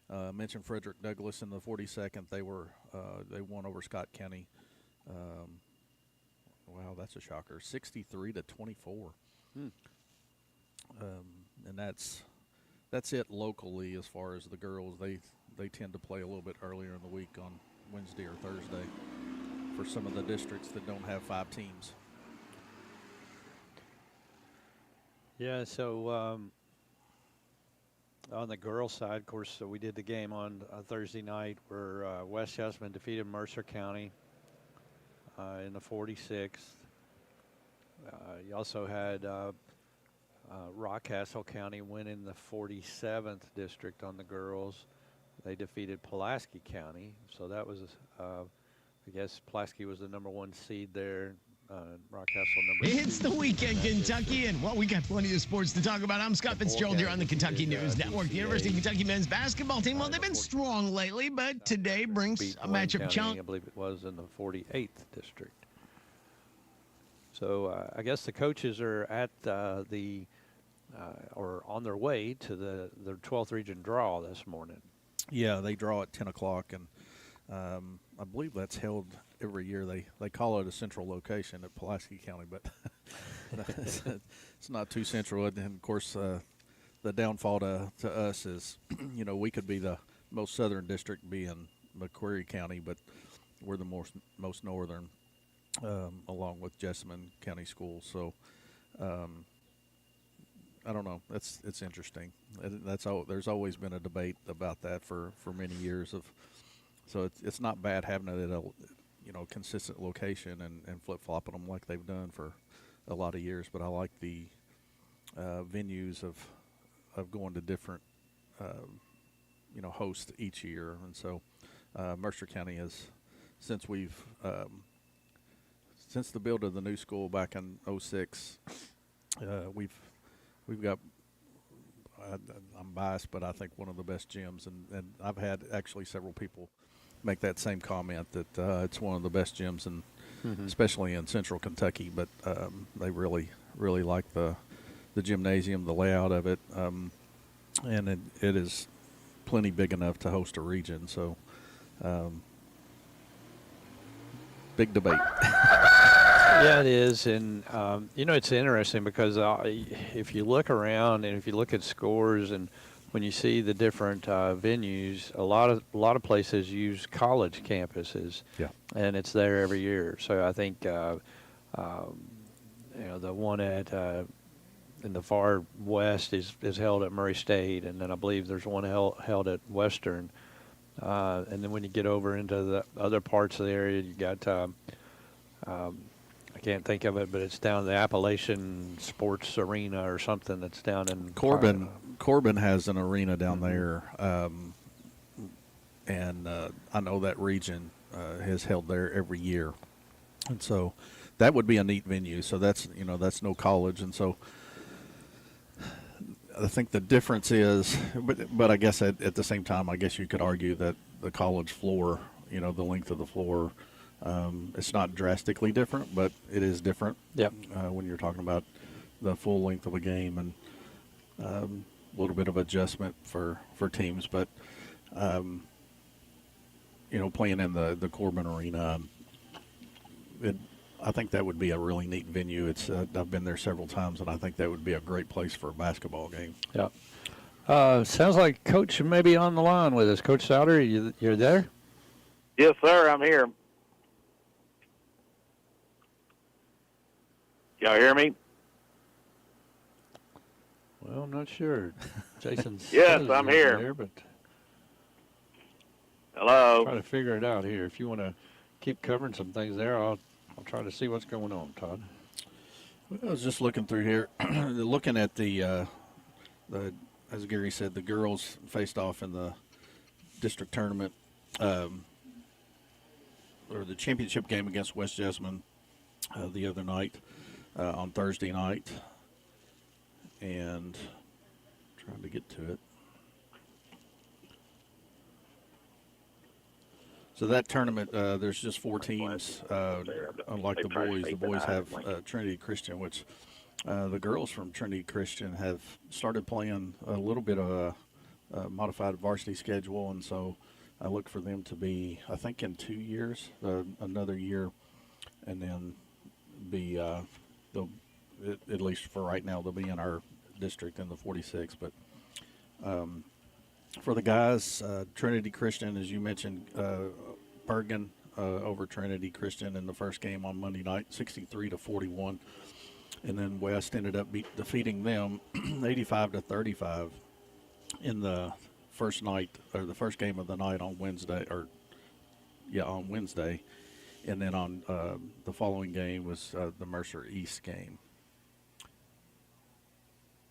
I mentioned Frederick Douglass in the 42nd. They won over Scott County. Wow, that's a shocker. 63-24. And that's it locally as far as the girls. They tend to play a little bit earlier in the week on Wednesday or Thursday for some of the districts that don't have 5 teams. Yeah, so on the girls' side, of course, we did the game on Thursday night where West Jessamine defeated Mercer County in the 46th. You also had Rockcastle County winning the 47th district on the girls. They defeated Pulaski County, so that was, I guess Pulaski was the number 1 seed there. Rockcastle number 2. It's the weekend, Kentucky, and we got plenty of sports to talk about. I'm Scott Fitzgerald here on the Kentucky News Network. The University of Kentucky men's basketball team, well, they've been strong lately, but today brings a matchup challenge. I believe it was in the 48th district. So I guess the coaches are at or on their way to their 12th region draw this morning. Yeah, they draw at 10 o'clock, and I believe that's held every year. They call it a central location at Pulaski County, but it's not too central. And, of course, the downfall to us is, we could be the most southern district being Macquarie County, but we're the most northern, along with Jessamine County Schools. So I don't know. It's interesting. There's always been a debate about that for many years. So it's not bad having it at a consistent location and flip-flopping them like they've done for a lot of years. But I like the venues of going to different hosts each year. And so Mercer County has, since the build of the new school back in 06, we've got, I'm biased, but I think one of the best gyms, and I've had actually several people make that same comment that it's one of the best gyms, and especially in Central Kentucky. But they really like the gymnasium, the layout of it, and it is plenty big enough to host a region. So big debate. Yeah, it is, and it's interesting because if you look around and if you look at scores and when you see the different venues, a lot of places use college campuses, and it's there every year. So I think the one at in the far west is held at Murray State, and then I believe there's one held at Western, and then when you get over into the other parts of the area, you got. I can't think of it, but it's down the Appalachian Sports Arena or something that's down in Corbin. Corbin has an arena down there, and I know that region has held there every year, and so that would be a neat venue. So that's no college, and so I think the difference is, but I guess at the same time, I guess you could argue that the college floor, the length of the floor. It's not drastically different, but it is different. Yep. When you're talking about the full length of a game and a little bit of adjustment for teams, but playing in the Corbin Arena, I think that would be a really neat venue. It's I've been there several times, and I think that would be a great place for a basketball game. Yeah. Sounds like Coach may be on the line with us. Coach Souter, you're there? Yes, sir. I'm here. Y'all hear me? Well, I'm not sure. Jason's yes, I'm here. There, but hello. Try to figure it out here. If you want to keep covering some things there, I'll try to see what's going on, Todd. Well, I was just looking through here, looking at the as Gary said, the girls faced off in the district tournament, or the championship game against West Jessamine the other night. On Thursday night, and trying to get to it. So that tournament, there's just 4 teams, unlike the boys. The boys have Trinity Christian, which the girls from Trinity Christian have started playing a little bit of a modified varsity schedule, and so I look for them to be, I think in 2 years, another year, and then be at least for right now, they'll be in our district in the 46. But for the guys, Trinity Christian, as you mentioned, Bergen over Trinity Christian in the first game on Monday night, 63-41. And then West ended up defeating them 85-35 in the first night, or the first game of the night on Wednesday, on Wednesday. And then on the following game was the Mercer East game.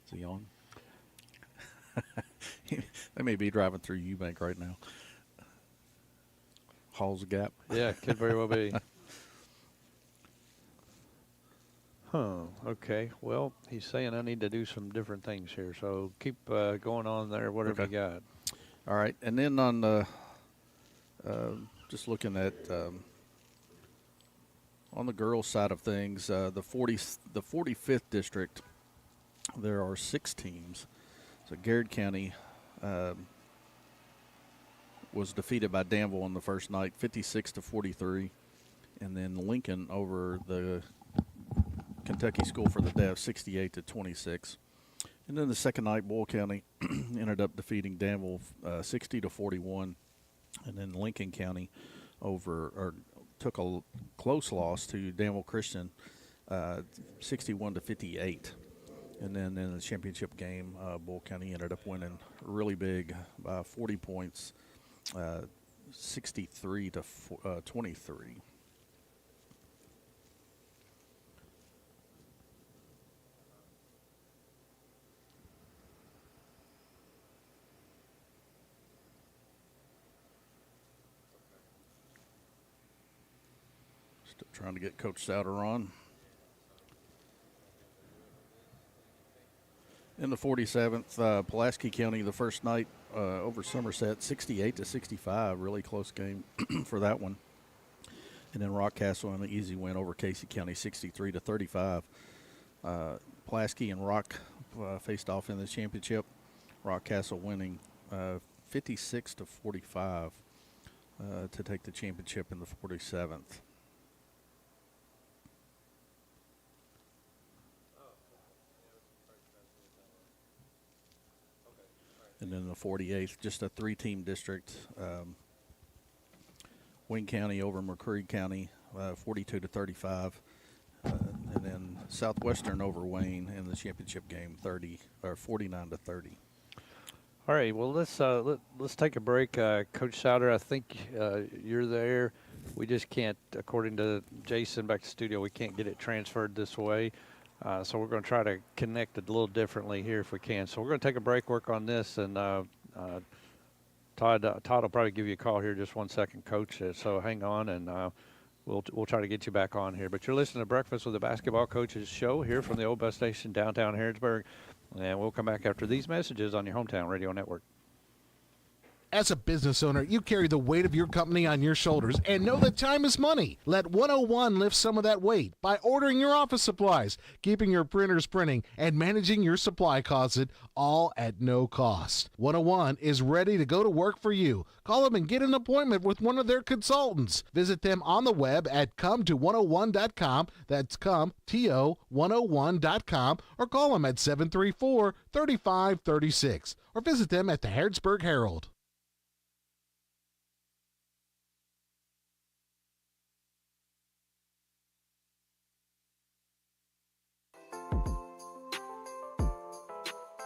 Is he on? They may be driving through Eubank right now. Hall's Gap. Yeah, could very well be. Okay. Well, he's saying I need to do some different things here, so keep going on there, whatever you got. All right. And then on the just looking at on the girls' side of things, the 45th district, there are 6 teams. So Garrett County was defeated by Danville on the first night, 56-43, and then Lincoln over the Kentucky School for the Deaf, 68-26. And then the second night, Boyle County ended up defeating Danville 60-41, and then Lincoln County took a close loss to Danville Christian, 61-58. And then in the championship game, Boyle County ended up winning really big by 40 points, 63-23. Still trying to get Coach Souter on. In the 47th, Pulaski County, the first night over Somerset, 68-65, really close game for that one. And then Rockcastle an easy win over Casey County, 63-35. Pulaski and Rock faced off in the championship. Rockcastle winning 56-45 to take the championship in the 47th. And then the 48th, just a 3-team district. Wayne County over McCreary County, 42-35. And then Southwestern over Wayne in the championship game, 49-30. All right, well, let's take a break. Coach Souter, I think you're there. We just can't, according to Jason back to the studio, we can't get it transferred this way. So we're going to try to connect it a little differently here if we can. So we're going to take a break, work on this, and Todd will probably give you a call here just 1 second, Coach. So hang on, and we'll try to get you back on here. But you're listening to Breakfast with the Basketball Coaches show here from the old bus station downtown Harrodsburg, and we'll come back after these messages on your hometown radio network. As a business owner, you carry the weight of your company on your shoulders and know that time is money. Let 101 lift some of that weight by ordering your office supplies, keeping your printers printing, and managing your supply closet, all at no cost. 101 is ready to go to work for you. Call them and get an appointment with one of their consultants. Visit them on the web at come101.com. That's come, to101.com, or call them at 734-3536, or visit them at the Harrodsburg Herald.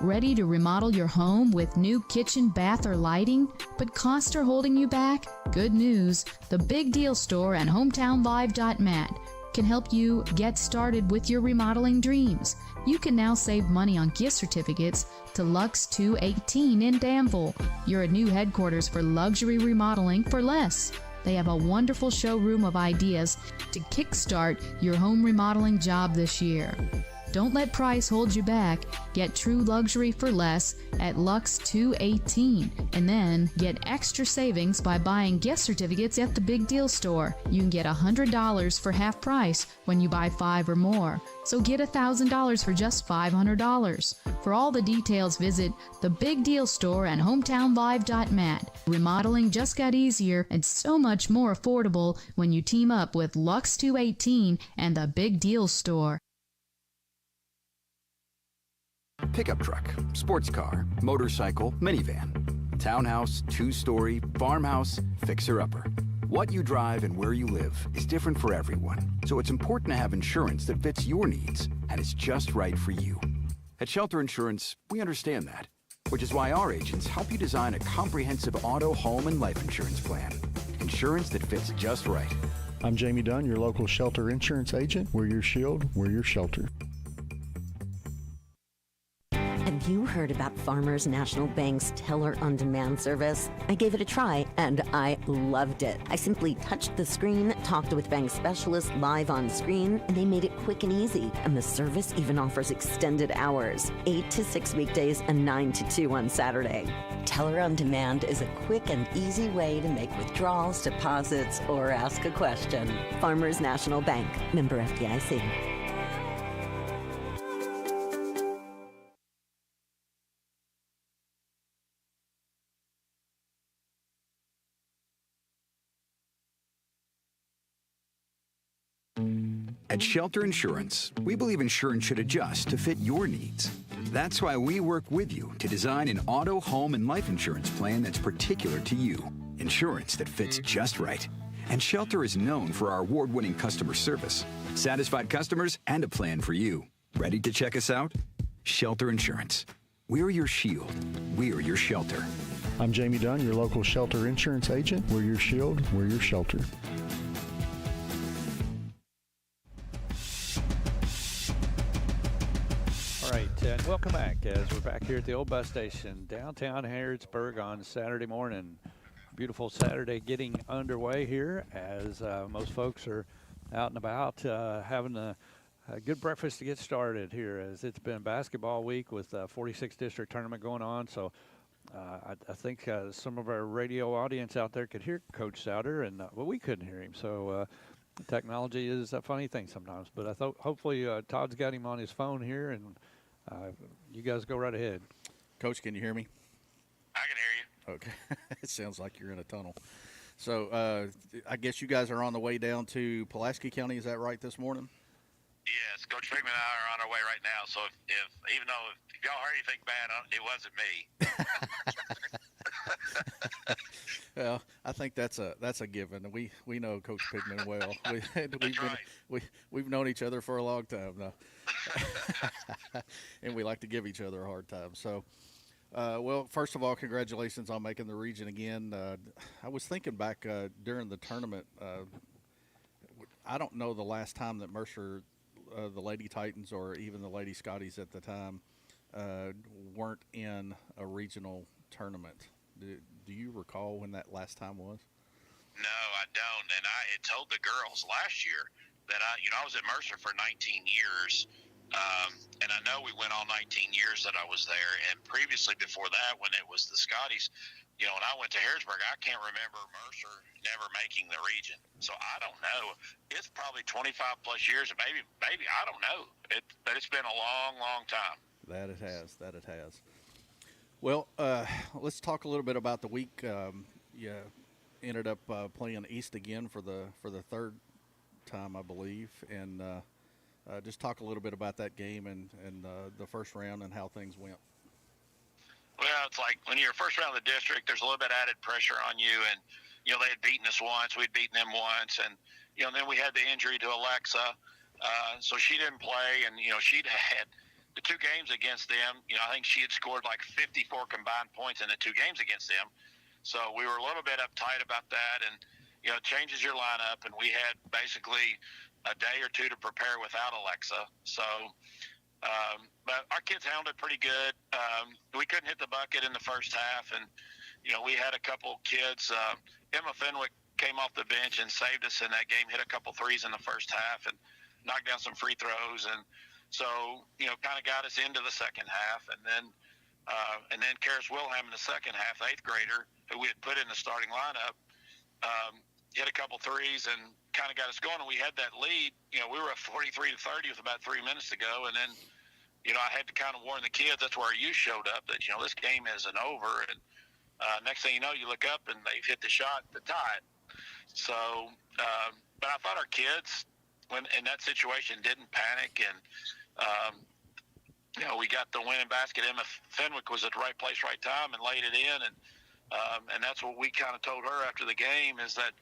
Ready to remodel your home with new kitchen, bath, or lighting, but costs are holding you back? Good news, the Big Deal Store and HometownLive.net can help you get started with your remodeling dreams. You can now save money on gift certificates to Lux 218 in Danville. You're a new headquarters for luxury remodeling for less. They have a wonderful showroom of ideas to kickstart your home remodeling job this year. Don't let price hold you back. Get true luxury for less at Lux 218, and then get extra savings by buying gift certificates at the Big Deal Store. You can get $100 for half price when you buy 5 or more. So get $1,000 for just $500. For all the details, visit the Big Deal Store and HometownLive.net. Remodeling just got easier and so much more affordable when you team up with Lux 218 and the Big Deal Store. Pickup truck, sports car, motorcycle, minivan, townhouse, 2-story, farmhouse, fixer-upper. What you drive and where you live is different for everyone, so it's important to have insurance that fits your needs and is just right for you. At Shelter Insurance, we understand that, which is why our agents help you design a comprehensive auto, home, and life insurance plan. Insurance that fits just right. I'm Jamie Dunn, your local Shelter Insurance agent. We're your shield, we're your shelter. you heard about Farmers National Bank's Teller on Demand service? I gave it a try and I loved it. I simply touched the screen, talked with bank specialists live on screen, and they made it quick and easy. And the service even offers extended hours, 8 to 6 weekdays and 9 to 2 on Saturday. Teller on Demand is a quick and easy way to make withdrawals, deposits, or ask a question. Farmers National Bank, member FDIC. At Shelter Insurance, we believe insurance should adjust to fit your needs. That's why we work with you to design an auto, home, and life insurance plan that's particular to you. Insurance that fits just right. And Shelter is known for our award-winning customer service, satisfied customers, and a plan for you. Ready to check us out? Shelter Insurance. We're your shield. We're your shelter. I'm Jamie Dunn, your local Shelter Insurance agent. We're your shield. We're your shelter. All right, and welcome back as we're back here at the old bus station, downtown Harrodsburg on Saturday morning. Beautiful Saturday getting underway here as most folks are out and about having a good breakfast to get started here, as it's been basketball week with 46 district tournament going on. So I think some of our radio audience out there could hear Coach Souter, and well, we couldn't hear him. So technology is a funny thing sometimes, but I thought hopefully Todd's got him on his phone here, and you guys go right ahead. Coach, can you hear me? I can hear you. Okay. It sounds like you're in a tunnel. So I guess you guys are on the way down to Pulaski County. Is that right this morning? Yes, Coach Friedman and I are on our way right now. So if even though if y'all heard anything bad, it wasn't me. Well, I think that's a given. We know Coach Pigman well. We've known each other for a long time now, and we like to give each other a hard time. So, well, first of all, congratulations on making the region again. I was thinking back during the tournament. I don't know the last time that Mercer, the Lady Titans, or even the Lady Scotties at the time, weren't in a regional tournament. Do you recall when that last time was? No, I don't. And I had told the girls last year that I was at Mercer for 19 years, and I know we went all 19 years that I was there. And previously, before that, when it was the Scotties, when I went to Harrodsburg, I can't remember Mercer never making the region. So I don't know. It's probably 25 plus years, and maybe I don't know. But it's been a long, long time. That it has. Well, let's talk a little bit about the week. You ended up playing East again for the third time, I believe, and just talk a little bit about that game and the first round and how things went. Well, it's like when you're first round of the district, there's a little bit added pressure on you, and they had beaten us once, we'd beaten them once, and then we had the injury to Alexa, so she didn't play, and she'd had the two games against them. I think she had scored like 54 combined points in the two games against them. So we were a little bit uptight about that, and it changes your lineup, and we had basically a day or two to prepare without Alexa. So, but our kids handled it pretty good. We couldn't hit the bucket in the first half, and we had a couple kids. Emma Fenwick came off the bench and saved us in that game. Hit a couple threes in the first half and knocked down some free throws, and so kind of got us into the second half. And then Karis Wilhelm in the second half, the 8th grader who we had put in the starting lineup, hit a couple threes and kind of got us going. And we had that lead. We were at 43-30 with about 3 minutes to go. And then, I had to kind of warn the kids. That's where you showed up, that, this game isn't over. And next thing you know, you look up and they've hit the shot to tie it. So, but I thought our kids, when in that situation, didn't panic. And, we got the winning basket. Emma Fenwick was at the right place, right time, and laid it in. And that's what we kind of told her after the game, is that,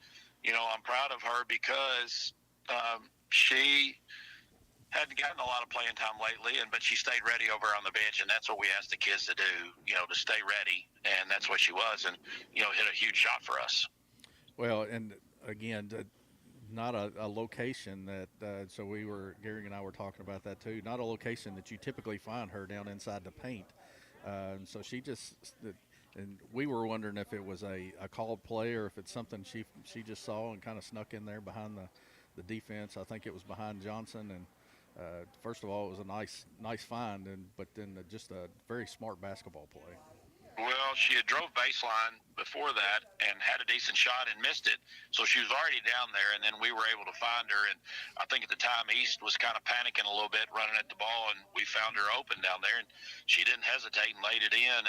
I'm proud of her because she hadn't gotten a lot of playing time lately, but she stayed ready over on the bench, and that's what we asked the kids to do, to stay ready, and that's what she was, and, hit a huge shot for us. Well, and again, not a location that so Gary and I were talking about that too, not a location that you typically find her down inside the paint. And so she just and we were wondering if it was a called play or if it's something she just saw and kind of snuck in there behind the defense. I think it was behind Johnson, and first of all, it was a nice find, but then just a very smart basketball play. Well, she had drove baseline before that and had a decent shot and missed it. So she was already down there, and then we were able to find her. And I think at the time East was kind of panicking a little bit running at the ball, and we found her open down there, and she didn't hesitate and laid it in.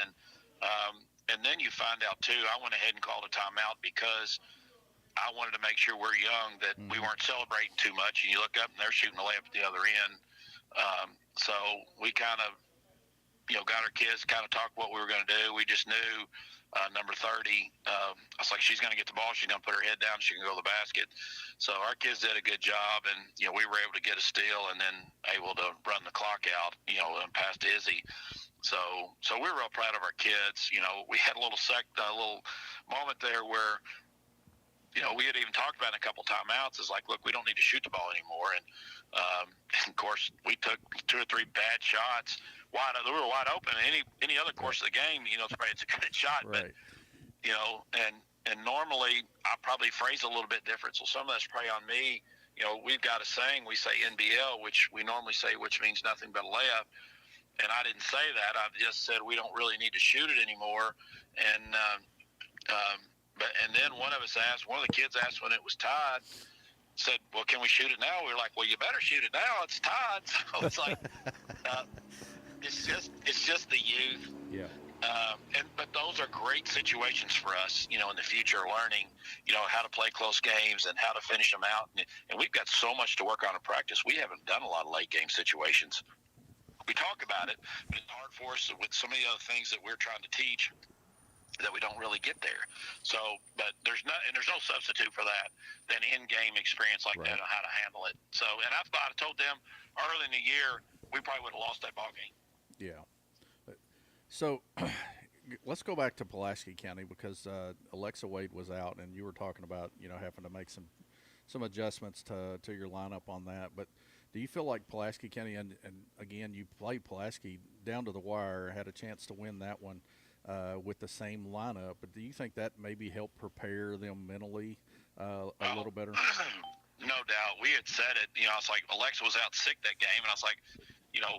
And then you find out, too, I went ahead and called a timeout because I wanted to make sure we're young, that we weren't celebrating too much. And you look up, and they're shooting a layup at the other end. So we kind of, got our kids, kind of talked what we were going to do. We just knew number 30, I was like, she's going to get the ball. She's going to put her head down. She can go to the basket. So our kids did a good job, and, we were able to get a steal and then able to run the clock out, and pass to Izzy. So we were real proud of our kids. We had a little moment there where, we had even talked about in a couple timeouts is like, look, we don't need to shoot the ball anymore. And of course, we took 2 or 3 bad shots. We were wide open. Any other course of the game, it's a good shot. Right. But, and normally I probably phrase a little bit different. So some of that's probably on me. We've got a saying, we say NBL, which we normally say, which means nothing but a layup. And I didn't say that. I just said we don't really need to shoot it anymore. And then one of the kids asked when it was tied, said, well, can we shoot it now? We were like, well, you better shoot it now. It's tied. So it's like, it's just the youth. Yeah. But those are great situations for us, in the future, learning, how to play close games and how to finish them out. And we've got so much to work on in practice. We haven't done a lot of late game situations. We talk about it, but it's hard for us with some of the other things that we're trying to teach that we don't really get there. So, but there's no substitute for that than in-game experience like that on how to handle it. So, and I told them early in the year, we probably would have lost that ball game. Yeah. So let's go back to Pulaski County because Alexa Wade was out, and you were talking about, having to make some adjustments to your lineup on that. But do you feel like Pulaski County, and again, you played Pulaski down to the wire, had a chance to win that one with the same lineup, but do you think that maybe helped prepare them mentally a little better? No doubt. We had said it, I was like, Alexa was out sick that game, and I was like,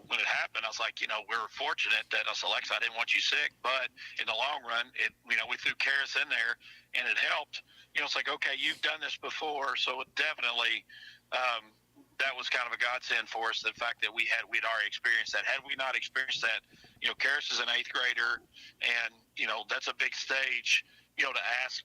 when it happened, I was like, we're fortunate that Alexa, I didn't want you sick, but in the long run, we threw Karis in there, and it helped. It's like, okay, you've done this before, so it definitely that was kind of a godsend for us, the fact that we'd already experienced that. Had we not experienced that, Karis is an 8th grader, and, that's a big stage, to ask,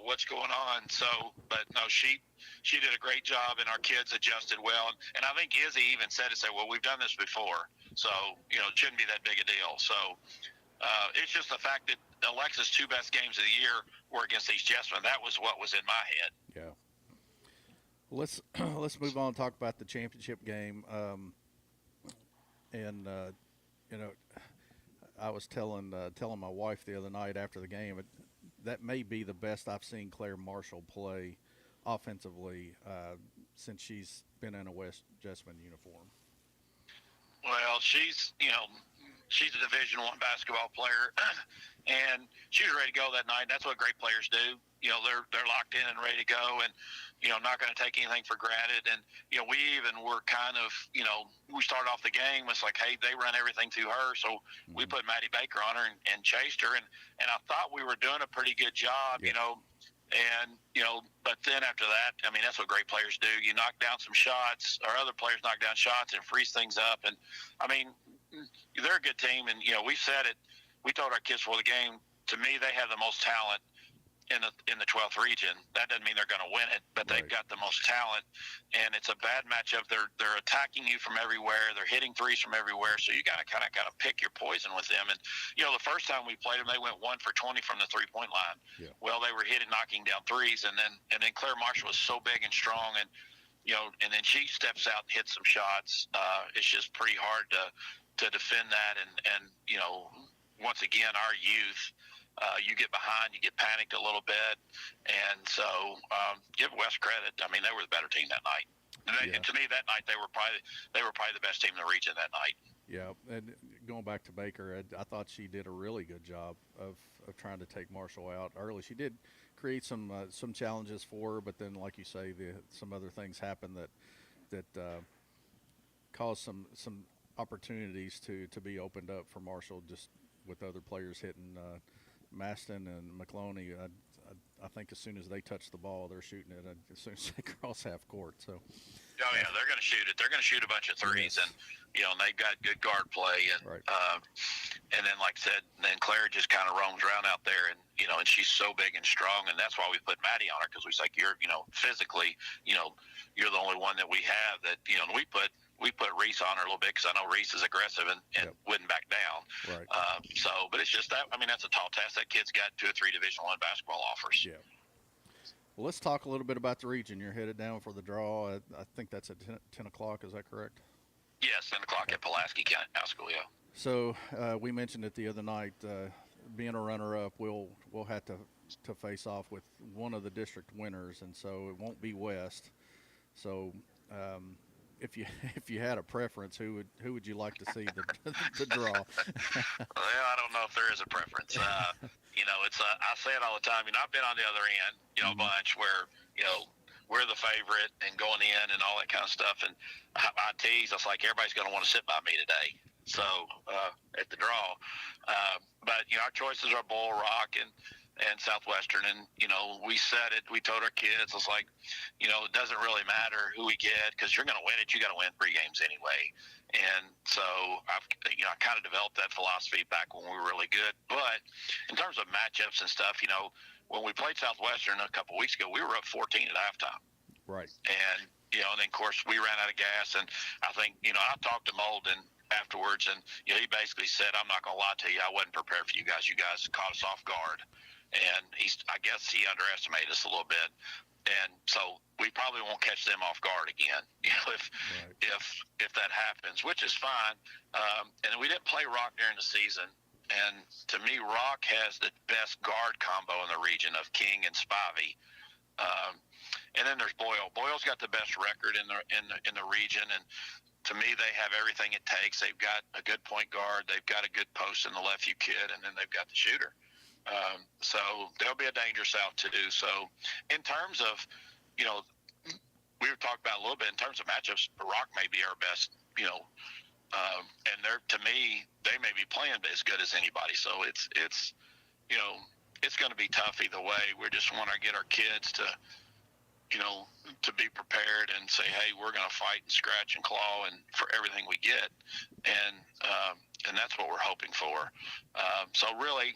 what's going on. So, but no, she did a great job, and our kids adjusted well. And I think Izzy even said, well, we've done this before, so, it shouldn't be that big a deal. So it's just the fact that Alexa's 2 best games of the year were against East Jessamine. That was what was in my head. Yeah. Let's move on and talk about the championship game. I was telling my wife the other night after the game, that may be the best I've seen Claire Marshall play offensively since she's been in a West Jessamine uniform. Well, she's a Division I basketball player, and she was ready to go that night. That's what great players do. They're locked in and ready to go, and not going to take anything for granted. And we even were kind of we started off the game. It's like, hey, they run everything through her, so we put Maddie Baker on her and chased her, and I thought we were doing a pretty good job, And but then after that, I mean, that's what great players do. You knock down some shots, or other players knock down shots and freeze things up. And I mean, they're a good team, and we said it. We told our kids before the game. To me, they have the most talent in the 12th region. That doesn't mean they're going to win it, but they've got the most talent, and it's a bad matchup. They're attacking you from everywhere. They're hitting threes from everywhere, so you got to kind of pick your poison with them. And the first time we played them, they went 1 for 20 from the 3-point line. Yeah. Well, they were knocking down threes, and then Claire Marshall was so big and strong, and and then she steps out and hits some shots. It's just pretty hard to defend that, and once again, our youth. You get behind, you get panicked a little bit, and so give West credit. I mean, they were the better team that night. And to me, that night they were probably the best team in the region that night. Yeah, and going back to Baker, I thought she did a really good job of trying to take Marshall out early. She did create some challenges for her, but then, like you say, some other things happened that caused some opportunities to be opened up for Marshall, just with other players hitting Maston and McCloney. I think as soon as they touch the ball, they're shooting it as soon as they cross half court. So. Oh yeah, they're going to shoot it. They're going to shoot a bunch of threes, and and they've got good guard play, and and then like I said, then Claire just kind of roams around out there, and and she's so big and strong, and that's why we put Maddie on her, because we was like, you're physically, you're the only one that we have that and we put Reese on her a little bit, because I know Reese is aggressive and wouldn't back down. Right. But it's just that, I mean, that's a tall task. That kid's got 2 or 3 Division I basketball offers. Yeah. Well, let's talk a little bit about the region. You're headed down for the draw. I think that's at 10 o'clock. Is that correct? Yes, 10 o'clock at Pulaski County High School, yeah. So we mentioned it the other night. Being a runner-up, we'll have to face off with one of the district winners, and so it won't be West. So if you had a preference, who would you like to see the draw? Well, I don't know if there is a preference. It's I say it all the time. I've been on the other end, a bunch where we're the favorite and going in and all that kind of stuff. And I tease, I was like, everybody's going to want to sit by me today. So at the draw, but our choices are Bull Rock and Southwestern, and we said it. We told our kids, it's like, it doesn't really matter who we get, because you're going to win it. You got to win 3 games anyway. And so I kind of developed that philosophy back when we were really good. But in terms of matchups and stuff, when we played Southwestern a couple weeks ago, we were up 14 at halftime. Right. And and then of course we ran out of gas, and I think I talked to Molden afterwards, and he basically said, I'm not going to lie to you, I wasn't prepared for you guys. You guys caught us off guard. And I guess he underestimated us a little bit, and so we probably won't catch them off guard again, if that happens, which is fine. And we didn't play Rock during the season, and to me, Rock has the best guard combo in the region of King and Spivey. And then there's Boyle. Boyle's got the best record in the region, and to me, they have everything it takes. They've got a good point guard, they've got a good post in the left U kid, and then they've got the shooter. So they'll be a danger south too. So in terms of, we were talking about a little bit in terms of matchups, Rock may be our best, and to me, they may be playing as good as anybody. So it's going to be tough either way. We just want to get our kids to be prepared and say, hey, we're going to fight and scratch and claw and for everything we get. And that's what we're hoping for. So really,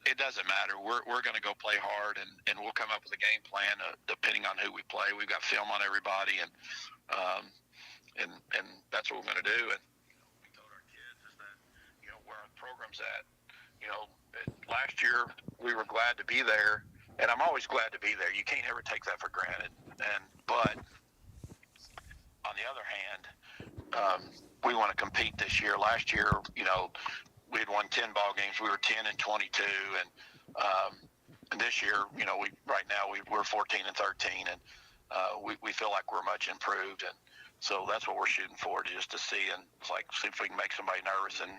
it doesn't matter. We're going to go play hard, and we'll come up with a game plan depending on who we play. We've got film on everybody, and that's what we're going to do. And we told our kids is that where our program's at. Last year we were glad to be there, and I'm always glad to be there. You can't ever take that for granted. But on the other hand, we want to compete this year. Last year, we had won 10 ball games. We were 10-22, and this year, we're 14-13, and we feel like we're much improved, and so that's what we're shooting for, just to see if we can make somebody nervous and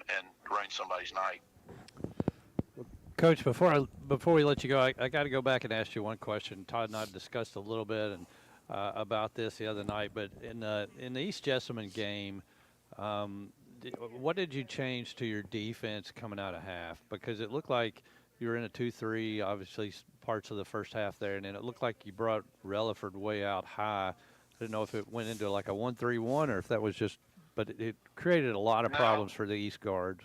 ruin somebody's night. Coach, before we let you go, I got to go back and ask you one question. Todd and I discussed a little bit about this the other night, but in the East Jessamine game, what did you change to your defense coming out of half? Because it looked like you were in a 2-3, obviously parts of the first half there, and then it looked like you brought Relaford way out high. I didn't know if it went into like a 1-3-1 or if that was just – but it created a lot of problems for the East guards.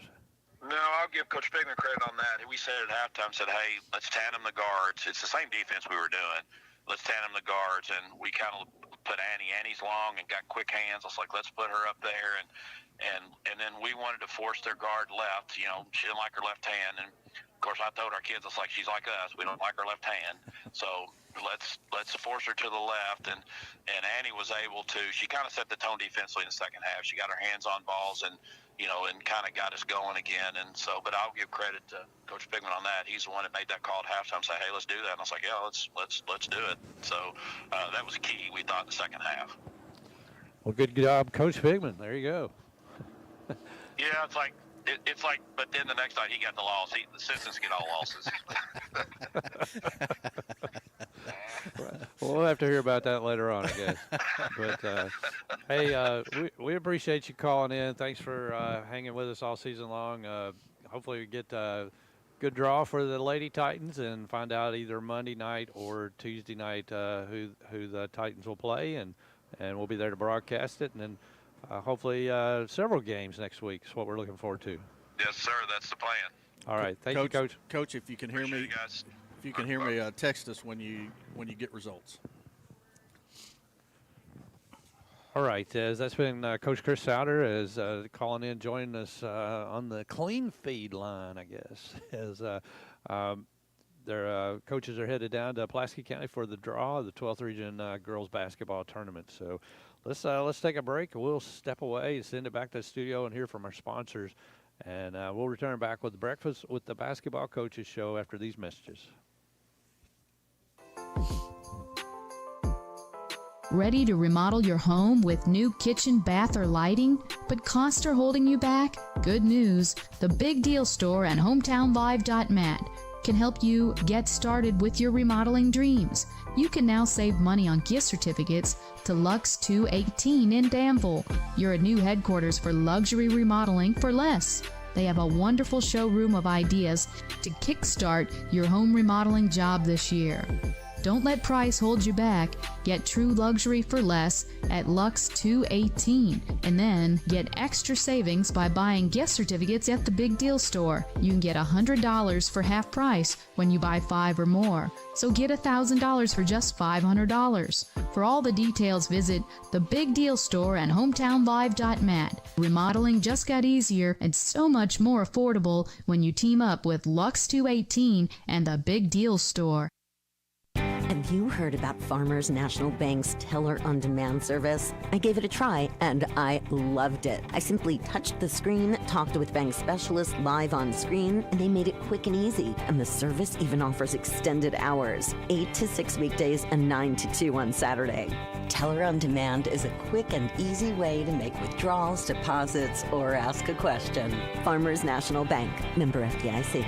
No, I'll give Coach Pigman credit on that. We said at halftime, hey, let's tandem the guards. It's the same defense we were doing. Let's tandem the guards, and we kind of put Annie. Annie's long and got quick hands. I was like, let's put her up there, and then we wanted to force their guard left. She didn't like her left hand, and of course I told our kids, it's like she's like us. We don't like her left hand, so let's force her to the left. And Annie was able to. She kind of set the tone defensively in the second half. She got her hands on balls and kind of got us going again. And so, but I'll give credit to Coach Pigman on that. He's the one that made that call at halftime, say, hey, let's do that. And I was like, yeah, let's do it. So that was key, we thought, in the second half. Well, good job, Coach Figman. There you go. Yeah, it's like, but then the next night he got the loss. The assistants get all losses. We'll have to hear about that later on, I guess. But, hey, we appreciate you calling in. Thanks for hanging with us all season long. Hopefully we get a good draw for the Lady Titans and find out either Monday night or Tuesday night who the Titans will play, and we'll be there to broadcast it. And then hopefully several games next week is what we're looking forward to. Yes, sir. That's the plan. All right. Thank you, Coach. Coach, if you can hear me, if you can hear me, text us when you get results. All right. As that's been Coach Chris Souter is calling in, joining us on the clean feed line, I guess, as their coaches are headed down to Pulaski County for the draw of the 12th Region Girls Basketball Tournament. So let's take a break. We'll step away, send it back to the studio, and hear from our sponsors. And we'll return back with Breakfast with the Basketball Coaches show after these messages. Ready to remodel your home with new kitchen, bath, or lighting, but costs are holding you back? Good news. The Big Deal Store and HometownLive.mat can help you get started with your remodeling dreams. You can now save money on gift certificates to Lux 218 in Danville. You're a new headquarters for luxury remodeling for less. They have a wonderful showroom of ideas to kickstart your home remodeling job this year. Don't let price hold you back. Get true luxury for less at Lux 218, and then get extra savings by buying gift certificates at the Big Deal Store. You can get $100 for half price when you buy 5 or more. So get $1,000 for just $500. For all the details, visit the Big Deal Store and HometownLive.mat. Remodeling just got easier and so much more affordable when you team up with Lux 218 and the Big Deal Store. Have you heard about Farmers National Bank's Teller on Demand service? I gave it a try and I loved it. I simply touched the screen, talked with bank specialists live on screen, and they made it quick and easy. And the service even offers extended hours, 8 to 6 weekdays and 9 to 2 on Saturday. Teller on Demand is a quick and easy way to make withdrawals, deposits, or ask a question. Farmers National Bank, member FDIC.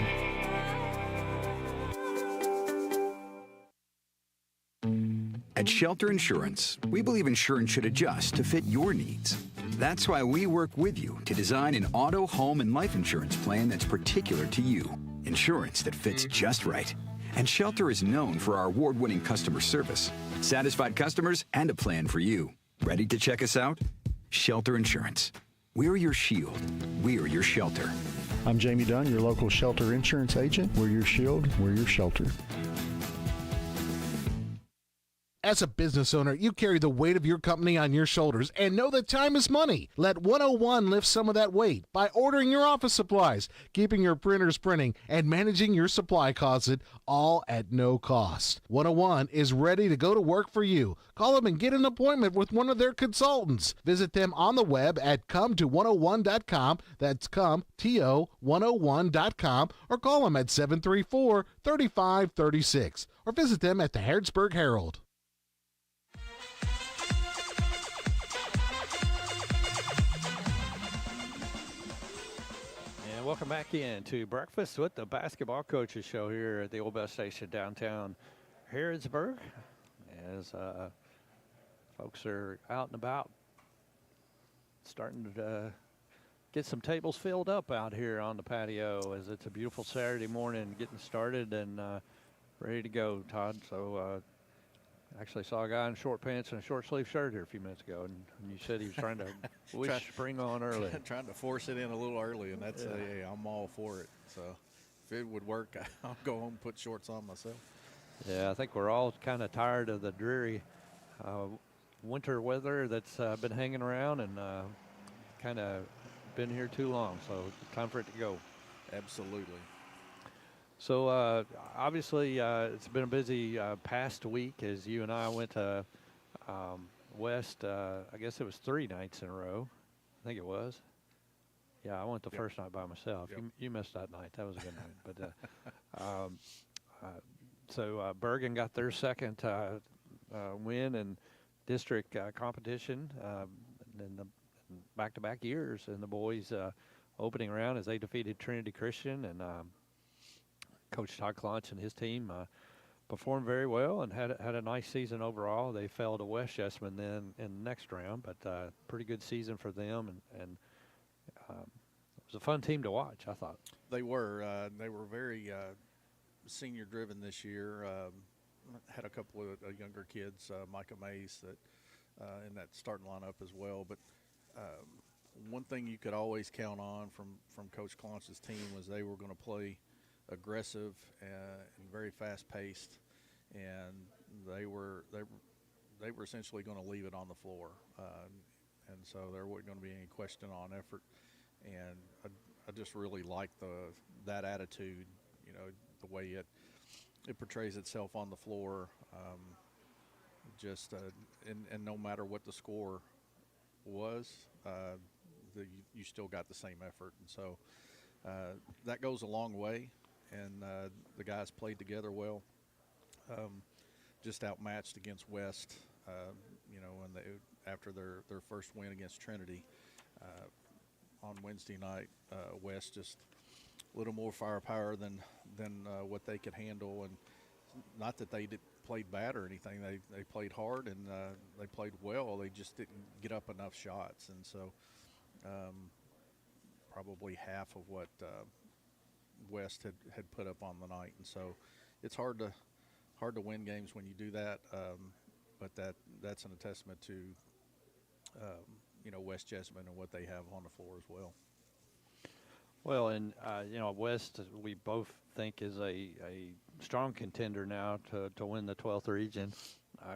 At Shelter Insurance, we believe insurance should adjust to fit your needs. That's why we work with you to design an auto, home, and life insurance plan that's particular to you. Insurance that fits just right. And Shelter is known for our award-winning customer service, satisfied customers, and a plan for you. Ready to check us out? Shelter Insurance. We're your shield. We're your shelter. I'm Jamie Dunn, your local Shelter Insurance agent. We're your shield. We're your shelter. As a business owner, you carry the weight of your company on your shoulders and know that time is money. Let 101 lift some of that weight by ordering your office supplies, keeping your printers printing, and managing your supply closet, all at no cost. 101 is ready to go to work for you. Call them and get an appointment with one of their consultants. Visit them on the web at come101.com. That's come, to101.com, or call them at 734-3536, or visit them at the Harrodsburg Herald. Welcome back in to Breakfast with the Basketball Coaches show here at the Old Bus Station downtown Harrodsburg. As folks are out and about, starting to get some tables filled up out here on the patio, as it's a beautiful Saturday morning, getting started and ready to go, Todd. So actually saw a guy in short pants and a short sleeve shirt here a few minutes ago, and you said he was trying to wish spring on early. Trying to force it in a little early, and that's hey, I'm all for it. So if it would work, I'll go home and put shorts on myself. Yeah, I think we're all kind of tired of the dreary winter weather that's been hanging around and kind of been here too long. So time for it to go. Absolutely. So obviously it's been a busy past week as you and I went to West. I guess it was 3 nights in a row. I think it was. Yeah, I went the first night by myself. Yep. You missed that night. That was a good night. But so Bergen got their second win in district competition. in the back-to-back years in the boys' opening round as they defeated Trinity Christian, and Coach Todd Clunch and his team performed very well and had a nice season overall. They fell to West Jessamine then in the next round, but pretty good season for them, and it was a fun team to watch, I thought. They were very senior-driven this year. Had a couple of younger kids, Micah Mays, that in that starting lineup as well. But one thing you could always count on from Coach Clunch's team was they were going to play aggressive and very fast-paced, and they were essentially going to leave it on the floor, and so there wasn't going to be any question on effort. And I just really like that attitude, the way it portrays itself on the floor. And no matter what the score was, you still got the same effort, and so that goes a long way. And the guys played together well. Just outmatched against West, and after their first win against Trinity on Wednesday night. West just a little more firepower than what they could handle, and not that they played bad or anything. They played hard and they played well. They just didn't get up enough shots, and so probably half of what West had put up on the night, and so it's hard to win games when you do that. But that's an testament to West Jessamine and what they have on the floor as well. Well, and West, we both think is a strong contender now to win the 12th region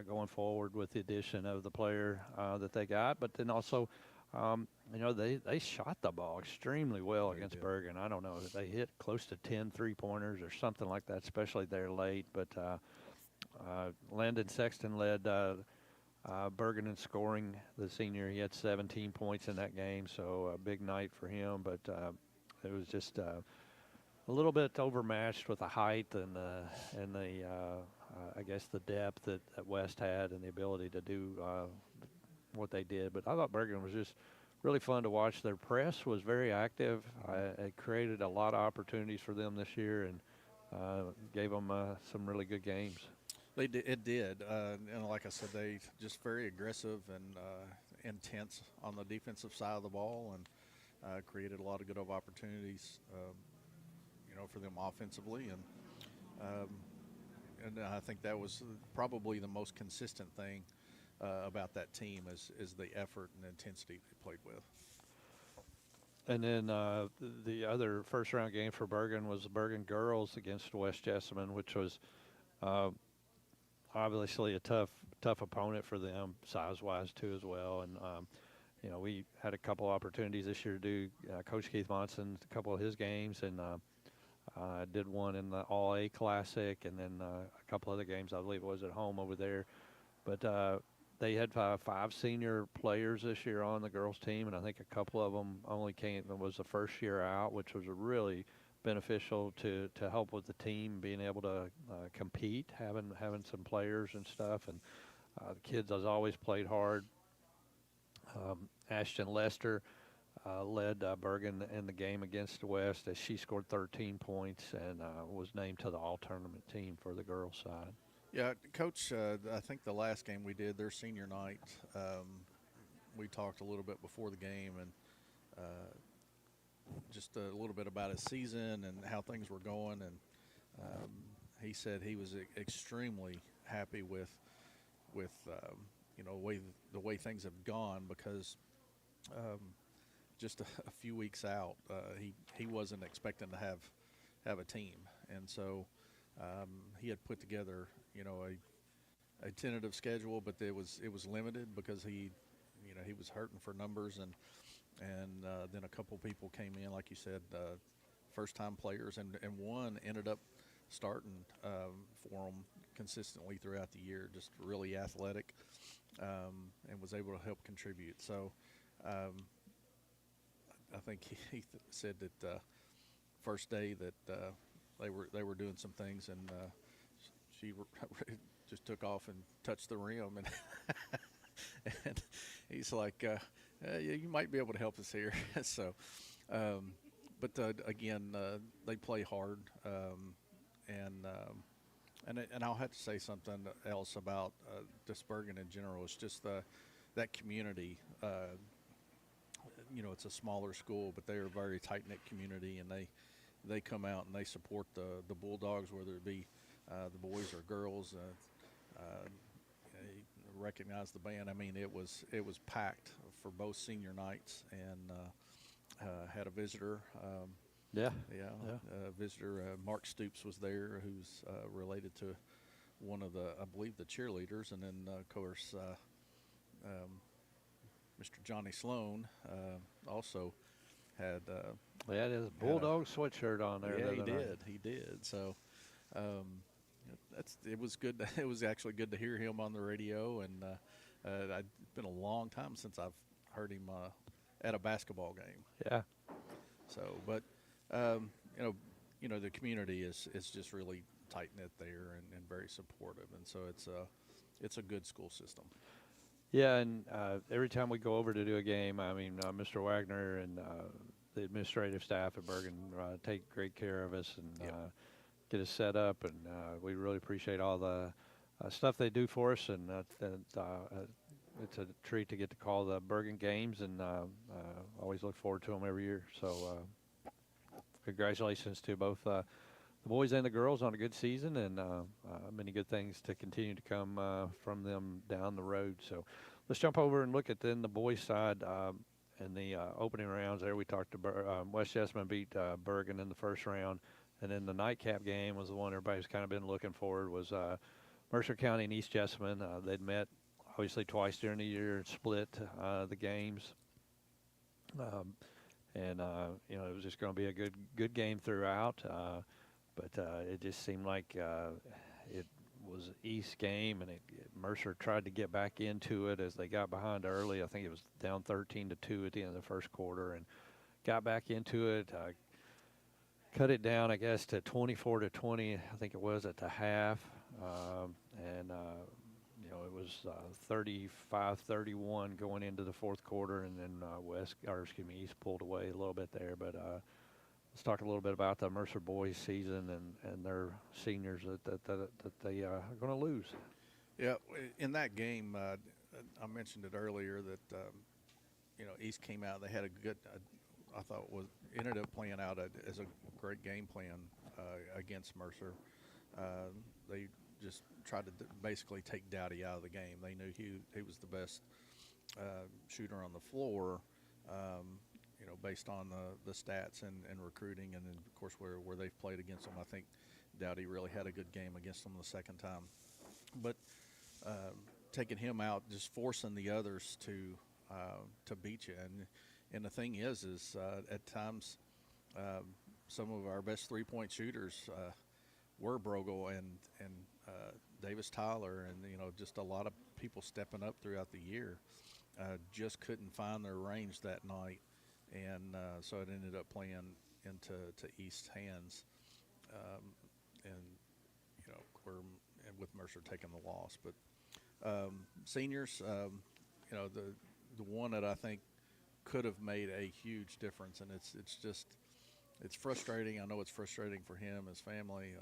going forward with the addition of the player that they got, but then also. They shot the ball extremely well against Bergen. I don't know, they hit close to 10 3-pointers or something like that, especially there late. But Landon Sexton led Bergen in scoring, the senior. He had 17 points in that game, so a big night for him. But it was just a little bit overmatched with the height and the I guess the depth that West had and the ability to do what they did. But I thought Bergen was just really fun to watch. Their press was very active. It created a lot of opportunities for them this year and gave them some really good games. It did. And like I said, they just very aggressive and intense on the defensive side of the ball, and created a lot of good opportunities, for them offensively. And I think that was probably the most consistent thing about that team is the effort and intensity they played with. And then the other first-round game for Bergen was the Bergen girls against West Jessamine, which was obviously a tough opponent for them, size-wise too as well. And we had a couple opportunities this year to do Coach Keith Monson a couple of his games, and did one in the All-A Classic, and then a couple other games I believe it was at home over there. But they had five senior players this year on the girls' team, and I think a couple of them only was the first year out, which was really beneficial to help with the team being able to compete, having some players and stuff. And the kids, as always, played hard. Ashton Lester led Bergen in the game against the West as she scored 13 points and was named to the all-tournament team for the girls' side. Yeah, Coach, I think the last game we did, their senior night, we talked a little bit before the game and just a little bit about his season and how things were going. And he said he was extremely happy with the way things have gone, because just a few weeks out, he wasn't expecting to have a team, and so he had put together a tentative schedule, but it was limited because he was hurting for numbers, and then a couple people came in, like you said, first-time players, and one ended up starting for him consistently throughout the year, just really athletic, and was able to help contribute. So I think he said that first day that they were doing some things, and she just took off and touched the rim, and he's like, yeah, you might be able to help us here. So, but again, they play hard, and I'll have to say something else about just Bergen in general. It's just that community. It's a smaller school, but they're a very tight-knit community, and they come out and they support the Bulldogs, whether it be the boys or girls. Recognize the band. I mean, it was packed for both senior nights, and had a visitor. Visitor Mark Stoops was there, who's related to one of I believe the cheerleaders, and then of course Mr. Johnny Sloan also had. Had his Bulldog sweatshirt on there. Yeah, he did. So it was good. It was actually good to hear him on the radio, and it's been a long time since I've heard him at a basketball game. Yeah. So, but the community is just really tight knit there and very supportive, and so it's a good school system. Yeah, and every time we go over to do a game, I mean, Mr. Wagner and the administrative staff at Bergen take great care of us and get us set up, and we really appreciate all the stuff they do for us, and it's a treat to get to call the Bergen games, and always look forward to them every year. So congratulations to both the boys and the girls on a good season, and many good things to continue to come from them down the road. So let's jump over and look at then the boys' side. In the opening rounds there, we talked to West Jessamine beat Bergen in the first round, and then the nightcap game was the one everybody's kind of been looking forward, was Mercer County and East Jessamine. They'd met obviously twice during the year and split the games. It was just going to be a good game throughout. But it just seemed like it was East game, and Mercer tried to get back into it as they got behind early. I think it was down 13-2 at the end of the first quarter, and got back into it. Cut it down, I guess, to 24-20. I think it was at the half, it was 35-31 going into the fourth quarter, and then East pulled away a little bit there, but. Let's talk a little bit about the Mercer boys season and their seniors that they are going to lose. Yeah, in that game, I mentioned it earlier that East came out. They had a good, I thought ended up playing out as a great game plan against Mercer. They just tried to basically take Dowdy out of the game. They knew he was the best shooter on the floor. Based on the stats and recruiting, and then of course where they've played against them, I think Dowdy really had a good game against them the second time. But taking him out, just forcing the others to beat you, and the thing is at times some of our best 3-point shooters were Brogel and Davis Tyler, and just a lot of people stepping up throughout the year just couldn't find their range that night. And so it ended up playing into East's hands, with Mercer taking the loss. But seniors, the one that I think could have made a huge difference, and it's frustrating. I know it's frustrating for him, his family,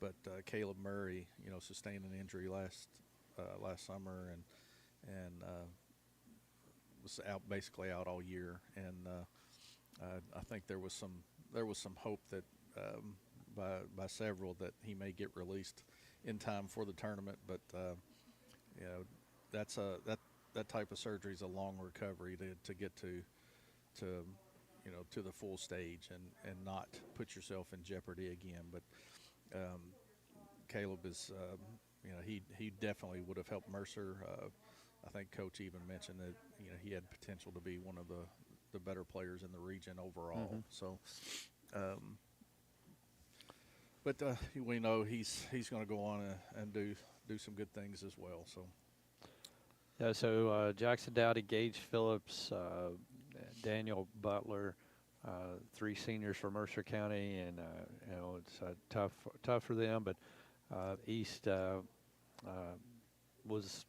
but Caleb Murray, sustained an injury last summer, and was basically out all year, and I think there was some hope that by several that he may get released in time for the tournament, but that type of surgery is a long recovery to get to the full stage and not put yourself in jeopardy again. But Caleb is he definitely would have helped Mercer. I think Coach even mentioned that he had potential to be one of the better players in the region overall. Mm-hmm. So, but we know he's going to go on and do some good things as well. So, yeah. So Jackson Dowdy, Gage Phillips, Daniel Butler, 3 seniors for Mercer County, and it's tough for them. But East was.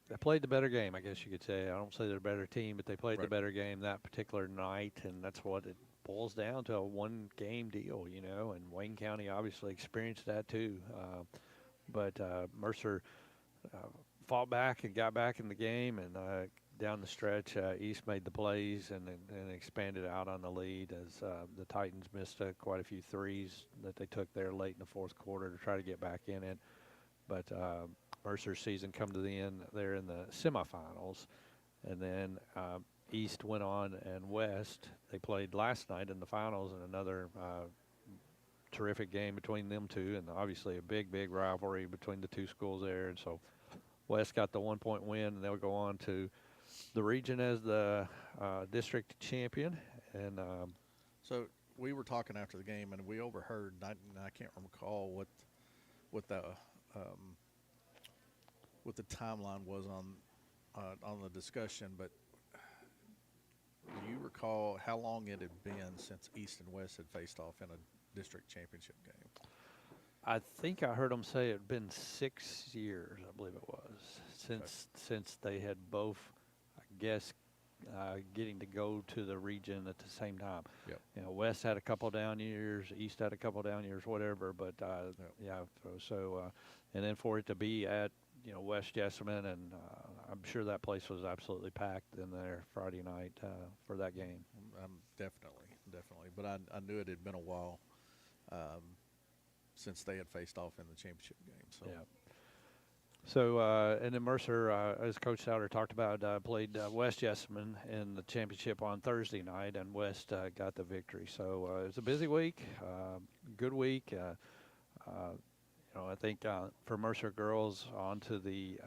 they played the better game, I guess you could say. I don't say they're a better team, but they played the better game that particular night, and that's what it boils down to, a one-game deal, you know, and Wayne County obviously experienced that too. But Mercer fought back and got back in the game, and down the stretch, East made the plays and expanded out on the lead as the Titans missed quite a few threes that they took there late in the fourth quarter to try to get back in it. But Mercer's season come to the end there in the semifinals, and then East went on, and West, they played last night in the finals, and another terrific game between them two, and obviously a big rivalry between the two schools there. And so West got the 1-point win, and they'll go on to the region as the district champion. And so we were talking after the game, and we overheard, and I can't recall what the timeline was on the discussion, but do you recall how long it had been since East and West had faced off in a district championship game? I think I heard them say it had been 6 years, I believe it was, since they had both, I guess, getting to go to the region at the same time. Yep. You know, West had a couple down years, East had a couple down years, whatever. But and then for it to be at, you know, West Jessamine, and I'm sure that place was absolutely packed in there Friday night for that game. Definitely. But I knew it had been a while since they had faced off in the championship game. So. Yeah. So, and then Mercer, as Coach Souter talked about, played West Jessamine in the championship on Thursday night, and West got the victory. So it was a busy week, good week. You know, I think for Mercer girls, onto the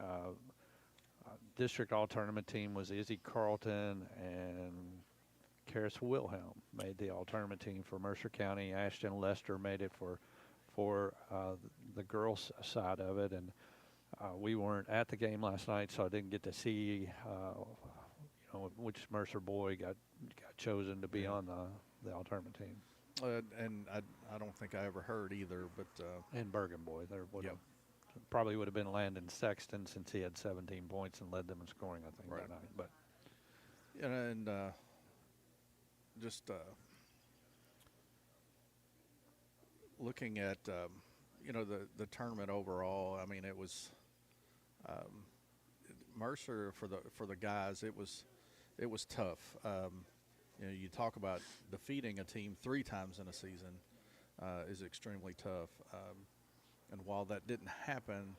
district all-tournament team was Izzy Carlton and Karis Wilhelm made the all-tournament team for Mercer County. Ashton Lester made it for the girls' side of it, and we weren't at the game last night, so I didn't get to see, you know, which Mercer boy got chosen to be on the all-tournament team. And I don't think I ever heard either, but and Bergen boy, there probably would have been Landon Sexton, since he had 17 points and led them in scoring, I think, that night. But and just looking at you know, the tournament overall, I mean, it was Mercer for the guys. It was tough. You know, you talk about defeating a team 3 times in a season is extremely tough. And while that didn't happen,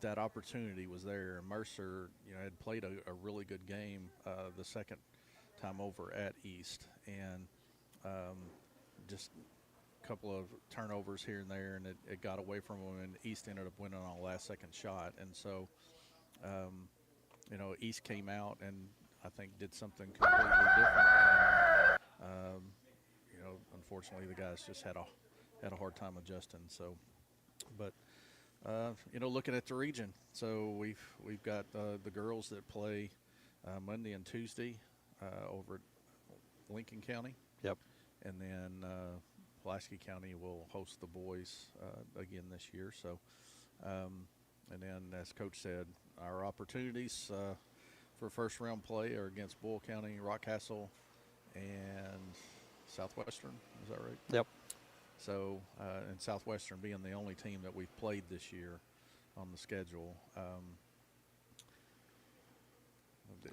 that opportunity was there. Mercer, you know, had played a really good game the second time over at East, and just a couple of turnovers here and there, and it got away from them, and East ended up winning on a last-second shot. And so, you know, East came out and I think did something completely different. You know, unfortunately, the guys just had a hard time adjusting. So, but you know, looking at the region, so we've got the girls that play Monday and Tuesday over at Lincoln County. Yep. And then Pulaski County will host the boys again this year. So, and then as Coach said, our opportunities for first round play are against Bull County, Rockcastle, and Southwestern. Is that right? Yep. So, and Southwestern being the only team that we've played this year on the schedule.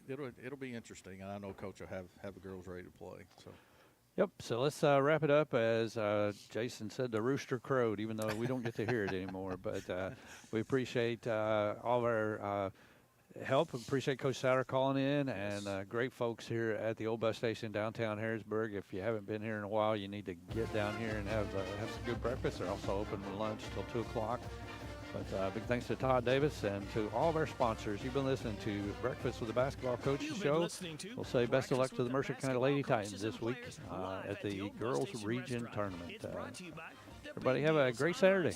It'll be interesting, and I know Coach will have the girls ready to play. So. Yep. So let's wrap it up. As Jason said, the rooster crowed, even though we don't get to hear it anymore. But we appreciate all of our help. Appreciate Coach Souter calling in, and great folks here at the old bus station downtown Harrodsburg. If you haven't been here in a while, you need to get down here and have some good breakfast. They're also open with lunch till 2 o'clock. But big thanks to Todd Davis and to all of our sponsors. You've been listening to Breakfast with the Basketball Coach show. We'll say best of luck to the Mercer County Lady Titans this week at the Girls Region Tournament. Everybody have a great Saturday.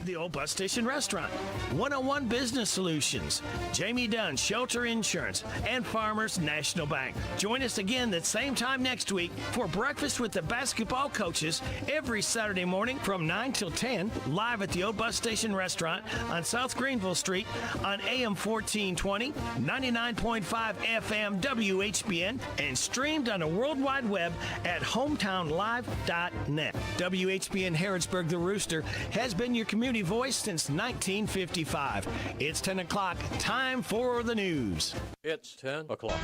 The Old Bus Station Restaurant, 101 Business Solutions, Jamie Dunn Shelter Insurance, and Farmers National Bank. Join us again that same time next week for Breakfast with the Basketball Coaches every Saturday morning from 9 till 10, live at the Old Bus Station Restaurant on South Greenville Street on AM 1420, 99.5 FM WHBN, and streamed on the World Wide Web at hometownlive.net. WHBN Harrodsburg The Rooster has been your community voice since 1955. It's 10 o'clock. Time for the news. It's 10 o'clock.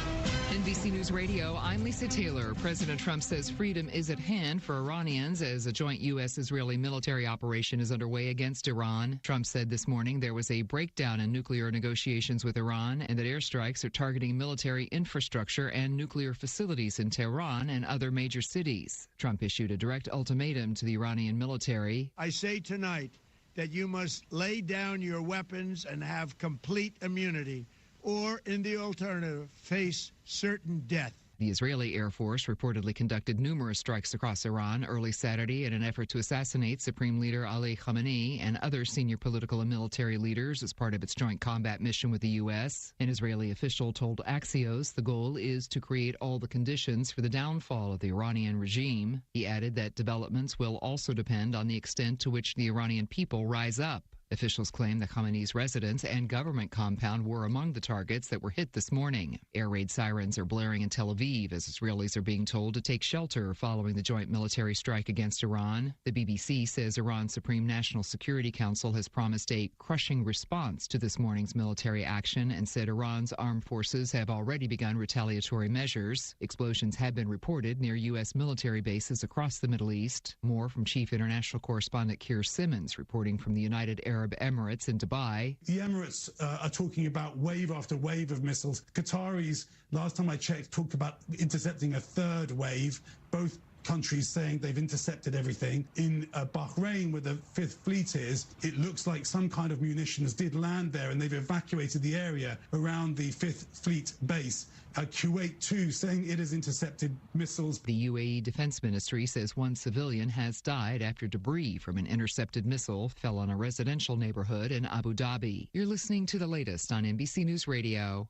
NBC News Radio, I'm Lisa Taylor. President Trump says freedom is at hand for Iranians as a joint U.S.-Israeli military operation is underway against Iran. Trump said this morning there was a breakdown in nuclear negotiations with Iran and that airstrikes are targeting military infrastructure and nuclear facilities in Tehran and other major cities. Trump issued a direct ultimatum to the Iranian military. I say tonight that you must lay down your weapons and have complete immunity, or in the alternative, face certain death. The Israeli Air Force reportedly conducted numerous strikes across Iran early Saturday in an effort to assassinate Supreme Leader Ali Khamenei and other senior political and military leaders as part of its joint combat mission with the U.S. An Israeli official told Axios the goal is to create all the conditions for the downfall of the Iranian regime. He added that developments will also depend on the extent to which the Iranian people rise up. Officials claim that Khamenei's residence and government compound were among the targets that were hit this morning. Air raid sirens are blaring in Tel Aviv as Israelis are being told to take shelter following the joint military strike against Iran. The BBC says Iran's Supreme National Security Council has promised a crushing response to this morning's military action and said Iran's armed forces have already begun retaliatory measures. Explosions have been reported near U.S. military bases across the Middle East. More from Chief International Correspondent Keir Simmons reporting from the United Arab Emirates in Dubai. The Emirates are talking about wave after wave of missiles. Qataris, last time I checked, talked about intercepting a third wave. Both countries saying they've intercepted everything. In Bahrain, where the Fifth Fleet is, it looks like some kind of munitions did land there and they've evacuated the area around the Fifth Fleet base. Kuwait, too, saying it has intercepted missiles. The UAE Defense Ministry says one civilian has died after debris from an intercepted missile fell on a residential neighborhood in Abu Dhabi. You're listening to the latest on NBC News Radio.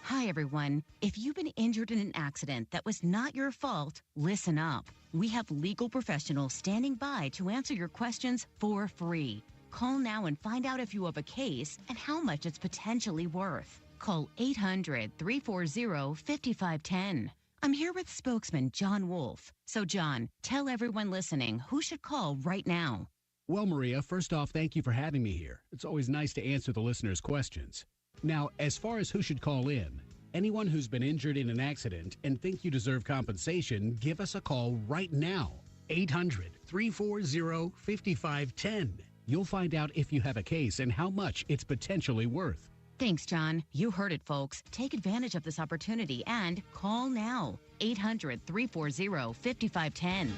Hi, everyone. If you've been injured in an accident that was not your fault, listen up. We have legal professionals standing by to answer your questions for free. Call now and find out if you have a case and how much it's potentially worth. Call 800-340-5510. I'm here with spokesman John Wolf. So, John, tell everyone listening who should call right now. Well, Maria, first off, thank you for having me here. It's always nice to answer the listeners' questions. Now, as far as who should call in, anyone who's been injured in an accident and think you deserve compensation, give us a call right now. 800-340-5510. You'll find out if you have a case and how much it's potentially worth. Thanks, John. You heard it, folks. Take advantage of this opportunity and call now. 800-340-5510.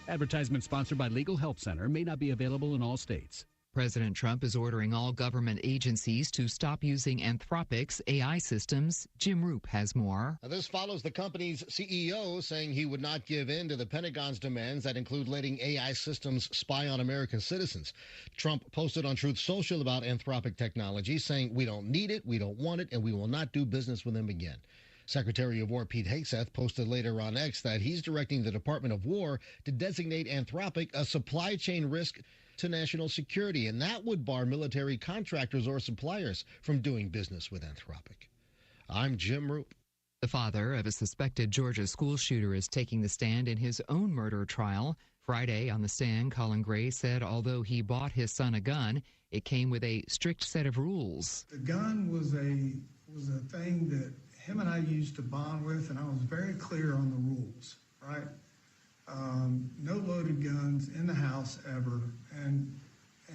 Advertisement sponsored by Legal Help Center, may not be available in all states. President Trump is ordering all government agencies to stop using Anthropic's AI systems. Jim Roop has more. Now, this follows the company's CEO saying he would not give in to the Pentagon's demands that include letting AI systems spy on American citizens. Trump posted on Truth Social about Anthropic technology, saying we don't need it, we don't want it, and we will not do business with them again. Secretary of War Pete Hegseth posted later on X that he's directing the Department of War to designate Anthropic a supply chain risk to national security, and that would bar military contractors or suppliers from doing business with Anthropic. I'm Jim Roop. The father of a suspected Georgia school shooter is taking the stand in his own murder trial. Friday on the stand, Colin Gray said although he bought his son a gun, it came with a strict set of rules. The gun was a thing that him and I used to bond with, and I was very clear on the rules, right? No loaded guns in the house ever, and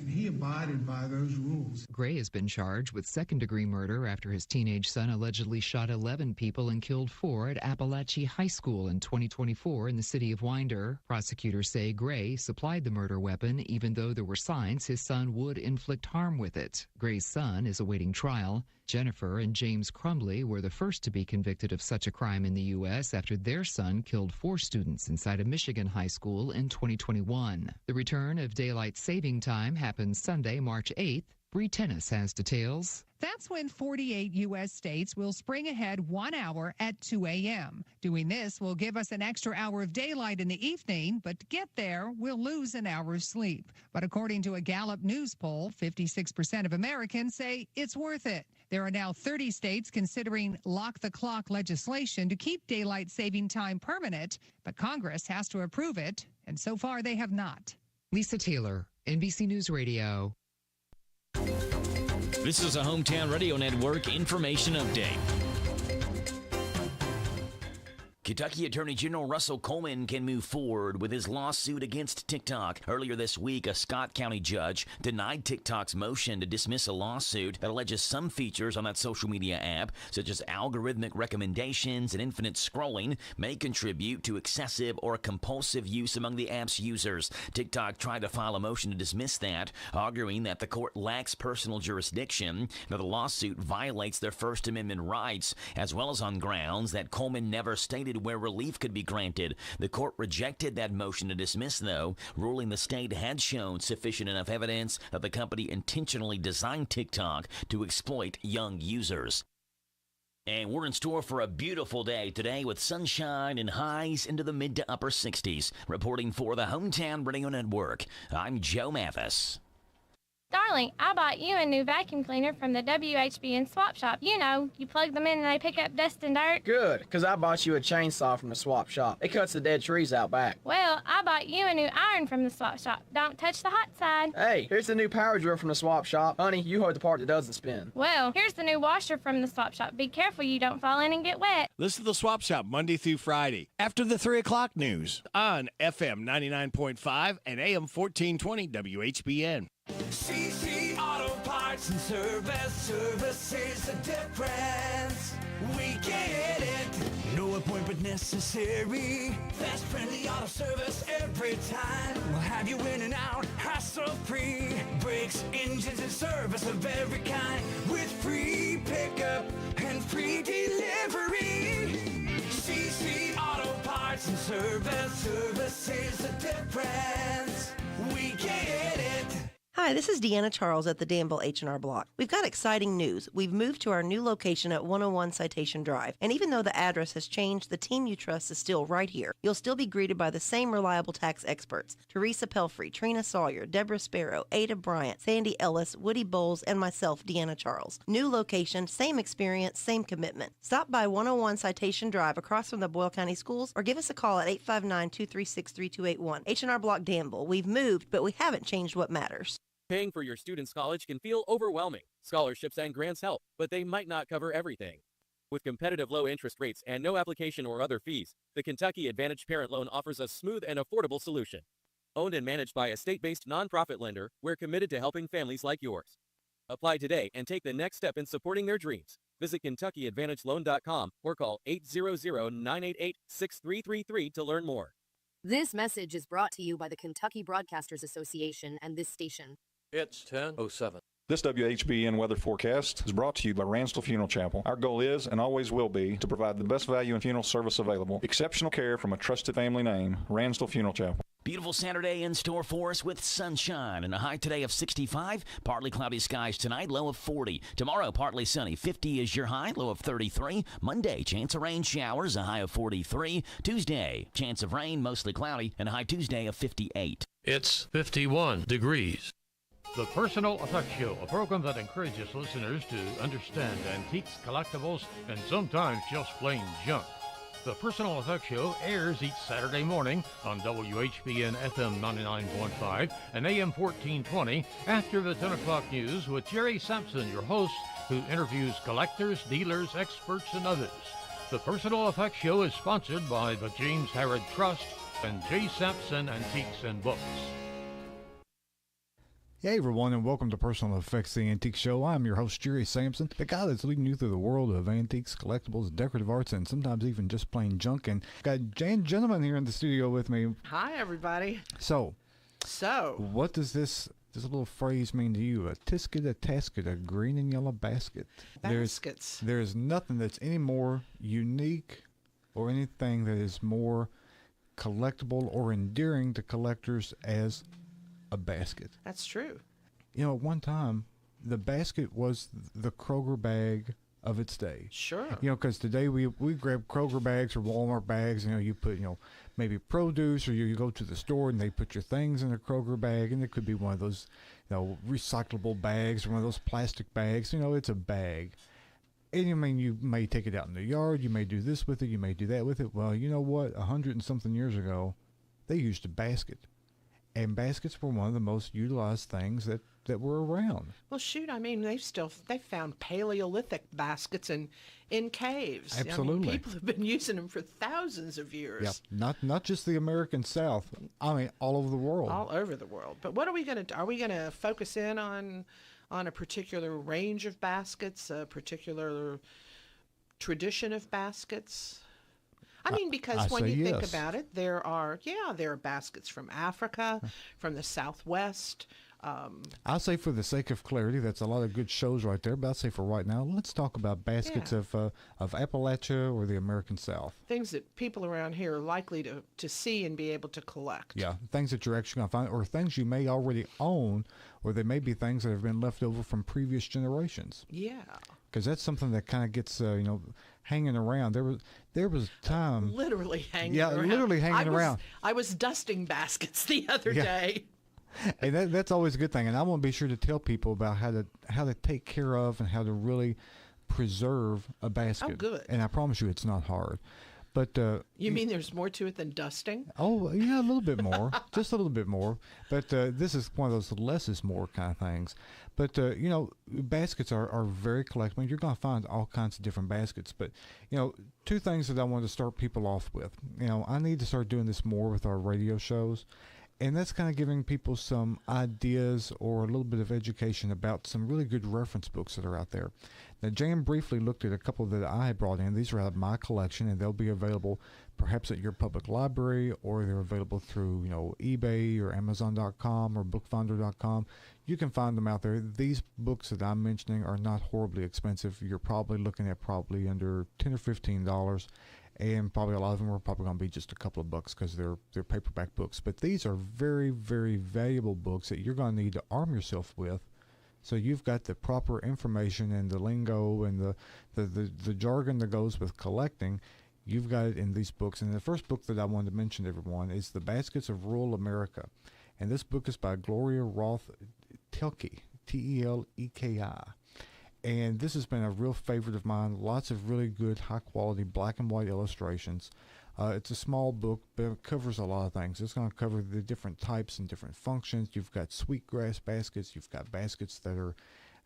he had abided by those rules. Gray has been charged with second-degree murder after his teenage son allegedly shot 11 people and killed 4 at Appalachia High School in 2024 in the city of Winder. Prosecutors say Gray supplied the murder weapon even though there were signs his son would inflict harm with it. Gray's son is awaiting trial. Jennifer and James Crumbley were the first to be convicted of such a crime in the U.S. after their son killed 4 students inside a Michigan high school in 2021. The return of daylight saving time happens Sunday, March 8th. Bree Tennis has details. That's when 48 U.S. states will spring ahead 1 hour at 2 a.m. Doing this will give us an extra hour of daylight in the evening, but to get there, we'll lose an hour of sleep. But according to a Gallup News poll, 56% of Americans say it's worth it. There are now 30 states considering lock-the-clock legislation to keep daylight saving time permanent, but Congress has to approve it, and so far they have not. Lisa Taylor, NBC News Radio. This is a Hometown Radio Network information update. Kentucky Attorney General Russell Coleman can move forward with his lawsuit against TikTok. Earlier this week, a Scott County judge denied TikTok's motion to dismiss a lawsuit that alleges some features on that social media app, such as algorithmic recommendations and infinite scrolling, may contribute to excessive or compulsive use among the app's users. TikTok tried to file a motion to dismiss that, arguing that the court lacks personal jurisdiction, that the lawsuit violates their First Amendment rights, as well as on grounds that Coleman never stated where relief could be granted. The court rejected that motion to dismiss, though, ruling the state had shown sufficient enough evidence that the company intentionally designed TikTok to exploit young users. And we're in store for a beautiful day today with sunshine and highs into the mid to upper 60s. Reporting for the Hometown Radio Network, I'm Joe Mathis. Darling, I bought you a new vacuum cleaner from the WHBN swap shop. You know, you plug them in and they pick up dust and dirt. Good, because I bought you a chainsaw from the swap shop. It cuts the dead trees out back. Well, I bought you a new iron from the swap shop. Don't touch the hot side. Hey, here's the new power drill from the swap shop. Honey, you hold the part that doesn't spin. Well, here's the new washer from the swap shop. Be careful you don't fall in and get wet. Listen to the Swap Shop Monday through Friday after the 3 o'clock news on FM 99.5 and AM 1420 WHBN. CC Auto Parts and Service is the difference. We get it. No appointment necessary. Fast, friendly auto service every time. We'll have you in and out, hassle-free. Brakes, engines, and service of every kind. With free pickup and free delivery. CC Auto Parts and Service is the difference. We get it. Hi, this is Deanna Charles at the Danville H&R Block. We've got exciting news. We've moved to our new location at 101 Citation Drive. And even though the address has changed, the team you trust is still right here. You'll still be greeted by the same reliable tax experts. Teresa Pelfrey, Trina Sawyer, Deborah Sparrow, Ada Bryant, Sandy Ellis, Woody Bowles, and myself, Deanna Charles. New location, same experience, same commitment. Stop by 101 Citation Drive across from the Boyle County Schools or give us a call at 859-236-3281. H&R Block Danville. We've moved, but we haven't changed what matters. Paying for your student's college can feel overwhelming. Scholarships and grants help, but they might not cover everything. With competitive low interest rates and no application or other fees, the Kentucky Advantage Parent Loan offers a smooth and affordable solution. Owned and managed by a state-based nonprofit lender, we're committed to helping families like yours. Apply today and take the next step in supporting their dreams. Visit KentuckyAdvantageLoan.com or call 800-988-6333 to learn more. This message is brought to you by the Kentucky Broadcasters Association and this station. It's 10:07. This WHBN weather forecast is brought to you by Ransdell Funeral Chapel. Our goal is and always will be to provide the best value in funeral service available. Exceptional care from a trusted family name, Ransdell Funeral Chapel. Beautiful Saturday in store for us with sunshine and a high today of 65. Partly cloudy skies tonight, low of 40. Tomorrow, partly sunny, 50 is your high, low of 33. Monday, chance of rain showers, a high of 43. Tuesday, chance of rain, mostly cloudy, and a high Tuesday of 58. It's 51 degrees. The Personal Effects Show, a program that encourages listeners to understand antiques, collectibles, and sometimes just plain junk. The Personal Effects Show airs each Saturday morning on WHBN FM 99.5 and AM 1420 after the 10 o'clock news with Jerry Sampson, your host, who interviews collectors, dealers, experts, and others. The Personal Effects Show is sponsored by the James Harrod Trust and J. Sampson Antiques and Books. Hey everyone, and welcome to Personal Effects, the Antique Show. I'm your host, Jerry Sampson, the guy that's leading you through the world of antiques, collectibles, decorative arts, and sometimes even just plain junk. And got Jane Gentleman here in the studio with me. Hi, everybody. So, what does this little phrase mean to you? A tisket, a tasket, a green and yellow basket. Baskets. There's nothing that's any more unique or anything that is more collectible or endearing to collectors as a basket. That's true. You know, at one time, the basket was the Kroger bag of its day. Sure. You know, because today we grab Kroger bags or Walmart bags. You know, you put, maybe produce, or you go to the store and they put your things in a Kroger bag, and it could be one of those, recyclable bags or one of those plastic bags. You know, it's a bag. And you may take it out in the yard. You may do this with it. You may do that with it. Well, you know what? 100 and something years ago, they used a basket. And baskets were one of the most utilized things that were around. Well, shoot, they found Paleolithic baskets in caves. Absolutely. People have been using them for thousands of years. Yeah, not just the American South. I mean, all over the world. All over the world. But what are we going to Are we going to focus in on a particular range of baskets, a particular tradition of baskets? Because when you think about it, there are baskets from Africa, from the Southwest. I'll say for the sake of clarity, that's a lot of good shows right there, but I'll say for right now, let's talk about baskets of Appalachia or the American South. Things that people around here are likely to see and be able to collect. Yeah, things that you're actually going to find, or things you may already own, or they may be things that have been left over from previous generations. Yeah. Because that's something that kind of gets, hanging around. There was time. Literally hanging around. around. Yeah, literally hanging around. I was dusting baskets the other day. And that's always a good thing. And I want to be sure to tell people about how to take care of and how to really preserve a basket. Oh, good. And I promise you, it's not hard. But you mean there's more to it than dusting? Oh, yeah, a little bit more, just a little bit more. But this is one of those less is more kind of things. But baskets are very collectible. You're going to find all kinds of different baskets. But two things that I want to start people off with. I need to start doing this more with our radio shows. And that's kind of giving people some ideas or a little bit of education about some really good reference books that are out there. Now, Jan briefly looked at a couple that I brought in. These are out of my collection, and they'll be available perhaps at your public library, or they're available through, eBay or Amazon.com or BookFinder.com. You can find them out there. These books that I'm mentioning are not horribly expensive. You're probably looking at under $10 or $15. And probably a lot of them are probably going to be just a couple of bucks because they're paperback books. But these are very, very valuable books that you're going to need to arm yourself with. So you've got the proper information and the lingo and the jargon that goes with collecting. You've got it in these books. And the first book that I wanted to mention to everyone is The Baskets of Rural America. And this book is by Gloria Roth Telke, T-E-L-E-K-I. And this has been a real favorite of mine. Lots of really good, high-quality black and white illustrations. It's a small book, but it covers a lot of things. It's going to cover the different types and different functions. You've got sweetgrass baskets. You've got baskets that are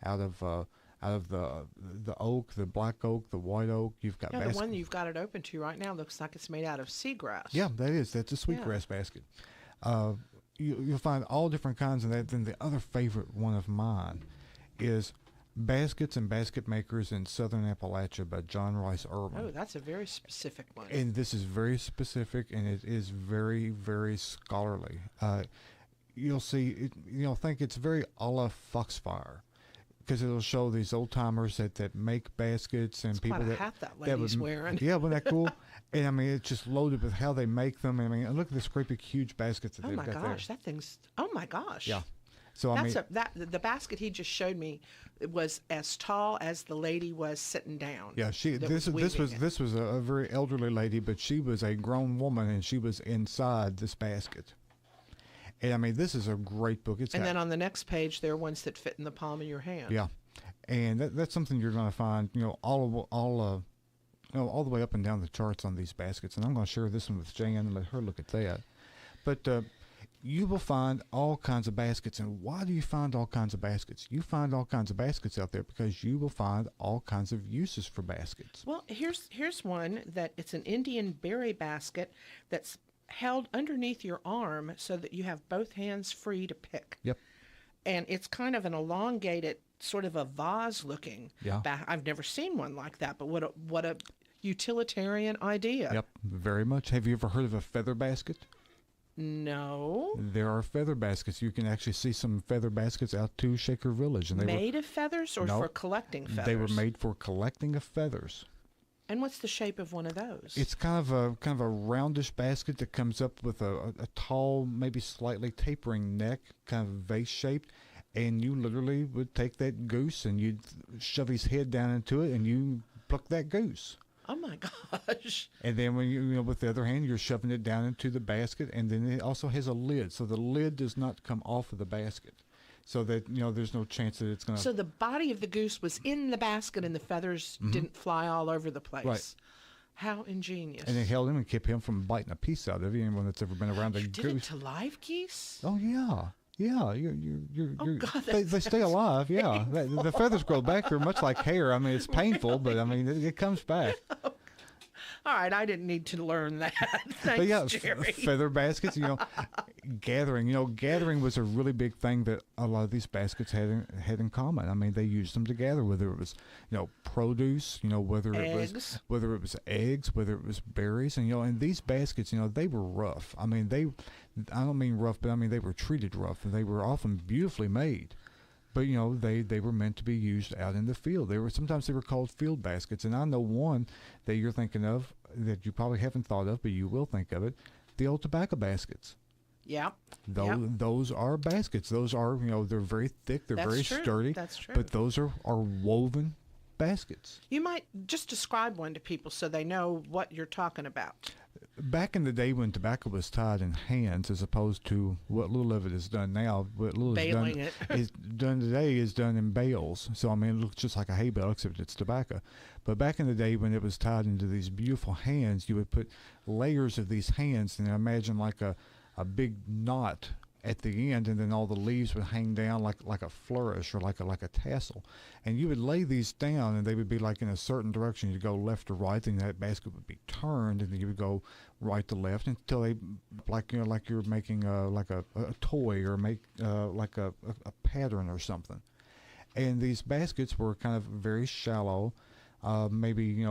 out of the oak, the black oak, the white oak. You've got the one you've got it open to right now looks like it's made out of seagrass. Yeah, that's a sweetgrass basket. You'll find all different kinds of that. Then the other favorite one of mine is Baskets and Basket Makers in Southern Appalachia by John Rice Irwin. Oh, that's a very specific one. And this is very specific, and it is very, very scholarly. You'll see, think it's very a la Foxfire, because it'll show these old timers that make baskets and it's people quite a hat that lady's wearing. Yeah, wasn't that cool? And it's just loaded with how they make them. Look at this great big huge baskets that they've got there. Oh my gosh, that thing's! Oh my gosh. Yeah. So the basket he just showed me was as tall as the lady was sitting down. Yeah, this was a very elderly lady, but she was a grown woman and she was inside this basket. And this is a great book. Then on the next page there are ones that fit in the palm of your hand. Yeah, and that's something you're going to find all the way up and down the charts on these baskets. And I'm going to share this one with Jan and let her look at that. But you will find all kinds of baskets. And why do you find all kinds of baskets? You find all kinds of baskets out there because you will find all kinds of uses for baskets. Well, here's one that it's an Indian berry basket that's held underneath your arm so that you have both hands free to pick. Yep. and it's kind of an elongated, sort of a vase-looking. Yeah. I've never seen one like that, but what a utilitarian idea. Yep, very much. Have you ever heard of a feather basket? No. There are feather baskets. You can actually see some feather baskets out to Shaker Village. And Made of feathers or No, for collecting feathers? They were made for collecting of feathers. And what's the shape of one of those? It's kind of a roundish basket that comes up with a tall, maybe slightly tapering neck, kind of vase shaped, and you literally would take that goose and you'd shove his head down into it and you pluck that goose. Oh my gosh. And then when you with the other hand, you're shoving it down into the basket, and then it also has a lid, so the lid does not come off of the basket, so that there's no chance that it's going to. So the body of the goose was in the basket, and the feathers didn't fly all over the place. Right. How ingenious. And it held him and kept him from biting a piece out of you. Anyone that's ever been around a You goose. did it to live geese? Oh yeah. Yeah, God, they stay alive. Yeah, the feathers grow back. They're much like hair. I mean, it's painful, but I mean, it comes back. All right, I didn't need to learn that. Thanks, But yeah, Jerry. feather baskets. Gathering. Gathering was a really big thing that a lot of these baskets had in common. I mean, they used them to gather, whether it was produce, whether it was eggs, whether it was berries, and these baskets, they were rough. I mean, I don't mean rough, but I mean they were treated rough, and they were often beautifully made. But they were meant to be used out in the field. Sometimes they were called field baskets, and I know one that you're thinking of that you probably haven't thought of, but you will think of it: the old tobacco baskets. Yep. Those are baskets. Those are they're very thick, they're very sturdy. That's true. But those are woven baskets. You might just describe one to people so they know what you're talking about. Back in the day when tobacco was tied in hands, as opposed to what little of it is done now, what little is done today is done in bales. So I mean, it looks just like a hay bale, except it's tobacco. But back in the day when it was tied into these beautiful hands, you would put layers of these hands, and imagine like a big knot at the end, and then all the leaves would hang down like a flourish or like a tassel, and you would lay these down, and they would be like in a certain direction. You'd go left to right, and that basket would be turned, and then you would go right to left until they like you're making like a toy or make like a pattern or something. And these baskets were kind of very shallow, maybe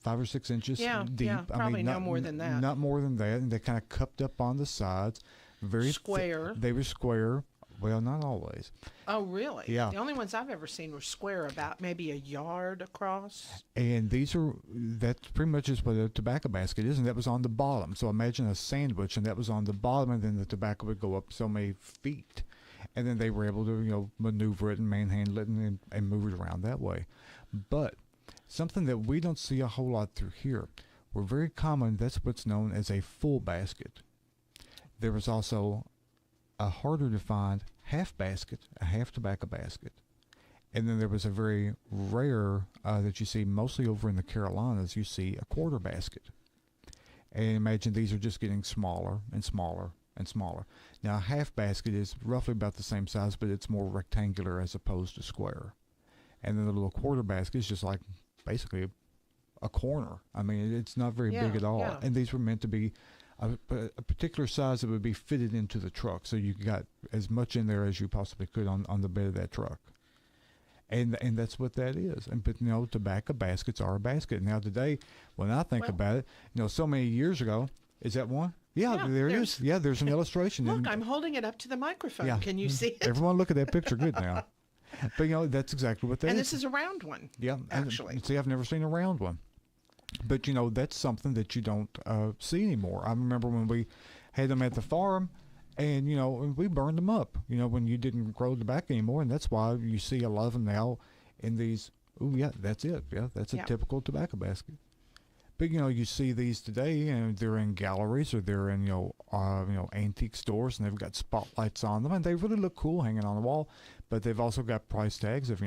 5 or 6 inches deep. Yeah, probably no more than that. Not more than that, and they kind of cupped up on the sides. Very square. They were square. Well, not always. Oh, really? Yeah. The only ones I've ever seen were square, about maybe a yard across. And that's pretty much is what a tobacco basket is, and that was on the bottom. So imagine a sandwich, and that was on the bottom, and then the tobacco would go up so many feet, and then they were able to maneuver it and manhandle it and move it around that way. But something that we don't see a whole lot through here, were very common. That's what's known as a full basket. There was also a harder to find half basket, a half tobacco basket. And then there was a very rare that you see mostly over in the Carolinas, you see a quarter basket. And imagine these are just getting smaller and smaller and smaller. Now a half basket is roughly about the same size, but it's more rectangular as opposed to square. And then the little quarter basket is just like basically a corner. I mean, it's not very big at all. Yeah. And these were meant to be a particular size that would be fitted into the truck, so you got as much in there as you possibly could on the bed of that truck. And that's what that is. But tobacco baskets are a basket. Now today, when I think about it, so many years ago, is that one? Yeah, there it is. Yeah, there's an illustration. Look, I'm holding it up to the microphone. Yeah. Can you see it? Everyone look at that picture good now. But that's exactly what that is. And this is a round one. Yeah, actually. See, I've never seen a round one. But that's something that you don't see anymore. I remember when we had them at the farm, and we burned them up. When you didn't grow tobacco anymore, and that's why you see a lot of them now in these. Oh yeah, that's it. Yeah, that's a typical tobacco basket. But you see these today, and they're in galleries or they're in antique stores, and they've got spotlights on them, and they really look cool hanging on the wall. But they've also got price tags of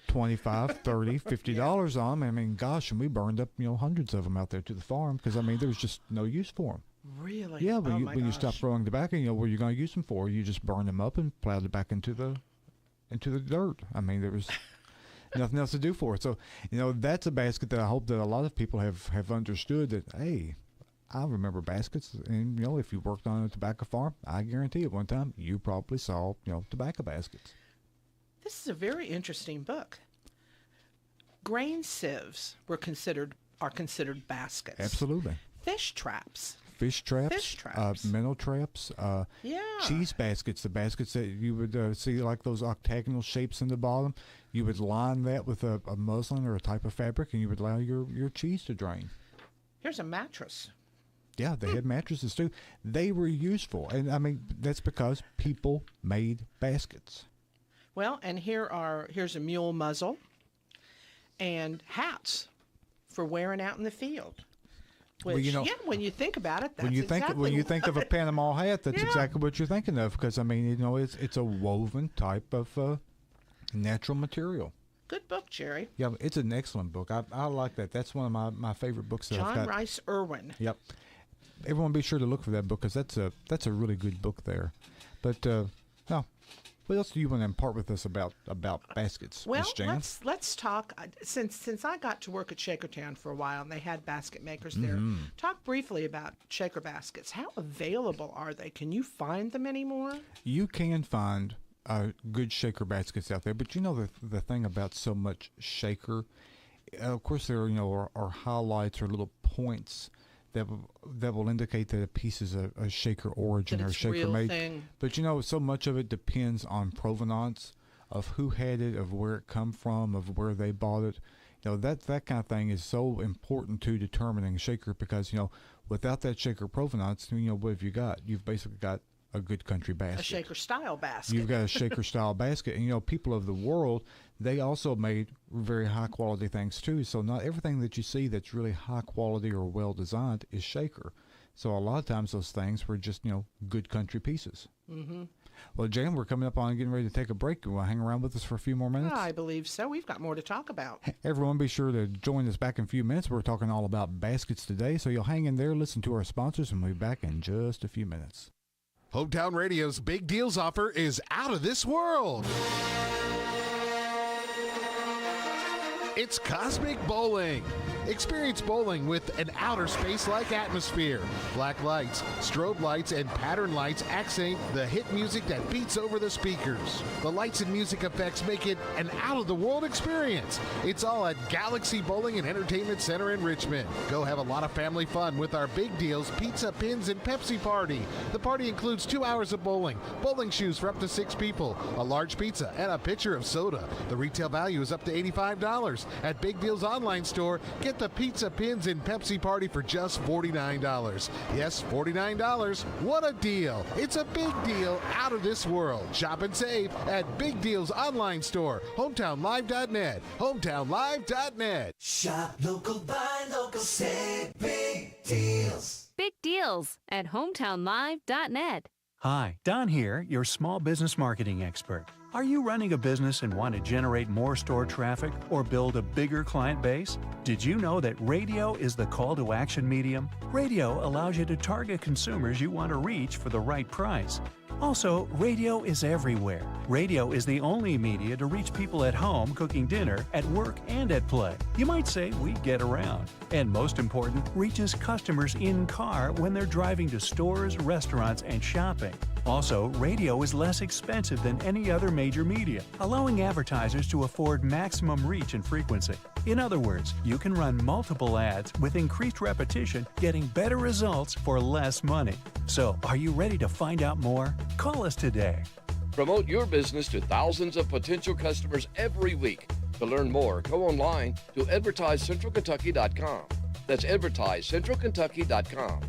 $25, $30, $50 on them. I mean, gosh, and we burned up hundreds of them out there to the farm because there was just no use for them. Really? Yeah, when you stop growing tobacco, what are you going to use them for? You just burn them up and plowed it back into the dirt. I mean, there was nothing else to do for it. So that's a basket that I hope that a lot of people have understood that, hey, I remember baskets, and if you worked on a tobacco farm, I guarantee at one time you probably saw tobacco baskets. This is a very interesting book. Grain sieves are considered baskets. Absolutely. Fish traps. Minnow traps, cheese baskets, the baskets that you would see like those octagonal shapes in the bottom. You would line that with a muslin or a type of fabric, and you would allow your cheese to drain. Here's a mattress. Yeah, they had mattresses too. They were useful, and I mean that's because people made baskets. Well, and here's a mule muzzle and hats for wearing out in the field. Which, when you think about it, that's when you think of a Panama hat, that's exactly what you're thinking of. Because I mean, it's a woven type of natural material. Good book, Jerry. Yeah, it's an excellent book. I like that. That's one of my favorite books that I've got. John Rice Irwin. Yep. Everyone, be sure to look for that book because that's a really good book there. But now, what else do you want to impart with us about baskets, Well, Miss Jan? let's talk. Since I got to work at Shakertown for a while and they had basket makers there, talk briefly about shaker baskets. How available are they? Can you find them anymore? You can find good shaker baskets out there, but the thing about so much shaker, of course there are highlights or little points that will indicate that a piece is a shaker origin or shaker made. Thing. But so much of it depends on provenance of who had it, of where it come from, of where they bought it. That kind of thing is so important to determining a shaker because without that shaker provenance, what have you got? You've basically got a good country basket. A shaker style basket. You've got a shaker style basket, and people of the world, they also made very high quality things too. So not everything that you see that's really high quality or well designed is shaker. So a lot of times those things were just good country pieces. Mm-hmm. Well, Jan, we're coming up on getting ready to take a break. You want to hang around with us for a few more minutes? I believe so. We've got more to talk about. Everyone, be sure to join us back in a few minutes. We're talking all about baskets today, so you'll hang in there, listen to our sponsors, and we'll be back in just a few minutes. Hometown Radio's Big Deals offer is out of this world. It's Cosmic Bowling. Experience bowling with an outer space-like atmosphere. Black lights, strobe lights, and pattern lights accent the hit music that beats over the speakers. The lights and music effects make it an out-of-the-world experience. It's all at Galaxy Bowling and Entertainment Center in Richmond. Go have a lot of family fun with our Big Deals Pizza, Pins, and Pepsi party. The party includes 2 hours of bowling, bowling shoes for up to 6 people, a large pizza, and a pitcher of soda. The retail value is up to $85. At Big Deals online store, get the Pizza, Pins, and Pepsi party for just $49. Yes, $49. What a deal. It's a big deal out of this world. Shop and save at Big Deals online store, hometownlive.net, hometownlive.net. Shop local, buy local, save big deals. Big deals at hometownlive.net. Hi, Don here, your small business marketing expert. Are you running a business and want to generate more store traffic or build a bigger client base? Did you know that radio is the call to action medium? Radio allows you to target consumers you want to reach for the right price. Also, radio is everywhere. Radio is the only media to reach people at home cooking dinner, at work, and at play. You might say we get around. And most important, reaches customers in car when they're driving to stores, restaurants, and shopping. Also, radio is less expensive than any other major media, allowing advertisers to afford maximum reach and frequency. In other words, you can run multiple ads with increased repetition, getting better results for less money. So, are you ready to find out more? Call us today. Promote your business to thousands of potential customers every week. To learn more, go online to advertisecentralkentucky.com. That's advertisecentralkentucky.com.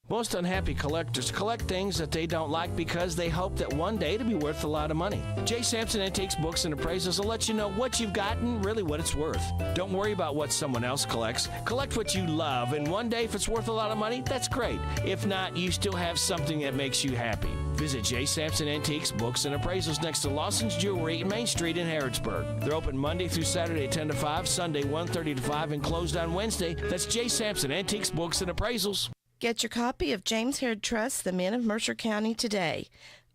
Most unhappy collectors collect things that they don't like because they hope that one day it'll be worth a lot of money. J. Sampson Antiques Books and Appraisals will let you know what you've got and really what it's worth. Don't worry about what someone else collects. Collect what you love, and one day if it's worth a lot of money, that's great. If not, you still have something that makes you happy. Visit J. Sampson Antiques Books and Appraisals next to Lawson's Jewelry in Main Street in Harrodsburg. They're open Monday through Saturday 10 to 5, Sunday 1:30 to 5, and closed on Wednesday. That's J. Sampson Antiques Books and Appraisals. Get your copy of James Herod Trust, The Men of Mercer County today.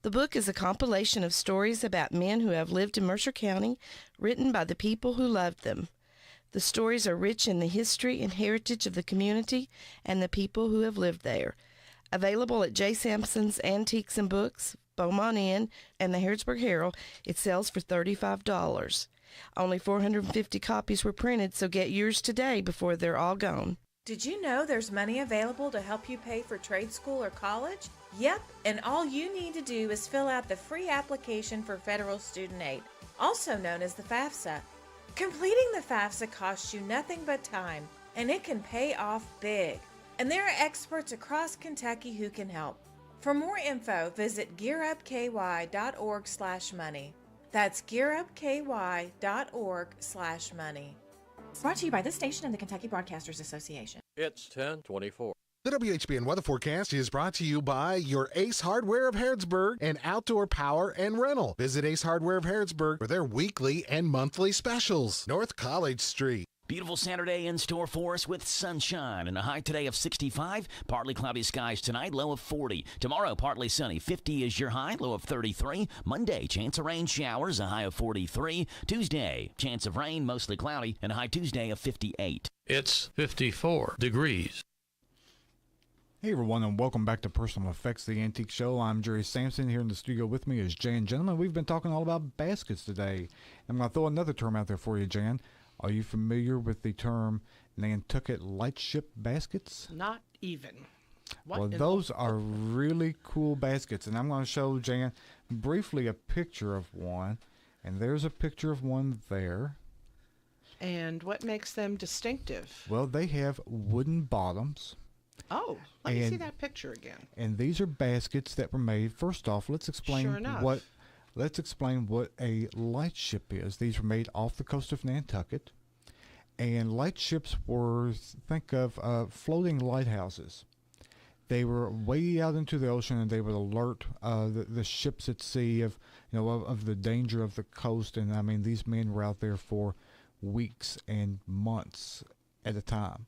The book is a compilation of stories about men who have lived in Mercer County, written by the people who loved them. The stories are rich in the history and heritage of the community and the people who have lived there. Available at J. Sampson's Antiques and Books, Beaumont Inn, and the Harrodsburg Herald, it sells for $35. Only 450 copies were printed, so get yours today before they're all gone. Did you know there's money available to help you pay for trade school or college? Yep, and all you need to do is fill out the free application for federal student aid, also known as the FAFSA. Completing the FAFSA costs you nothing but time, and it can pay off big. And there are experts across Kentucky who can help. For more info, visit gearupky.org/money. That's gearupky.org/money. Brought to you by this station and the Kentucky Broadcasters Association. It's 10:24. The WHBN weather forecast is brought to you by your Ace Hardware of Harrodsburg and Outdoor Power and Rental. Visit Ace Hardware of Harrodsburg for their weekly and monthly specials. North College Street. Beautiful Saturday in store for us with sunshine and a high today of 65. Partly cloudy skies tonight, low of 40. Tomorrow, partly sunny. 50 is your high, low of 33. Monday, chance of rain showers, a high of 43. Tuesday, chance of rain, mostly cloudy, and a high Tuesday of 58. It's 54 degrees. Hey everyone, and welcome back to Personal Effects, the Antique Show. I'm Jerry Sampson. Here in the studio with me is Jan. Gentlemen, we've been talking all about baskets today. I'm going to throw another term out there for you, Jan. Are you familiar with the term Nantucket lightship baskets? Not even. What well, those are really cool baskets, and I'm going to show Jan briefly a picture of one, and there's a picture of one there. And what makes them distinctive? Well, they have wooden bottoms. Oh, let me see that picture again. And these are baskets that were made. First off, let's explain what a lightship is. These were made off the coast of Nantucket, and lightships were, think of floating lighthouses. They were way out into the ocean, and they would alert the ships at sea of the danger of the coast. And I mean, these men were out there for weeks and months at a time.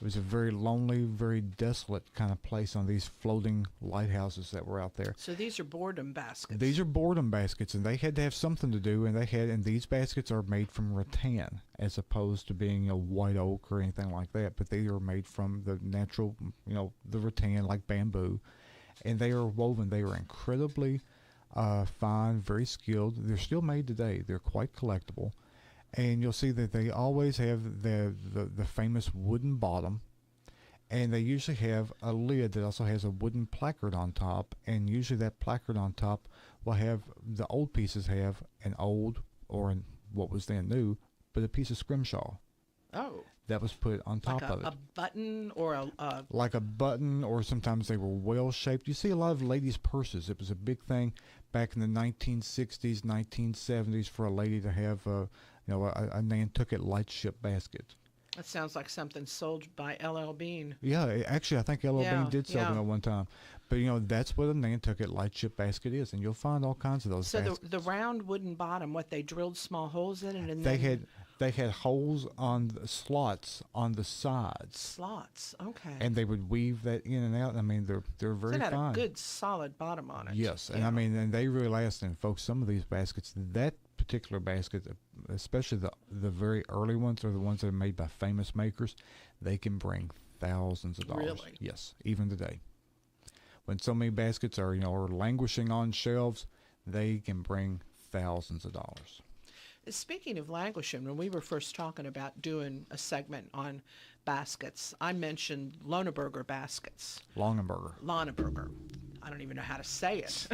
It was a very lonely, very desolate kind of place on these floating lighthouses that were out there. So these are boredom baskets. These are boredom baskets, and they had to have something to do, and these baskets are made from rattan as opposed to being a white oak or anything like that. But they are made from the natural, the rattan like bamboo, and they are woven. They are incredibly fine, very skilled. They're still made today. They're quite collectible. And you'll see that they always have the famous wooden bottom, and they usually have a lid that also has a wooden placard on top, and usually that placard on top will have, the old pieces have an old, or what was then new, but a piece of scrimshaw. Oh. That was put on top of it. A button or a... Like a button, or sometimes they were well-shaped. You see a lot of ladies' purses. It was a big thing back in the 1960s, 1970s for a lady to have a Nantucket lightship basket. That sounds like something sold by L.L. Bean. Yeah, actually, I think L.L. Bean did sell them at one time. But, that's what a Nantucket lightship basket is, and you'll find all kinds of those baskets. So the round wooden bottom, what, they drilled small holes in it? And They had holes on the slots on the sides. Slots, okay. And they would weave that in and out. I mean, they're very fine. It had a good, solid bottom on it. Yes, and I mean, and they really last. And folks, some of these baskets, that particular basket, especially the very early ones, or the ones that are made by famous makers, they can bring thousands of dollars. Really? Yes, even today. When so many baskets are are languishing on shelves, they can bring thousands of dollars. Speaking of languishing, when we were first talking about doing a segment on baskets, I mentioned Lonenberger baskets. Lonenberger. I don't even know how to say it,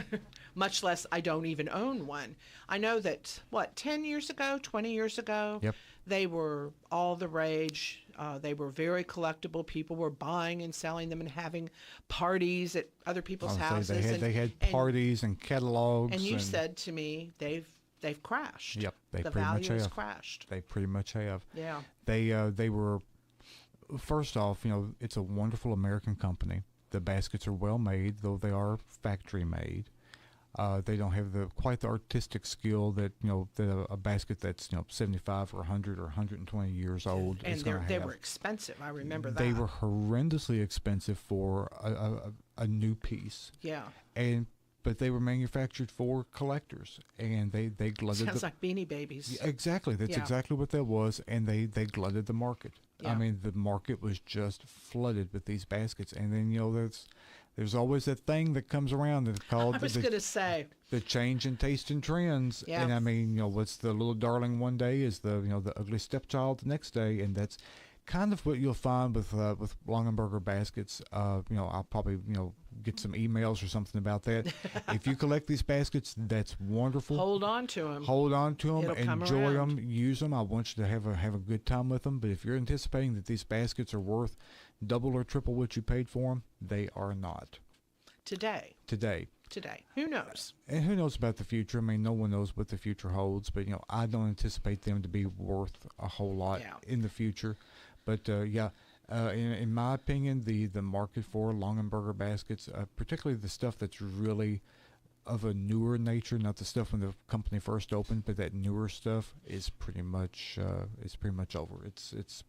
much less I don't even own one. I know that, 10 years ago, 20 years ago, they were all the rage. They were very collectible. People were buying and selling them and having parties at other people's houses. They had parties and catalogs. And you said to me, they've crashed. Yep, the pretty value much has have. crashed. They pretty much have. Yeah. They were, first off, it's a wonderful American company. The baskets are well made, though they are factory made. They don't have quite the artistic skill that that a basket that's 75 or 100 or 120 years old is going to have. They were expensive. I remember that. They were horrendously expensive for a new piece. Yeah. And but they were manufactured for collectors, and they glutted. Sounds like Beanie Babies. Yeah, exactly. That's Yeah. exactly what that was, and they glutted the market. Yeah. I mean, the market was just flooded with these baskets, and then there's always that thing that comes around that's called I was going to say. the change in taste and trends. Yeah. And I mean, what's the little darling one day is the the ugly stepchild the next day, and that's kind of what you'll find with Longenberger baskets. I'll probably get some emails or something about that. If you collect these baskets, that's wonderful. Hold on to them. Hold on to them. It'll come Enjoy around. them. Use them. I want you to have a good time with them. But if you're anticipating that these baskets are worth double or triple what you paid for them, they are not. Today. Who knows? And who knows about the future? I mean, no one knows what the future holds. But I don't anticipate them to be worth a whole lot in the future. But in my opinion, the market for Longenberger baskets, particularly the stuff that's really of a newer nature, not the stuff when the company first opened, but that newer stuff is pretty much over. It's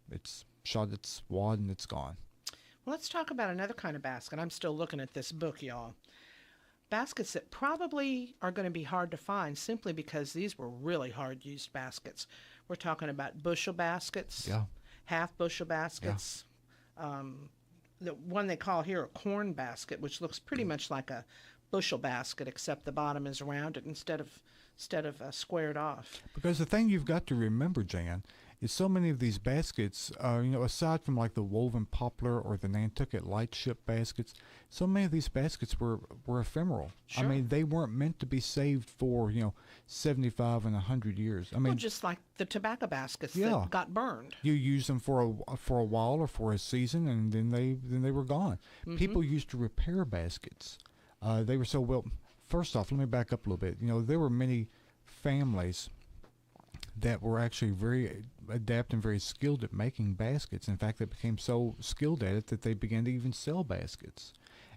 shot its wad and it's gone. Well, let's talk about another kind of basket. I'm still looking at this book, y'all. Baskets that probably are going to be hard to find simply because these were really hard used baskets. We're talking about bushel baskets. Yeah. Half bushel baskets. The one they call here a corn basket, which looks pretty much like a bushel basket, except the bottom is rounded instead of squared off. Because the thing you've got to remember, Jan, is so many of these baskets, aside from like the woven poplar or the Nantucket lightship baskets, so many of these baskets were ephemeral. Sure. I mean, they weren't meant to be saved for 75 and 100 years. I mean, Well, just like the tobacco baskets that got burned. You use them for a while or for a season, and then they were gone. Mhm. People used to repair baskets. They were so well. First off, let me back up a little bit. There were many families that were actually very adept and very skilled at making baskets. In fact, they became so skilled at it that they began to even sell baskets.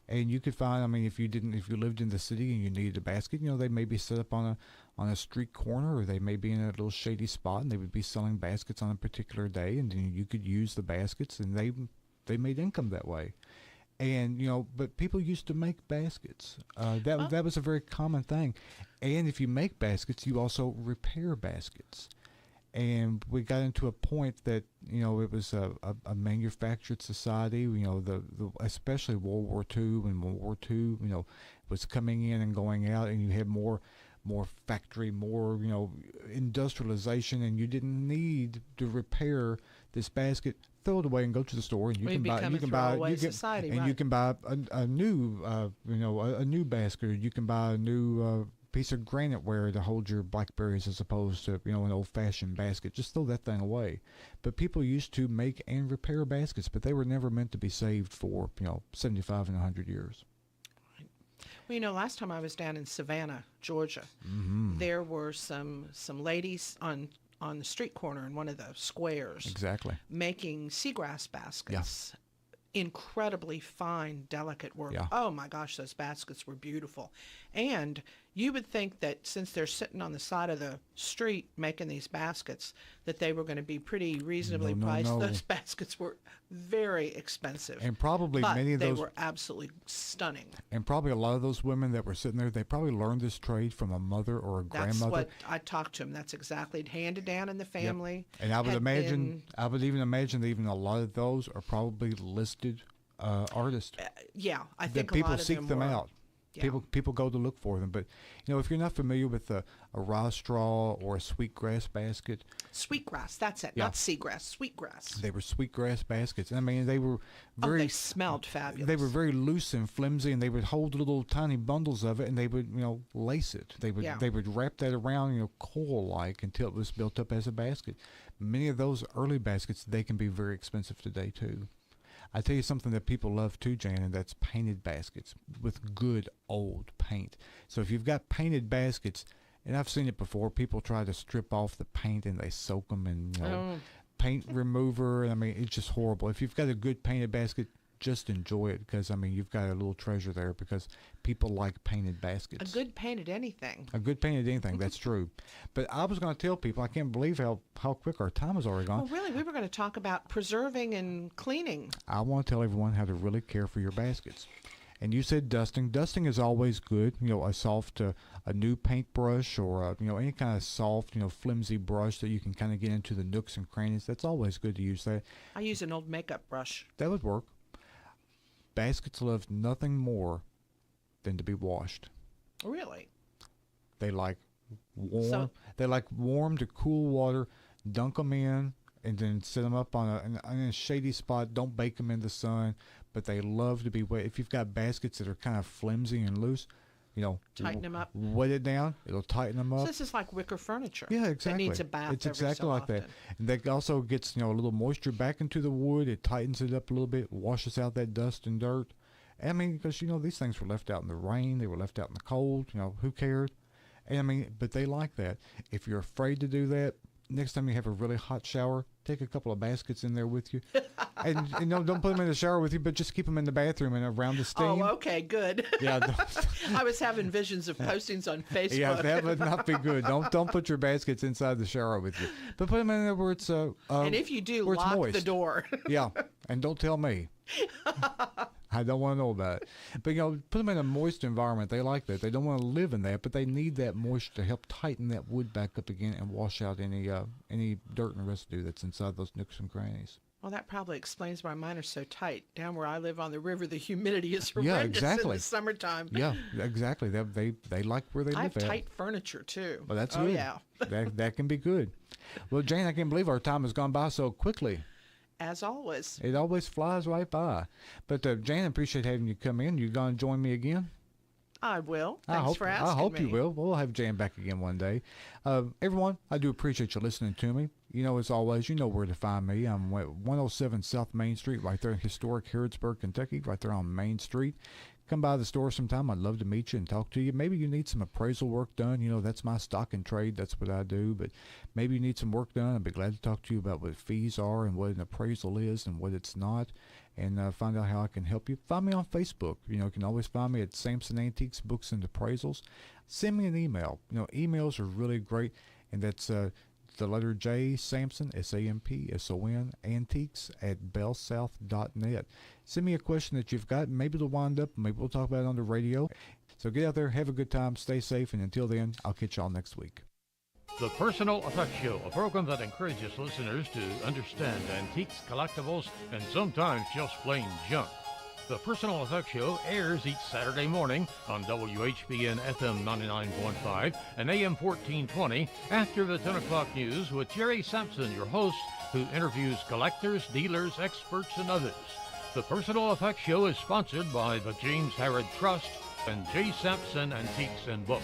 And you could find, I mean, if you lived in the city and you needed a basket, they may be set up on a street corner, or they may be in a little shady spot, and they would be selling baskets on a particular day, and then you could use the baskets, and they made income that way. And but people used to make baskets. That was a very common thing. And if you make baskets, you also repair baskets. And we got into a point that it was a manufactured society. Especially World War II, when World War II was coming in and going out, and you had more factory, more industrialization, and you didn't need to repair this basket. Throw it away and go to the store, and you can buy a new basket. Or you can buy a new piece of graniteware to hold your blackberries, as opposed to an old-fashioned basket. Just throw that thing away. But people used to make and repair baskets, but they were never meant to be saved for 75 and 100 years. Well, last time I was down in Savannah, Georgia, there were some ladies on the street corner in one of the squares. Exactly. Making seagrass baskets. Yeah. Incredibly fine, delicate work. Yeah. Oh my gosh, those baskets were beautiful. And you would think that since they're sitting on the side of the street making these baskets, that they were going to be pretty reasonably priced. No. Those baskets were very expensive. And probably but many of those they were absolutely stunning. And probably a lot of those women that were sitting there, they probably learned this trade from a mother or a grandmother. That's what I talked to them. That's exactly handed down in the family. Yep. And I would even imagine that even a lot of those are probably listed artists. Yeah, I think that people a lot of seek them were. out. Yeah. People go to look for them. But if you're not familiar with a rye straw or a sweetgrass basket, sweetgrass, that's it. Yeah. Not seagrass, sweetgrass. They were sweetgrass baskets. I mean, they were very. They smelled fabulous. They were very loose and flimsy, and they would hold little tiny bundles of it, and they would lace it. They would wrap that around coil-like until it was built up as a basket. Many of those early baskets, they can be very expensive today too. I tell you something that people love too, Jan, and that's painted baskets with good old paint. So if you've got painted baskets, and I've seen it before, people try to strip off the paint and they soak them in paint remover. I mean, it's just horrible. If you've got a good painted basket, just enjoy it, because you've got a little treasure there, because people like painted baskets. A good painted anything. That's true. But I was going to tell people, I can't believe how quick our time has already gone. Well, really, we were going to talk about preserving and cleaning. I want to tell everyone how to really care for your baskets. And you said dusting. Dusting is always good. A soft, a new paintbrush or, any kind of soft, flimsy brush that you can kind of get into the nooks and crannies. That's always good to use that. I use an old makeup brush. That would work. Baskets love nothing more than to be washed. Really? They like warm. So- They like warm to cool water. Dunk them in and then set them up on a shady spot. Don't bake them in the sun, but they love to be wet. If you've got baskets that are kind of flimsy and loose, tighten them up. Wet it down. It'll tighten them up. So this is like wicker furniture. Yeah, exactly. It needs a bath. It's every exactly so like often. that. And that also gets a little moisture back into the wood. It tightens it up a little bit, washes out that dust and dirt. I mean, because these things were left out in the rain, they were left out in the cold. Who cared? And I mean, but they like that. If you're afraid to do that, next time you have a really hot shower, take a couple of baskets in there with you, and don't put them in the shower with you, but just keep them in the bathroom and around the steam. Oh, okay, good. Yeah. I was having visions of postings on Facebook. Yeah, that would not be good. Don't put your baskets inside the shower with you, but put them in there where it's and if you do, where it's lock moist. the door. Yeah, and don't tell me. I don't want to know about it. But put them in a moist environment. They like that. They don't want to live in that, but they need that moisture to help tighten that wood back up again and wash out any dirt and residue that's inside those nooks and crannies. Well, that probably explains why mine are so tight. Down where I live on the river, the humidity is Yeah, horrendous exactly. in the summertime. Yeah, exactly. They like where they I live have at. tight furniture too. Well, that's oh, good. Yeah. that can be good. Well, Jane, I can't believe our time has gone by so quickly. As always. It always flies right by. But Jane, I appreciate having you come in. You going to join me again? I will. Thanks for asking I hope me. you will. We'll have Jan back again one day. Everyone, I do appreciate you listening to me. As always, you know where to find me. I'm at 107 South Main Street, right there in historic Harrodsburg, Kentucky, right there on Main Street. Come by the store sometime. I'd love to meet you and talk to you. Maybe you need some appraisal work done. That's my stock and trade. That's what I do. But maybe you need some work done. I'd be glad to talk to you about what fees are and what an appraisal is and what it's not, and find out how I can help you. Find me on Facebook. You can always find me at Sampson Antiques Books and Appraisals. Send me an email. Emails are really great, and that's the letter J, Sampson, SAMPSON, antiques @bellsouth.net. Send me a question that you've got. Maybe it'll wind up. Maybe we'll talk about it on the radio. So get out there, have a good time, stay safe, and until then, I'll catch y'all next week. The Personal Effects Show, a program that encourages listeners to understand antiques, collectibles, and sometimes just plain junk. The Personal Effects Show airs each Saturday morning on WHBN FM 99.5 and AM 1420 after the 10 o'clock news with Jerry Sampson, your host, who interviews collectors, dealers, experts, and others. The Personal Effects Show is sponsored by the James Harrod Trust and J. Sampson Antiques and Books.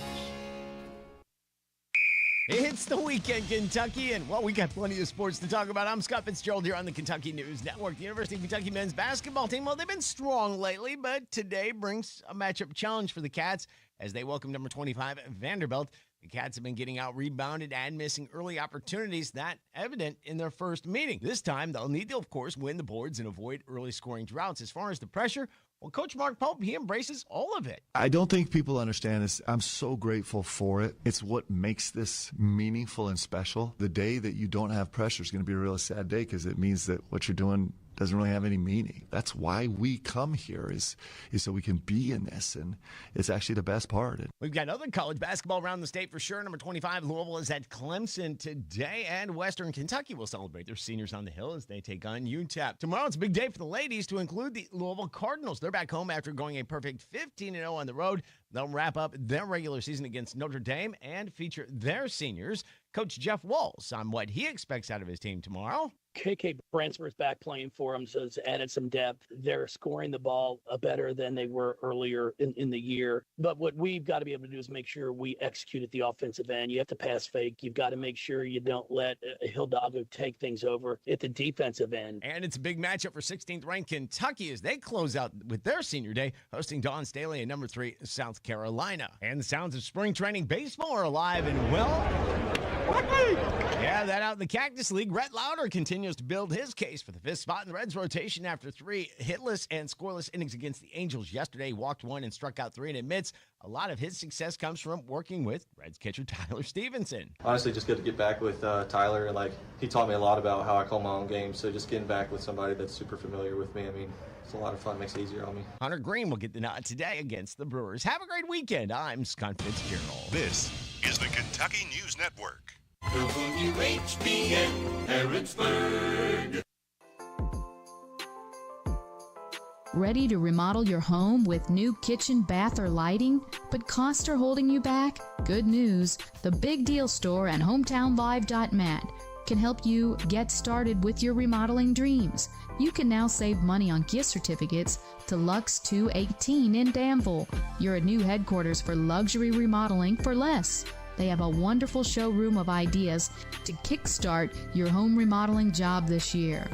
It's the weekend, Kentucky, and we got plenty of sports to talk about. I'm Scott Fitzgerald here on the Kentucky News Network. The University of Kentucky men's basketball team, they've been strong lately, but today brings a matchup challenge for the Cats as they welcome number 25 Vanderbilt. The Cats have been getting out-rebounded and missing early opportunities, that evident in their first meeting. This time, they'll need to, of course, win the boards and avoid early scoring droughts. As far as the pressure, Coach Mark Pope, he embraces all of it. I don't think people understand this. I'm so grateful for it. It's what makes this meaningful and special. The day that you don't have pressure is going to be a real sad day because it means that what you're doing doesn't really have any meaning. That's why we come here is so we can be in this, and it's actually the best part. We've got other college basketball around the state for sure. Number 25, Louisville is at Clemson today, and Western Kentucky will celebrate their seniors on the Hill as they take on UTEP. Tomorrow, it's a big day for the ladies to include the Louisville Cardinals. They're back home after going a perfect 15-0 on the road. They'll wrap up their regular season against Notre Dame and feature their seniors. Coach Jeff Walls on what he expects out of his team tomorrow. KK Bransford's back playing for them, so it's added some depth. They're scoring the ball better than they were earlier in the year. But what we've got to be able to do is make sure we execute at the offensive end. You have to pass fake. You've got to make sure you don't let Hidalgo take things over at the defensive end. And it's a big matchup for 16th-ranked Kentucky as they close out with their senior day, hosting Dawn Staley at number 3, South Carolina. And the sounds of spring training baseball are alive and well. Yeah, that out in the Cactus League. Rhett Lauder continues to build his case for the fifth spot in the Reds rotation after 3 hitless and scoreless innings against the Angels yesterday. He walked 1 and struck out 3, and admits a lot of his success comes from working with Reds catcher Tyler Stevenson. Honestly, just good to get back with Tyler. Like, he taught me a lot about how I call my own game, so just getting back with somebody that's super familiar with me, I mean, it's a lot of fun, makes it easier on me. Hunter Green will get the nod today against the Brewers. Have a great weekend. I'm Scott Fitzgerald. This is the Kentucky News Network. WHBN Harrodsburg. Ready to remodel your home with new kitchen, bath, or lighting, but costs are holding you back? Good news. The Big Deal Store and HometownLive.net can help you get started with your remodeling dreams. You can now save money on gift certificates to Lux 218 in Danville. You're a new headquarters for luxury remodeling for less. They have a wonderful showroom of ideas to kickstart your home remodeling job this year.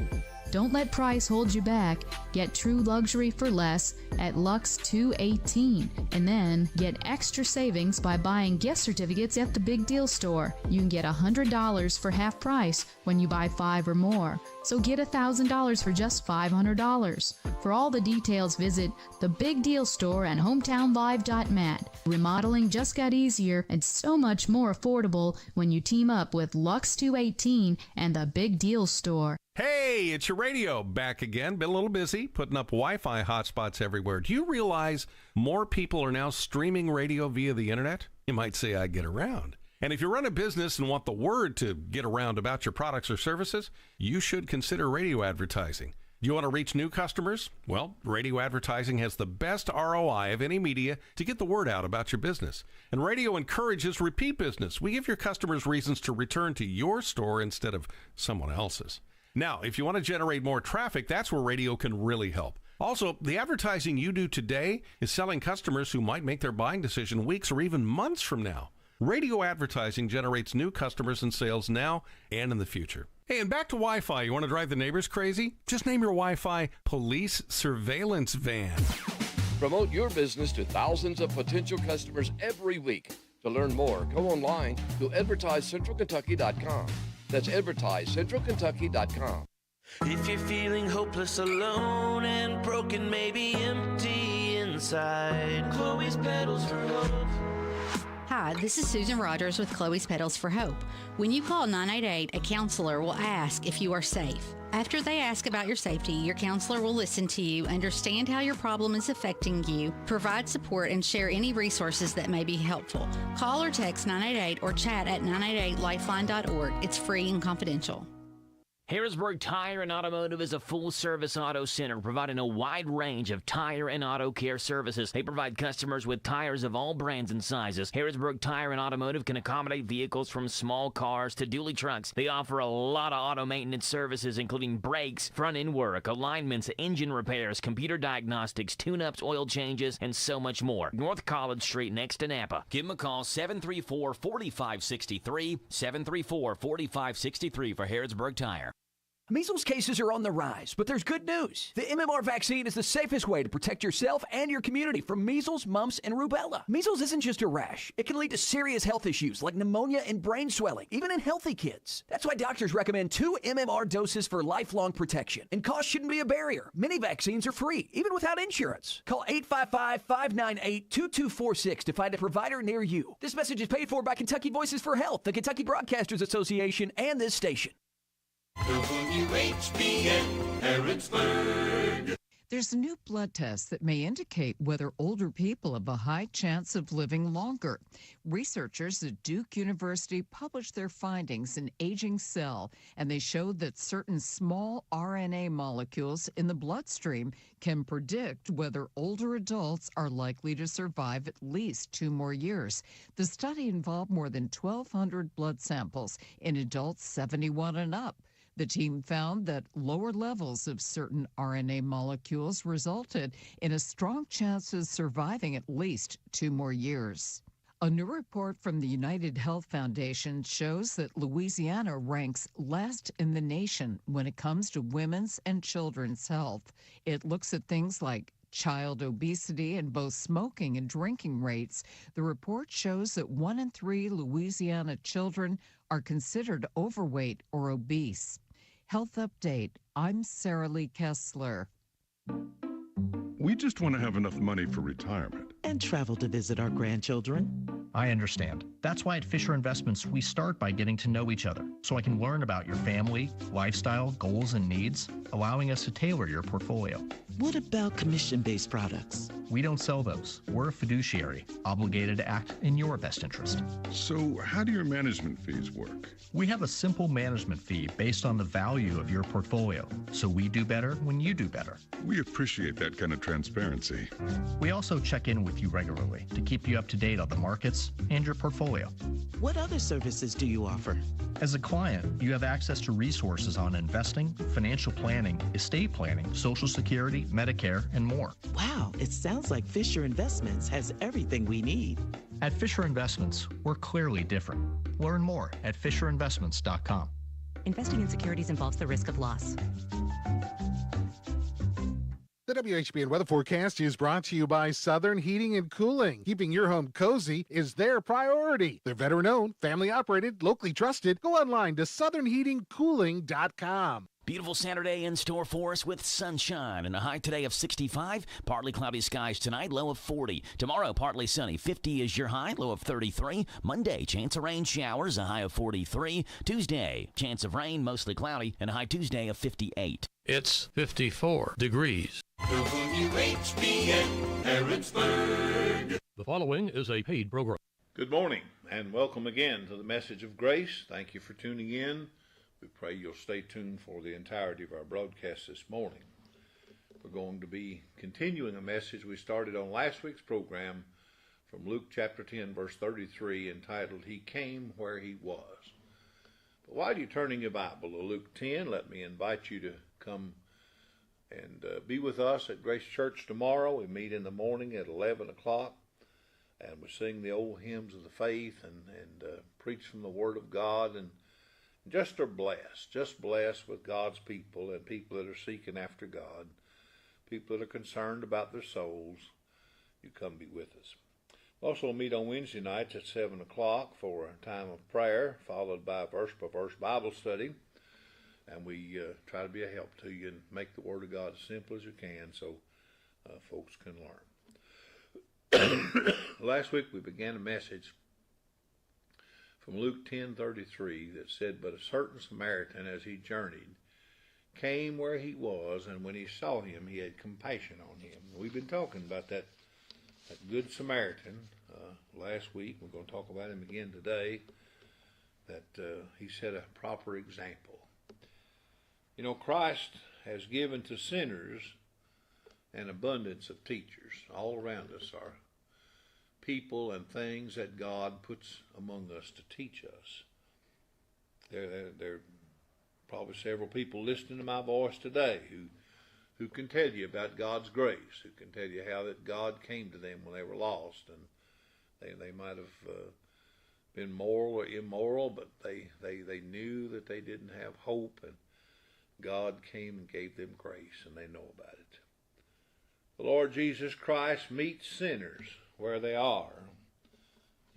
Don't let price hold you back. Get true luxury for less at Lux 218 and then get extra savings by buying gift certificates at the Big Deal Store. You can get $100 for half price when you buy 5 or more. So get $1,000 for just $500. For all the details, visit the Big Deal Store and HometownLive.net. Remodeling just got easier and so much more affordable when you team up with Lux 218 and the Big Deal Store. Hey, it's your radio back again. Been a little busy putting up Wi-Fi hotspots everywhere. Do you realize more people are now streaming radio via the internet? You might say I get around. And if you run a business and want the word to get around about your products or services, you should consider radio advertising. Do you want to reach new customers? Well, radio advertising has the best ROI of any media to get the word out about your business. And radio encourages repeat business. We give your customers reasons to return to your store instead of someone else's. Now, if you want to generate more traffic, that's where radio can really help. Also, the advertising you do today is selling customers who might make their buying decision weeks or even months from now. Radio advertising generates new customers and sales now and in the future. Hey, and back to Wi-Fi. You want to drive the neighbors crazy? Just name your Wi-Fi Police Surveillance Van. Promote your business to thousands of potential customers every week. To learn more, go online to advertisecentralkentucky.com. That's advertisecentralkentucky.com. If you're feeling hopeless, alone, and broken, maybe empty inside, Chloe's Petals for Hope. Hi, this is Susan Rogers with Chloe's Petals for Hope. When you call 988, a counselor will ask if you are safe. After they ask about your safety, your counselor will listen to you, understand how your problem is affecting you, provide support, and share any resources that may be helpful. Call or text 988 or chat at 988lifeline.org. It's free and confidential. Harrodsburg Tire and Automotive is a full-service auto center providing a wide range of tire and auto care services. They provide customers with tires of all brands and sizes. Harrodsburg Tire and Automotive can accommodate vehicles from small cars to dually trucks. They offer a lot of auto maintenance services, including brakes, front-end work, alignments, engine repairs, computer diagnostics, tune-ups, oil changes, and so much more. North College Street next to Napa. Give them a call, 734-4563, 734-4563 for Harrodsburg Tire. Measles cases are on the rise, but there's good news. The MMR vaccine is the safest way to protect yourself and your community from measles, mumps, and rubella. Measles isn't just a rash. It can lead to serious health issues like pneumonia and brain swelling, even in healthy kids. That's why doctors recommend 2 MMR doses for lifelong protection. And cost shouldn't be a barrier. Many vaccines are free, even without insurance. Call 855-598-2246 to find a provider near you. This message is paid for by Kentucky Voices for Health, the Kentucky Broadcasters Association, and this station. WHBN Harrodsburg. There's a new blood test that may indicate whether older people have a high chance of living longer. Researchers at Duke University published their findings in Aging Cell, and they showed that certain small RNA molecules in the bloodstream can predict whether older adults are likely to survive at least 2 more years. The study involved more than 1,200 blood samples in adults 71 and up. The team found that lower levels of certain RNA molecules resulted in a strong chance of surviving at least 2 more years. A new report from the United Health Foundation shows that Louisiana ranks last in the nation when it comes to women's and children's health. It looks at things like child obesity, and both smoking and drinking rates, the report shows that 1 in 3 Louisiana children are considered overweight or obese. Health Update, I'm Sarah Lee Kessler. We just want to have enough money for retirement. And travel to visit our grandchildren. I understand. That's why at Fisher Investments, we start by getting to know each other so I can learn about your family, lifestyle, goals, and needs, allowing us to tailor your portfolio. What about commission-based products? We don't sell those. We're a fiduciary, obligated to act in your best interest. So how do your management fees work? We have a simple management fee based on the value of your portfolio, so we do better when you do better. We appreciate that kind of transparency. We also check in with you regularly to keep you up to date on the markets and your portfolio. What other services do you offer? As a client, you have access to resources on investing, financial planning, estate planning, Social Security, Medicare, and more. Wow, it sounds like Fisher Investments has everything we need. At Fisher Investments, we're clearly different. Learn more at FisherInvestments.com. Investing in securities involves the risk of loss. The WHBN weather forecast is brought to you by Southern Heating and Cooling. Keeping your home cozy is their priority. They're veteran-owned, family-operated, locally trusted. Go online to southernheatingcooling.com. Beautiful Saturday in store for us with sunshine and a high today of 65. Partly cloudy skies tonight, low of 40. Tomorrow, partly sunny. 50 is your high, low of 33. Monday, chance of rain showers, a high of 43. Tuesday, chance of rain, mostly cloudy, and a high Tuesday of 58. It's 54 degrees. WHBN Harrodsburg. The following is a paid program. Good morning and welcome again to the Message of Grace. Thank you for tuning in. We pray you'll stay tuned for the entirety of our broadcast this morning. We're going to be continuing a message we started on last week's program from Luke chapter 10, verse 33, entitled, He Came Where He Was. But while you're turning your Bible to Luke 10, let me invite you to come and be with us at Grace Church tomorrow. We meet in the morning at 11 o'clock, and we sing the old hymns of the faith and preach from the Word of God, and just are blessed with God's people and people that are seeking after God, people that are concerned about their souls. You come be with us. We'll also meet on Wednesday nights at 7 o'clock for a time of prayer, followed by a verse-by-verse Bible study. And we try to be a help to you and make the Word of God as simple as you can so folks can learn. Last week we began a message from Luke 10:33 that said, But a certain Samaritan, as he journeyed, came where he was, and when he saw him, he had compassion on him. We've been talking about that good Samaritan last week. We're going to talk about him again today, that he set a proper example. You know, Christ has given to sinners an abundance of teachers. All around us are people and things that God puts among us to teach us. There are probably several people listening to my voice today who can tell you about God's grace, who can tell you how that God came to them when they were lost, and they might have been moral or immoral, but they knew that they didn't have hope, and God came and gave them grace, and they know about it. The Lord Jesus Christ meets sinners where they are.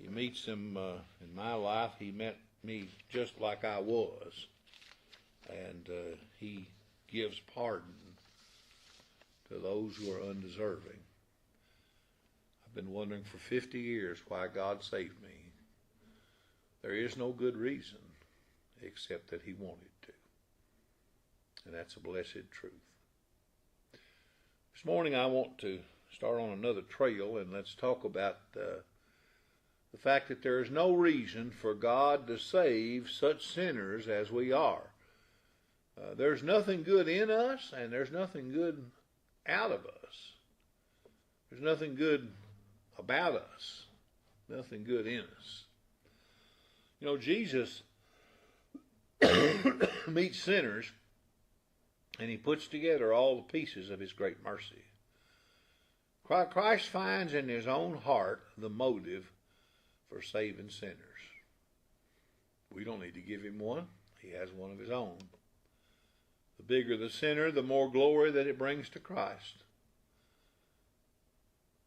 He meets them in my life. He met me just like I was, and he gives pardon to those who are undeserving. I've been wondering for 50 years why God saved me. There is no good reason except that he wanted to. And that's a blessed truth. This morning I want to start on another trail, and let's talk about the fact that there is no reason for God to save such sinners as we are. There's nothing good in us, and there's nothing good out of us. There's nothing good about us, nothing good in us. You know, Jesus meets sinners, and he puts together all the pieces of his great mercy. Christ finds in his own heart the motive for saving sinners. We don't need to give him one. He has one of his own. The bigger the sinner, the more glory that it brings to Christ.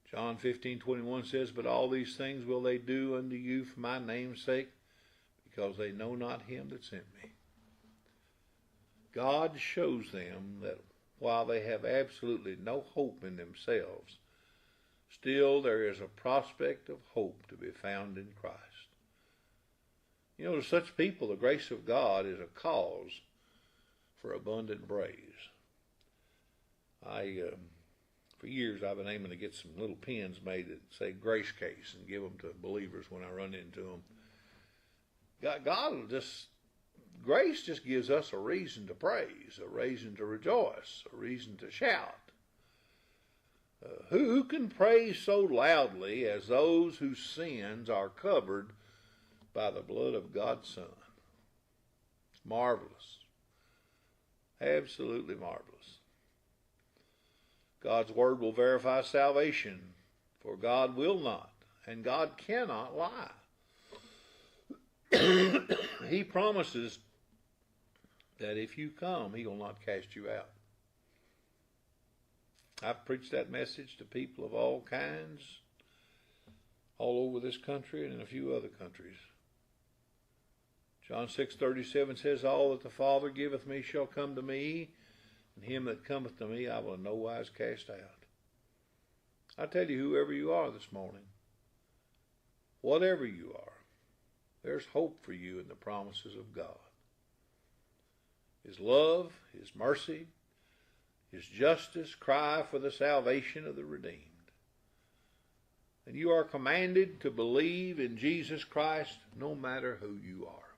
John 15:21 says, "But all these things will they do unto you for my name's sake, because they know not him that sent me." God shows them that while they have absolutely no hope in themselves, still there is a prospect of hope to be found in Christ. You know, to such people, the grace of God is a cause for abundant praise. For years, I've been aiming to get some little pens made that say Grace Case and give them to believers when I run into them. God will grace just gives us a reason to praise, a reason to rejoice, a reason to shout. Who can praise so loudly as those whose sins are covered by the blood of God's Son? It's marvelous. Absolutely marvelous. God's word will verify salvation, for God will not, and God cannot lie. He promises that if you come, he will not cast you out. I've preached that message to people of all kinds, all over this country and in a few other countries. John 6:37 says, "All that the Father giveth me shall come to me, and him that cometh to me I will in no wise cast out." I tell you, whoever you are this morning, whatever you are, there's hope for you in the promises of God. His love, his mercy, his justice cry for the salvation of the redeemed. And you are commanded to believe in Jesus Christ no matter who you are.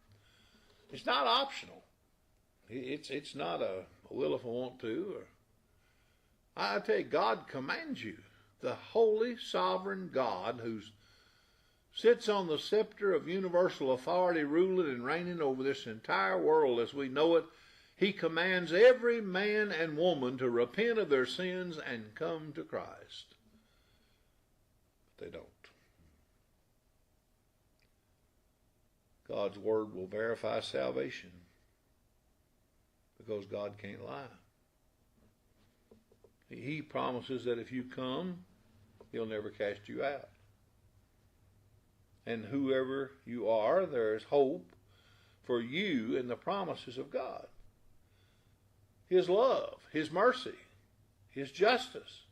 It's not optional. It's not a will if I want to. I tell you, God commands you. The holy, sovereign God who sits on the scepter of universal authority, ruling and reigning over this entire world as we know it, he commands every man and woman to repent of their sins and come to Christ. But they don't. God's word will verify salvation because God can't lie. He promises that if you come, he'll never cast you out. And whoever you are, there is hope for you in the promises of God. His love, his mercy, his justice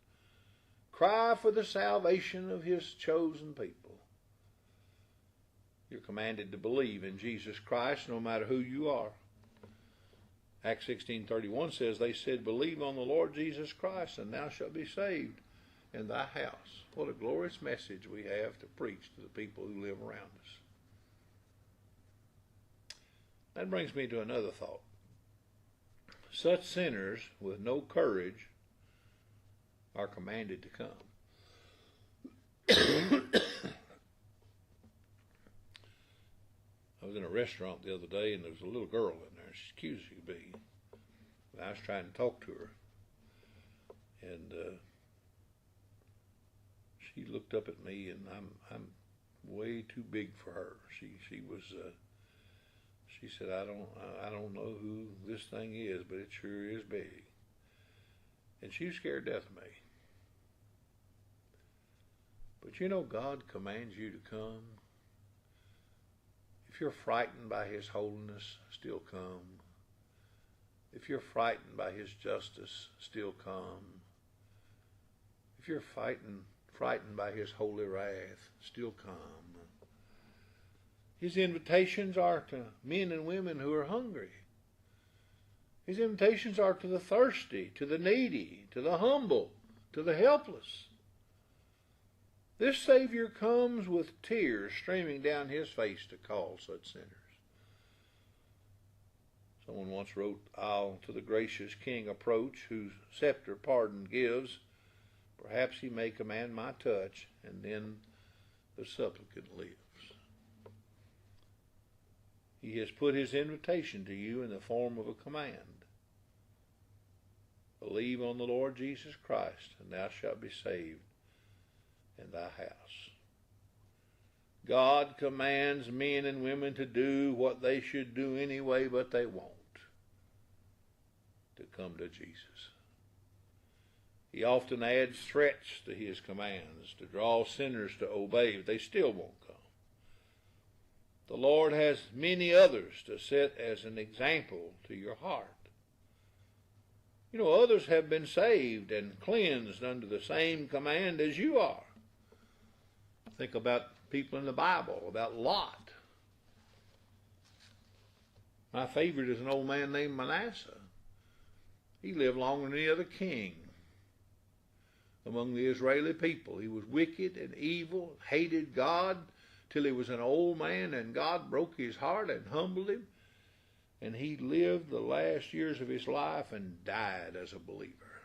cry for the salvation of his chosen people. You're commanded to believe in Jesus Christ no matter who you are. Acts 16:31 says, "They said, Believe on the Lord Jesus Christ, and thou shalt be saved in thy house." What a glorious message we have to preach to the people who live around us. That brings me to another thought. Such sinners with no courage are commanded to come. I was in a restaurant the other day, and there was a little girl in there. She's cute as you could be. And I was trying to talk to her, and she looked up at me, and I'm way too big for her. She said, I don't know who this thing is, but it sure is big. And she was scared to death of me. But you know, God commands you to come. If you're frightened by his holiness, still come. If you're frightened by his justice, still come. If you're frightened by his holy wrath, still come. His invitations are to men and women who are hungry. His invitations are to the thirsty, to the needy, to the humble, to the helpless. This Savior comes with tears streaming down his face to call such sinners. Someone once wrote, I'll to the gracious King approach, whose scepter pardon gives. Perhaps he may command my touch, and then the supplicant lives. He has put his invitation to you in the form of a command. Believe on the Lord Jesus Christ, and thou shalt be saved in thy house. God commands men and women to do what they should do anyway, but they won't. To come to Jesus. He often adds threats to his commands to draw sinners to obey, but they still won't come. The Lord has many others to set as an example to your heart. You know, others have been saved and cleansed under the same command as you are. Think about people in the Bible, about Lot. My favorite is an old man named Manasseh. He lived longer than any other king among the Israeli people. He was wicked and evil, hated God till he was an old man, and God broke his heart and humbled him. And he lived the last years of his life and died as a believer.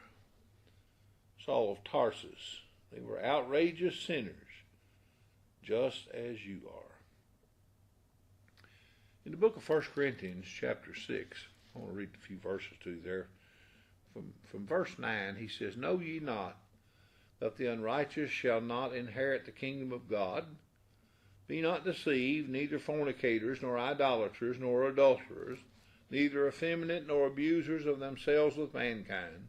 Saul of Tarsus, they were outrageous sinners, just as you are. In the book of 1 Corinthians, chapter 6, I want to read a few verses to you there. From verse 9, he says, Know ye not that the unrighteous shall not inherit the kingdom of God? Be not deceived, neither fornicators, nor idolaters, nor adulterers, neither effeminate, nor abusers of themselves with mankind,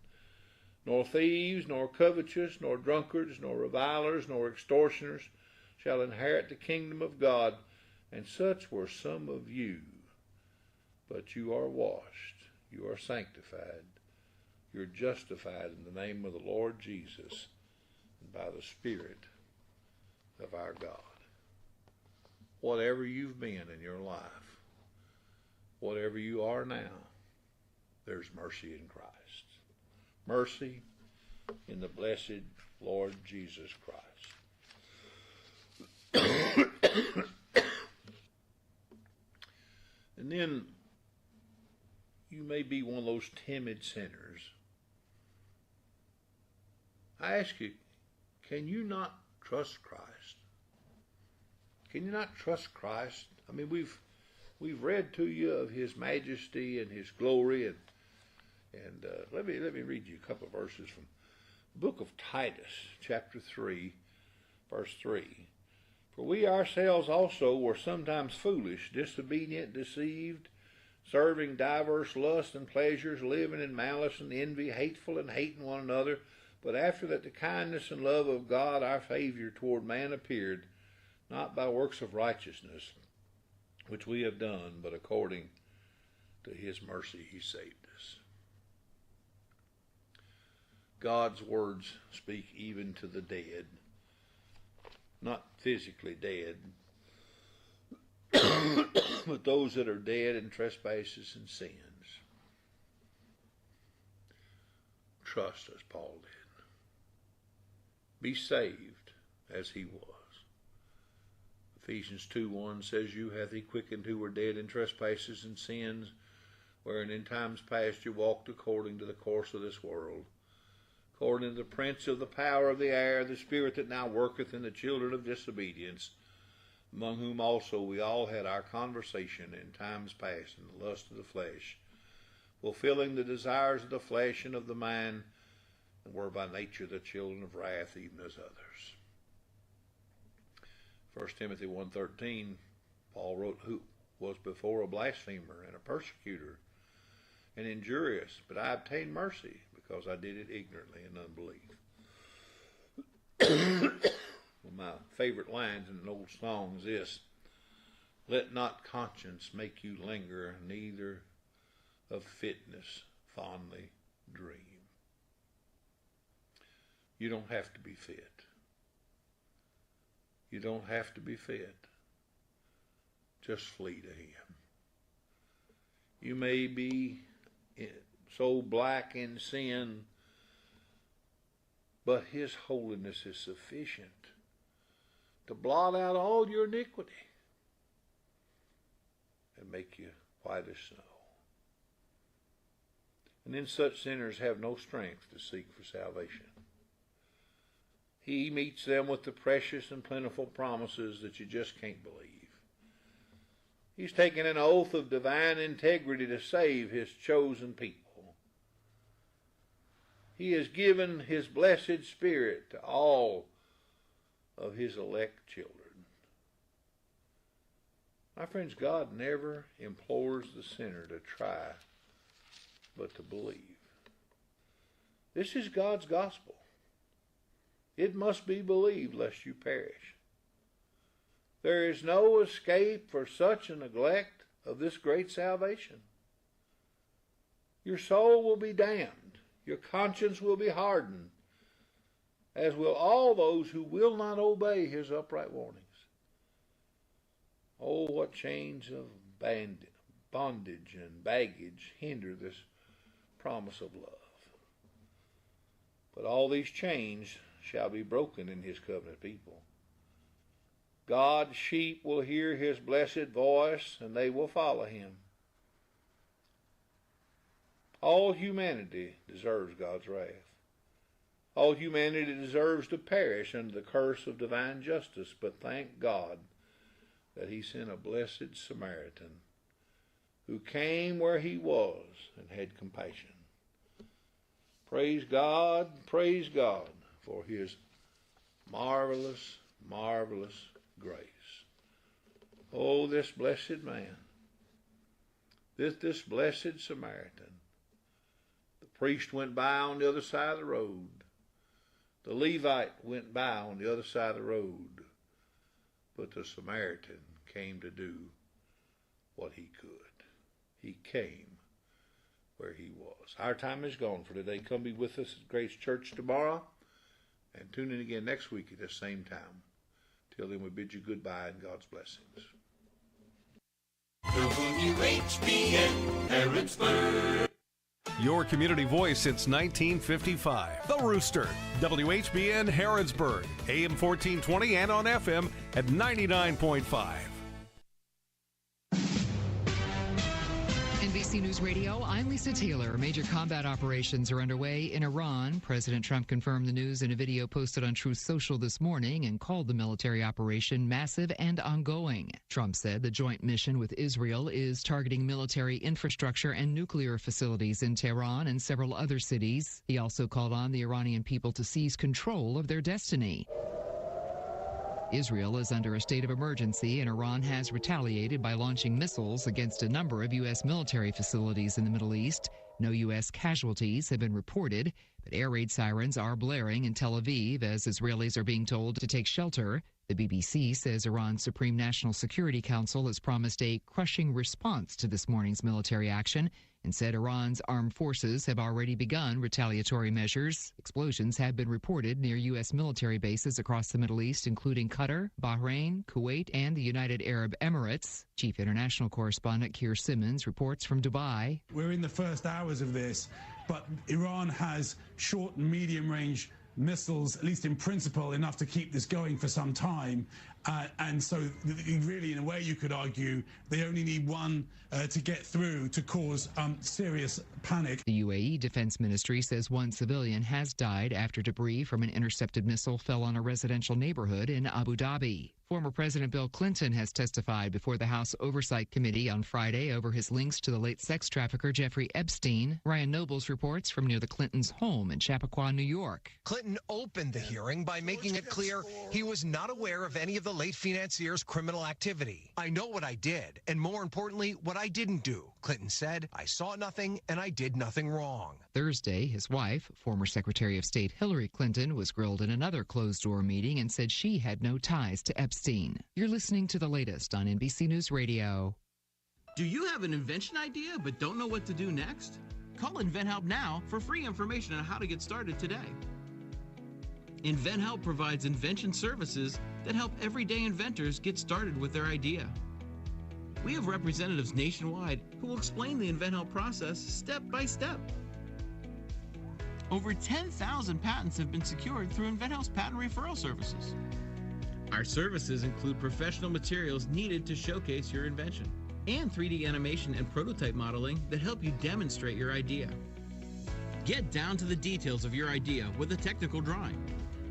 nor thieves, nor covetous, nor drunkards, nor revilers, nor extortioners shall inherit the kingdom of God. And such were some of you. But you are washed, you are sanctified, you're justified in the name of the Lord Jesus and by the Spirit of our God. Whatever you've been in your life, whatever you are now, there's mercy in Christ. Mercy in the blessed Lord Jesus Christ. And then you may be one of those timid sinners. I ask you, can you not trust Christ? Can you not trust Christ? I mean, we've read to you of his majesty and his glory, and let me read you a couple of verses from the book of Titus, chapter 3, verse 3. For we ourselves also were sometimes foolish, disobedient, deceived, serving diverse lusts and pleasures, living in malice and envy, hateful and hating one another. But after that the kindness and love of God our Savior toward man appeared, not by works of righteousness, which we have done, but according to his mercy he saved us. God's words speak even to the dead, not physically dead, but those that are dead in trespasses and sins. Trust as Paul did. Be saved as he was. Ephesians 2:1 says, You hath he quickened who were dead in trespasses and sins, wherein in times past you walked according to the course of this world, according to the prince of the power of the air, the spirit that now worketh in the children of disobedience, among whom also we all had our conversation in times past in the lust of the flesh, fulfilling the desires of the flesh and of the mind, and were by nature the children of wrath, even as others. 1 Timothy 1:13, Paul wrote, Who was before a blasphemer and a persecutor and injurious, but I obtained mercy because I did it ignorantly in unbelief. One of my favorite lines in an old song is this: Let not conscience make you linger, neither of fitness fondly dream. You don't have to be fit. You don't have to be fit. Just flee to him. You may be so black in sin, but his holiness is sufficient to blot out all your iniquity and make you white as snow. And then such sinners have no strength to seek for salvation. He meets them with the precious and plentiful promises that you just can't believe. He's taken an oath of divine integrity to save his chosen people. He has given his blessed Spirit to all of his elect children. My friends, God never implores the sinner to try, but to believe. This is God's gospel. It must be believed lest you perish. There is no escape for such a neglect of this great salvation. Your soul will be damned. Your conscience will be hardened, as will all those who will not obey his upright warnings. Oh, what chains of bondage and baggage hinder this promise of love. But all these chains shall be broken in his covenant people. God's sheep will hear his blessed voice, and they will follow him. All humanity deserves God's wrath. All humanity deserves to perish under the curse of divine justice, but thank God that he sent a blessed Samaritan who came where he was and had compassion. Praise God for his marvelous, marvelous grace. Oh, this blessed man, this blessed Samaritan. The priest went by on the other side of the road. The Levite went by on the other side of the road. But the Samaritan came to do what he could. He came where he was. Our time is gone for today. Come be with us at Grace Church tomorrow, and tune in again next week at the same time. Till then, we bid you goodbye and God's blessings. WHBN Harrodsburg. Your community voice since 1955. The Rooster. WHBN Harrodsburg. AM 1420 and on FM at 99.5. NBC News Radio, I'm Lisa Taylor. Major combat operations are underway in Iran. President Trump confirmed the news in a video posted on Truth Social this morning and called the military operation massive and ongoing. Trump said the joint mission with Israel is targeting military infrastructure and nuclear facilities in Tehran and several other cities. He also called on the Iranian people to seize control of their destiny. Israel is under a state of emergency, and Iran has retaliated by launching missiles against a number of U.S. military facilities in the Middle East. No U.S. casualties have been reported, but air raid sirens are blaring in Tel Aviv as Israelis are being told to take shelter. The BBC says Iran's Supreme National Security Council has promised a crushing response to this morning's military action and said Iran's armed forces have already begun retaliatory measures. Explosions have been reported near U.S. military bases across the Middle East, including Qatar, Bahrain, Kuwait, and the United Arab Emirates. Chief International Correspondent Keir Simmons reports from Dubai. We're in the first hours of this, but Iran has short and medium-range missiles, at least in principle, enough to keep this going for some time. And so really, in a way, you could argue they only need one to get through to cause serious panic. The UAE Defense Ministry says one civilian has died after debris from an intercepted missile fell on a residential neighborhood in Abu Dhabi. Former President Bill Clinton has testified before the House Oversight Committee on Friday over his links to the late sex trafficker Jeffrey Epstein. Ryan Nobles reports from near the Clintons' home in Chappaqua, New York. Clinton opened the hearing by making it clear he was not aware of any of the late financier's criminal activity. I know what I did, and more importantly, what I didn't do. Clinton said, I saw nothing and I did nothing wrong. Thursday, his wife, former Secretary of State Hillary Clinton, was grilled in another closed-door meeting and said she had no ties to Epstein. You're listening to the latest on NBC News Radio. Do you have an invention idea but don't know what to do next? Call InventHelp now for free information on how to get started today. InventHelp provides invention services that help everyday inventors get started with their idea. We have representatives nationwide who will explain the InventHelp process step by step. Over 10,000 patents have been secured through InventHelp's patent referral services. Our services include professional materials needed to showcase your invention and 3D animation and prototype modeling that help you demonstrate your idea. Get down to the details of your idea with a technical drawing.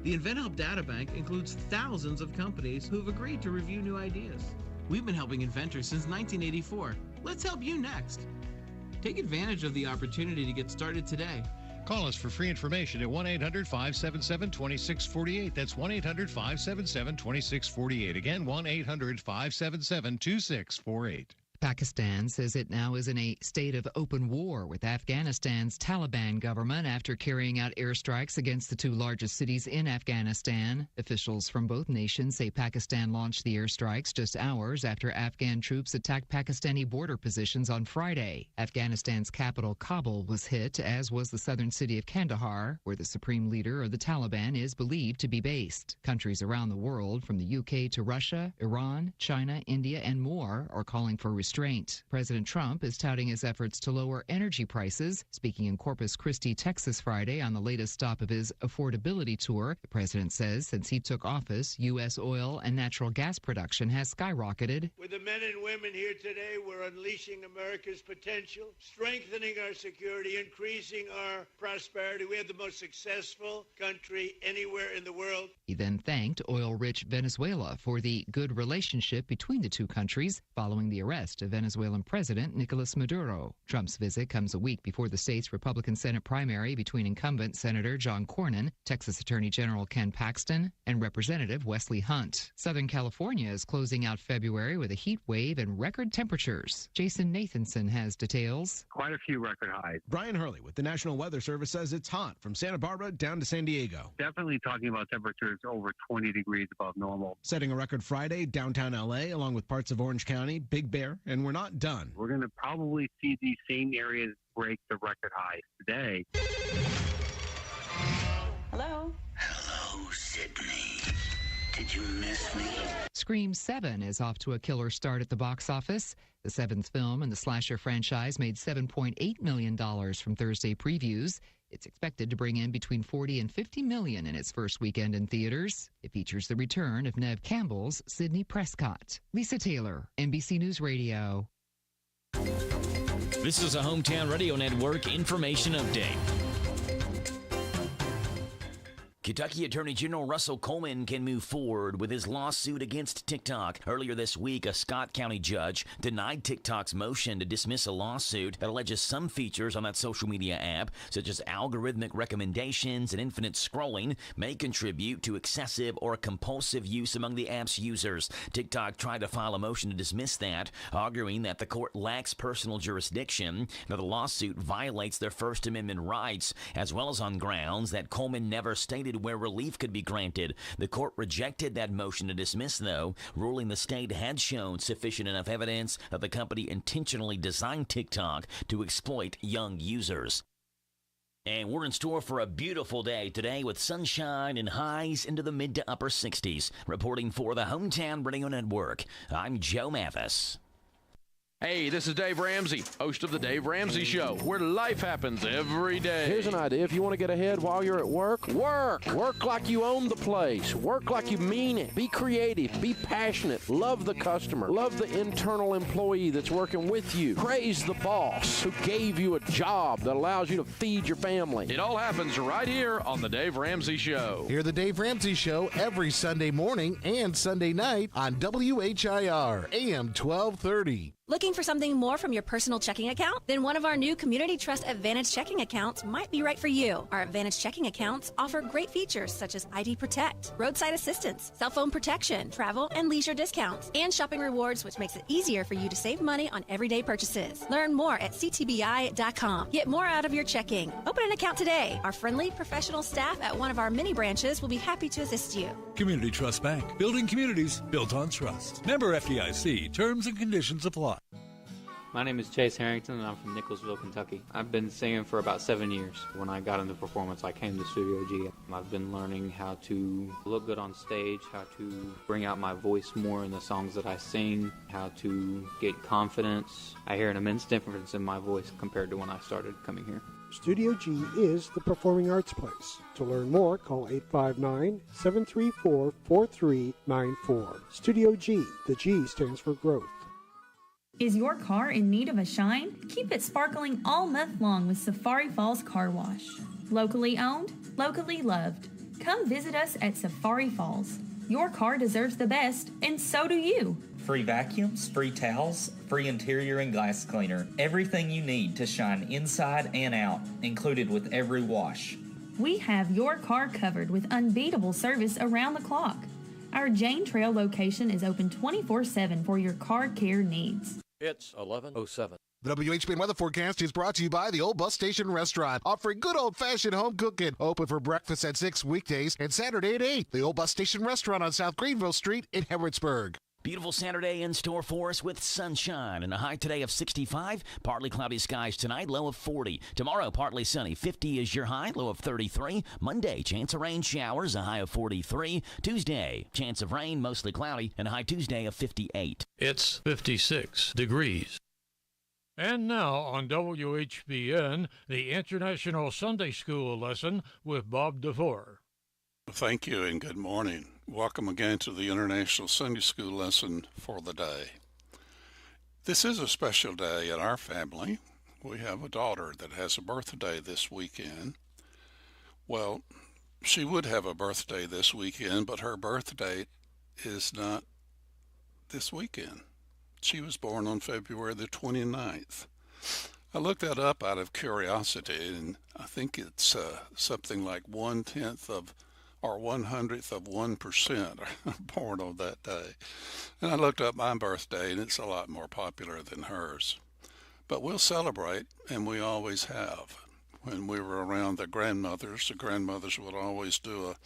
The InventHelp Databank includes thousands of companies who have agreed to review new ideas. We've been helping inventors since 1984. Let's help you next. Take advantage of the opportunity to get started today. Call us for free information at 1-800-577-2648. That's 1-800-577-2648. Again, 1-800-577-2648. Pakistan says it now is in a state of open war with Afghanistan's Taliban government after carrying out airstrikes against the two largest cities in Afghanistan. Officials from both nations say Pakistan launched the airstrikes just hours after Afghan troops attacked Pakistani border positions on Friday. Afghanistan's capital, Kabul, was hit, as was the southern city of Kandahar, where the supreme leader of the Taliban is believed to be based. Countries around the world, from the UK to Russia, Iran, China, India, and more, are calling for restraint. President Trump is touting his efforts to lower energy prices. Speaking in Corpus Christi, Texas Friday on the latest stop of his affordability tour, the president says since he took office, U.S. oil and natural gas production has skyrocketed. With the men and women here today, we're unleashing America's potential, strengthening our security, increasing our prosperity. We have the most successful country anywhere in the world. He then thanked oil-rich Venezuela for the good relationship between the two countries following the arrest of Venezuelan President Nicolas Maduro. Trump's visit comes a week before the state's Republican Senate primary between incumbent Senator John Cornyn, Texas Attorney General Ken Paxton, and Representative Wesley Hunt. Southern California is closing out February with a heat wave and record temperatures. Jason Nathanson has details. Quite a few record highs. Brian Hurley with the National Weather Service says it's hot from Santa Barbara down to San Diego. Definitely talking about temperatures over 20 degrees above normal. Setting a record Friday, downtown LA, along with parts of Orange County, Big Bear, and we're not done. We're going to probably see these same areas break the record highs today. Hello? Hello, Sydney. Did you miss me? Scream 7 is off to a killer start at the box office. The seventh film in the slasher franchise made $7.8 million from Thursday previews. It's expected to bring in between $40 and $50 million in its first weekend in theaters. It features the return of Neve Campbell's Sidney Prescott. Lisa Taylor, NBC News Radio. This is a Hometown Radio Network information update. Kentucky Attorney General Russell Coleman can move forward with his lawsuit against TikTok. Earlier this week, a Scott County judge denied TikTok's motion to dismiss a lawsuit that alleges some features on that social media app, such as algorithmic recommendations and infinite scrolling, may contribute to excessive or compulsive use among the app's users. TikTok tried to file a motion to dismiss that, arguing that the court lacks personal jurisdiction, that the lawsuit violates their First Amendment rights, as well as on grounds that Coleman never stated where relief could be granted. The court rejected that motion to dismiss, though, ruling the state had shown sufficient enough evidence that the company intentionally designed TikTok to exploit young users. And we're in store for a beautiful day today with sunshine and highs into the mid to upper 60s. Reporting for the Hometown Radio Network, I'm Joe Mathis. Hey, this is Dave Ramsey, host of The Dave Ramsey Show, where life happens every day. Here's an idea. If you want to get ahead while you're at work, work. Work like you own the place. Work like you mean it. Be creative. Be passionate. Love the customer. Love the internal employee that's working with you. Praise the boss who gave you a job that allows you to feed your family. It all happens right here on The Dave Ramsey Show. Hear The Dave Ramsey Show every Sunday morning and Sunday night on WHIR AM 1230. Looking for something more from your personal checking account? Then one of our new Community Trust Advantage checking accounts might be right for you. Our Advantage checking accounts offer great features such as ID Protect, roadside assistance, cell phone protection, travel and leisure discounts, and shopping rewards, which makes it easier for you to save money on everyday purchases. Learn more at ctbi.com. Get more out of your checking. Open an account today. Our friendly, professional staff at one of our many branches will be happy to assist you. Community Trust Bank. Building communities built on trust. Member FDIC. Terms and conditions apply. My name is Chase Harrington, and I'm from Nicholsville, Kentucky. I've been singing for about 7 years. When I got into performance, I came to Studio G. I've been learning how to look good on stage, how to bring out my voice more in the songs that I sing, how to get confidence. I hear an immense difference in my voice compared to when I started coming here. Studio G is the performing arts place. To learn more, call 859-734-4394. Studio G. The G stands for growth. Is your car in need of a shine? Keep it sparkling all month long with Safari Falls Car Wash. Locally owned, locally loved. Come visit us at Safari Falls. Your car deserves the best, and so do you. Free vacuums, free towels, free interior and glass cleaner. Everything you need to shine inside and out, included with every wash. We have your car covered with unbeatable service around the clock. Our Jane Trail location is open 24/7 for your car care needs. It's 11:07. The WHBN weather forecast is brought to you by the Old Bus Station Restaurant, offering good old-fashioned home cooking. Open for breakfast at 6 weekdays and Saturday at 8. The Old Bus Station Restaurant on South Greenville Street in Harrodsburg. Beautiful Saturday in store for us with sunshine and a high today of 65. Partly cloudy skies tonight, low of 40. Tomorrow, partly sunny. 50 is your high, low of 33. Monday, chance of rain showers, a high of 43. Tuesday, chance of rain, mostly cloudy, and a high Tuesday of 58. It's 56 degrees. And now on WHBN, the International Sunday School lesson with Bob DeVore. Thank you and good morning. Welcome again to the International Sunday School lesson for the day. This is a special day in our family. We have a daughter that has a birthday this weekend. Well, she would have a birthday this weekend, but her birthday is not this weekend. She was born on February the 29th. I looked that up out of curiosity, and I think it's something like 1/10 of or 1/100th of 1% are born on that day. And I looked up my birthday, and it's a lot more popular than hers. But we'll celebrate, and we always have. When we were around the grandmothers would always do a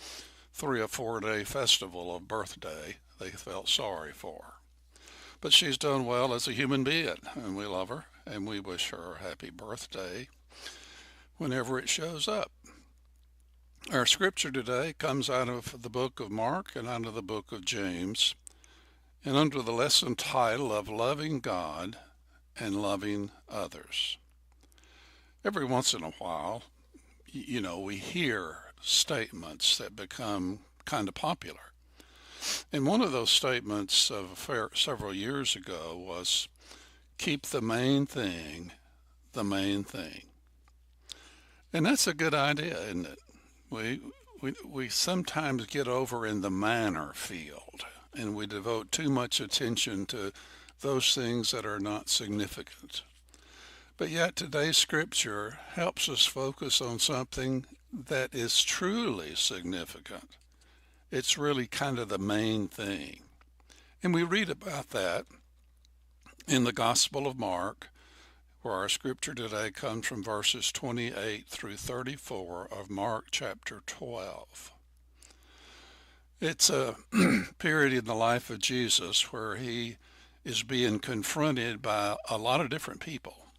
3 or 4 day festival of birthday they felt sorry for her. But she's done well as a human being, and we love her, and we wish her a happy birthday whenever it shows up. Our scripture today comes out of the book of Mark and out of the book of James, and under the lesson title of Loving God and Loving Others. Every once in a while, we hear statements that become kind of popular. And one of those statements of several years ago was, keep the main thing the main thing. And that's a good idea, isn't it? We sometimes get over in the manner field, and we devote too much attention to those things that are not significant. But yet today's scripture helps us focus on something that is truly significant. It's really kind of the main thing. And we read about that in the Gospel of Mark, where our scripture today comes from verses 28 through 34 of Mark chapter 12. It's a period in the life of Jesus where he is being confronted by a lot of different people.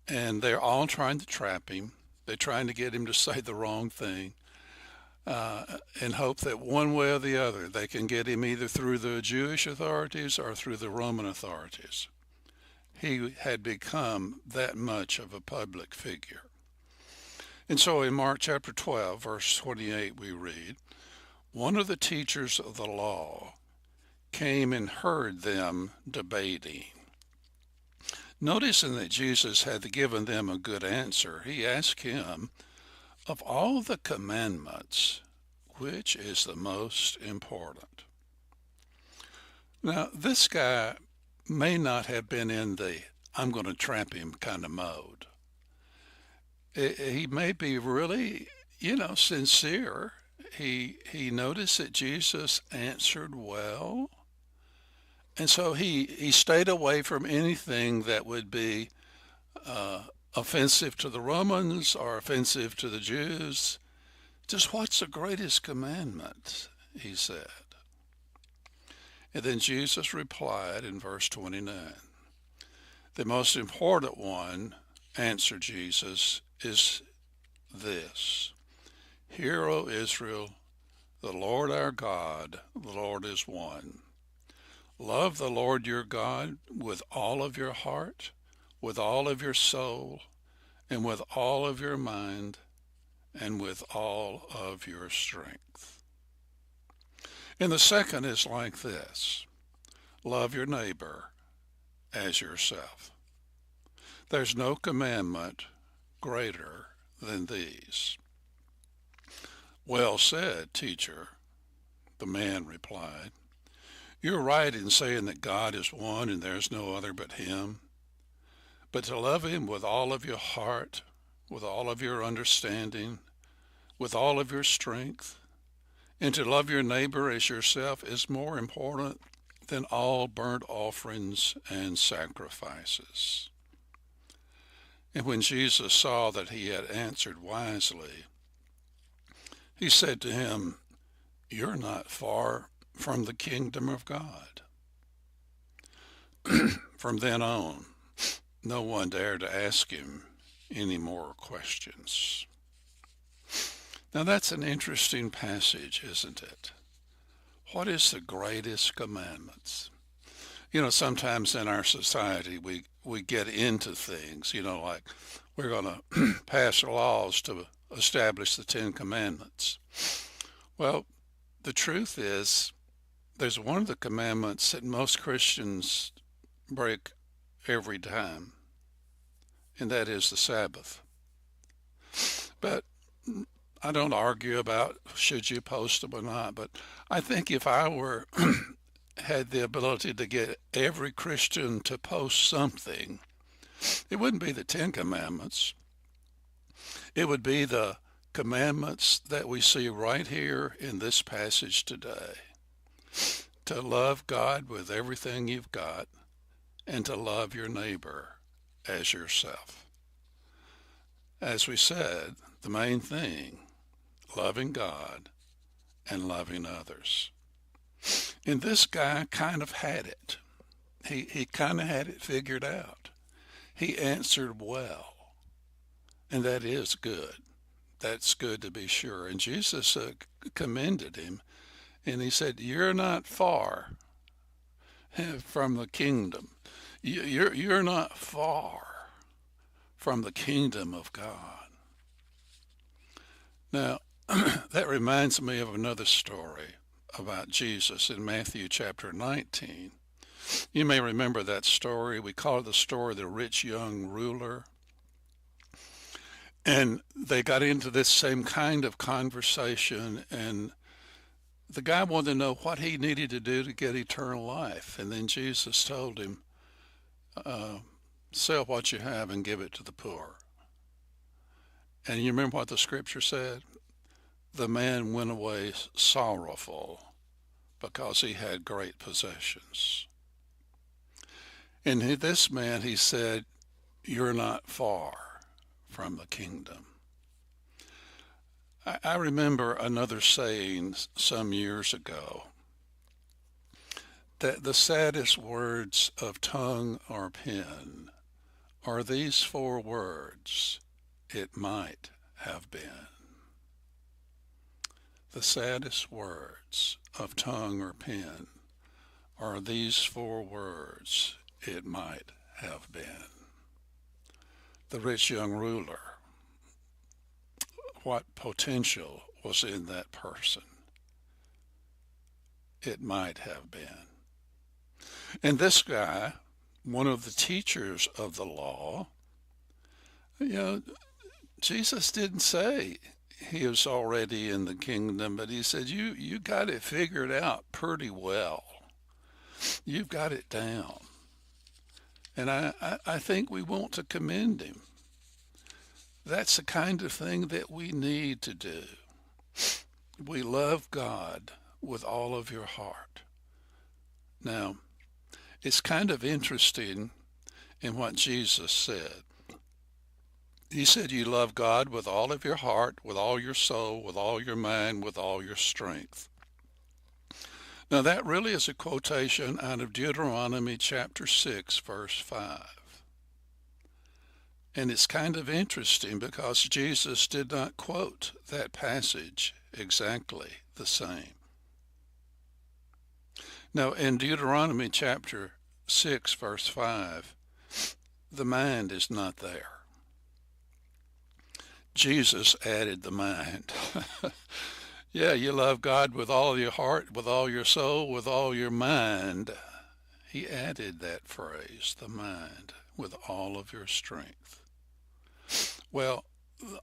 And they're all trying to trap him. They're trying to get him to say the wrong thing. In hope that one way or the other they can get him either through the Jewish authorities or through the Roman authorities. He had become that much of a public figure. And so in Mark chapter 12, verse 28, we read, one of the teachers of the law came and heard them debating. Noticing that Jesus had given them a good answer, he asked him, of all the commandments, which is the most important? Now, this guy may not have been in the I'm going to trap him kind of mode. He may be really, sincere. He noticed that Jesus answered well. And so he stayed away from anything that would be offensive to the Romans or offensive to the Jews. Just what's the greatest commandment, he said. And then Jesus replied in verse 29, the most important one, answered Jesus, is this, hear, O Israel, the Lord our God, the Lord is one. Love the Lord your God with all of your heart, with all of your soul, and with all of your mind, and with all of your strength. And the second is like this, love your neighbor as yourself. There's no commandment greater than these. Well said, teacher, the man replied. You're right in saying that God is one and there's no other but him. But to love him with all of your heart, with all of your understanding, with all of your strength, and to love your neighbor as yourself is more important than all burnt offerings and sacrifices. And when Jesus saw that he had answered wisely, he said to him, "You're not far from the kingdom of God." From then on, no one dared to ask him any more questions. Now that's an interesting passage, isn't it? What is the greatest commandments? You know, sometimes in our society we get into things, like we're going to pass laws to establish the 10 Commandments. Well, the truth is there's one of the commandments that most Christians break every time, and that is the Sabbath. But I don't argue about should you post them or not, but I think if I were had the ability to get every Christian to post something, it wouldn't be the 10 Commandments. It would be the commandments that we see right here in this passage today. To love God with everything you've got and to love your neighbor as yourself. As we said, the main thing, loving God and loving others. And this guy kind of had it. He kind of had it figured out. He answered well. And that is good. That's good to be sure. And Jesus commended him. And he said, "You're not far from the kingdom. You're not far from the kingdom of God." Now, that reminds me of another story about Jesus in Matthew chapter 19. You may remember that story. We call it the story of the rich young ruler. And they got into this same kind of conversation, and the guy wanted to know what he needed to do to get eternal life. And then Jesus told him, sell what you have and give it to the poor. And you remember what the scripture said? The man went away sorrowful because he had great possessions. And this man, he said, "You're not far from the kingdom." I remember another saying some years ago that the saddest words of tongue or pen are these 4 words, "It might have been." The saddest words of tongue or pen are these 4 words, "It might have been." The rich young ruler, what potential was in that person? It might have been. And this guy, one of the teachers of the law, Jesus didn't say he was already in the kingdom, but he said, you got it figured out pretty well. You've got it down. And I think we want to commend him. That's the kind of thing that we need to do. We love God with all of your heart. Now, it's kind of interesting in what Jesus said. He said, you love God with all of your heart, with all your soul, with all your mind, with all your strength. Now that really is a quotation out of Deuteronomy chapter 6, verse 5. And it's kind of interesting because Jesus did not quote that passage exactly the same. Now in Deuteronomy chapter 6, verse 5, the mind is not there. Jesus added the mind. Yeah, you love God with all your heart, with all your soul, with all your mind. He added that phrase, the mind, with all of your strength. Well,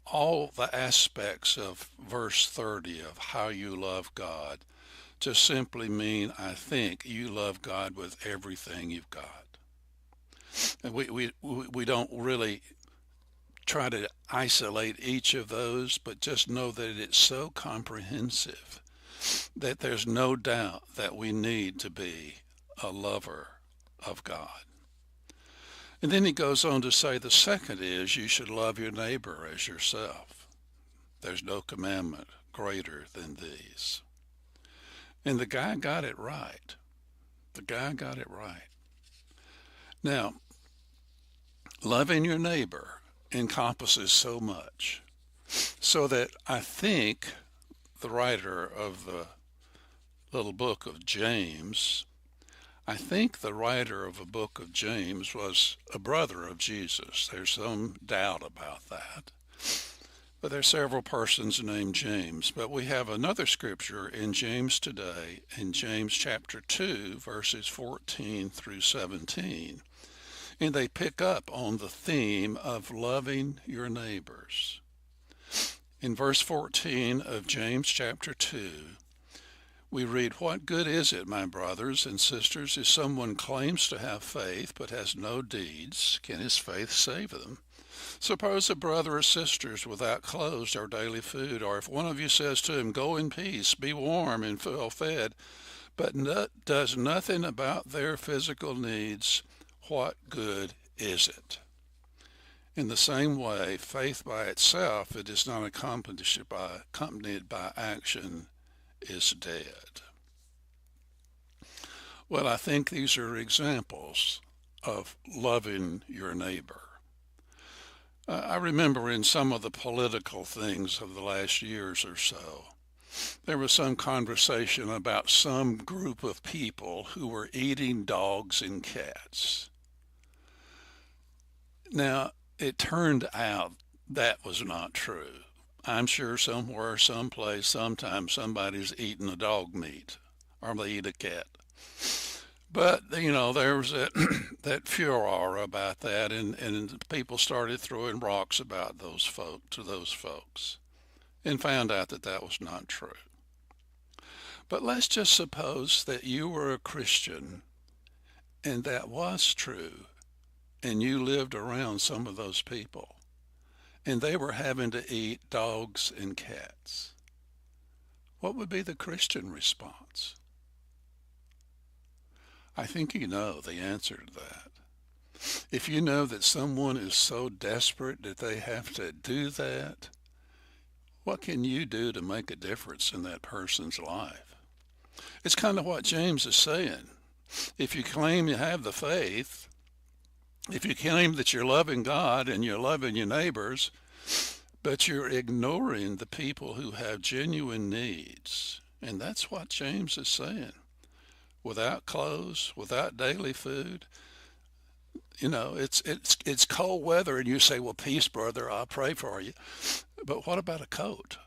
all the aspects of verse 30 of how you love God just simply mean, I think, you love God with everything you've got. And we don't really try to isolate each of those, but just know that it's so comprehensive that there's no doubt that we need to be a lover of God. And then he goes on to say the second is you should love your neighbor as yourself. There's no commandment greater than these. And the guy got it right. The guy got it right. Now, loving your neighbor encompasses so much, so that I think the writer of the little book of James, I think the writer of a book of James was a brother of Jesus. There's some doubt about that. But there are several persons named James. But we have another scripture in James today, in James chapter 2, verses 14 through 17. And they pick up on the theme of loving your neighbors. In verse 14 of James chapter 2, we read, "What good is it, my brothers and sisters, if someone claims to have faith but has no deeds? Can his faith save them? Suppose a brother or sister is without clothes or daily food, or if one of you says to him, 'Go in peace, be warm and well fed,' but does nothing about their physical needs, what good is it?" In the same way, faith by itself, if it is not accompanied by action, is dead. Well, I think these are examples of loving your neighbor. I remember in some of the political things of the last years or so, there was some conversation about some group of people who were eating dogs and cats. Now, it turned out that was not true. I'm sure somewhere, someplace, sometime somebody's eating a dog meat, or they eat a cat. But, there was that furor about that, and people started throwing rocks about to those folks, and found out that that was not true. But let's just suppose that you were a Christian, and that was true, and you lived around some of those people, and they were having to eat dogs and cats. What would be the Christian response? I think you know the answer to that. If you know that someone is so desperate that they have to do that, what can you do to make a difference in that person's life? It's kind of what James is saying. If you claim you have the faith, if you claim that you're loving God and you're loving your neighbors, but you're ignoring the people who have genuine needs, and that's what James is saying. Without clothes, without daily food, it's cold weather, and you say, "Well, peace, brother, I'll pray for you." But what about a coat?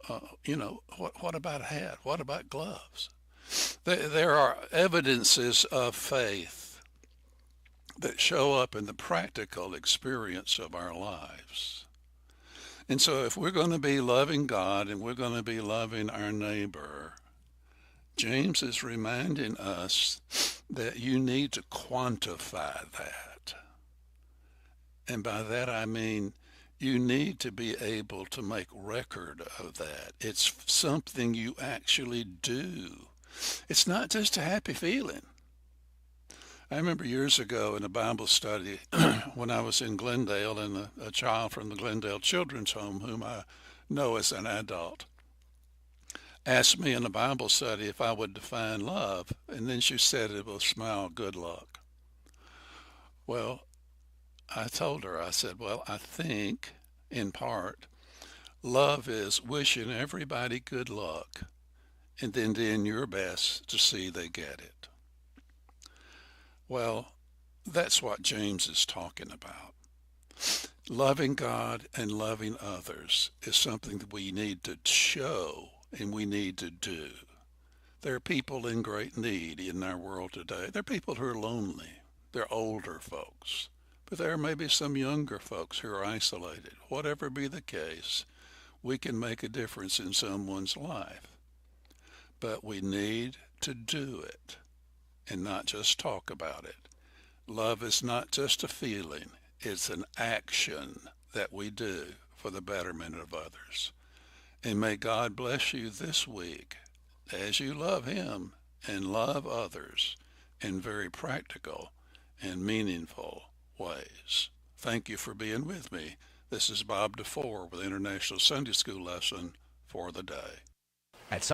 What about a hat? What about gloves? There are evidences of faith that show up in the practical experience of our lives. And so if we're going to be loving God and we're going to be loving our neighbor, James is reminding us that you need to quantify that. And by that I mean you need to be able to make record of that. It's something you actually do. It's not just a happy feeling. I remember years ago in a Bible study when I was in Glendale, and a child from the Glendale Children's Home, whom I know as an adult, asked me in a Bible study if I would define love, and then she said it with a smile, "Good luck." Well, I told her, I said, well, I think, in part, love is wishing everybody good luck and then doing your best to see they get it. Well, that's what James is talking about. Loving God and loving others is something that we need to show and we need to do. There are people in great need in our world today. There are people who are lonely. They're older folks. But there may be some younger folks who are isolated. Whatever be the case, we can make a difference in someone's life. But we need to do it and not just talk about it. Love is not just a feeling. It's an action that we do for the betterment of others. And may God bless you this week as you love Him and love others. in very practical and meaningful ways. Thank you for being with me. This is Bob DeFore with International Sunday School Lesson for the Day.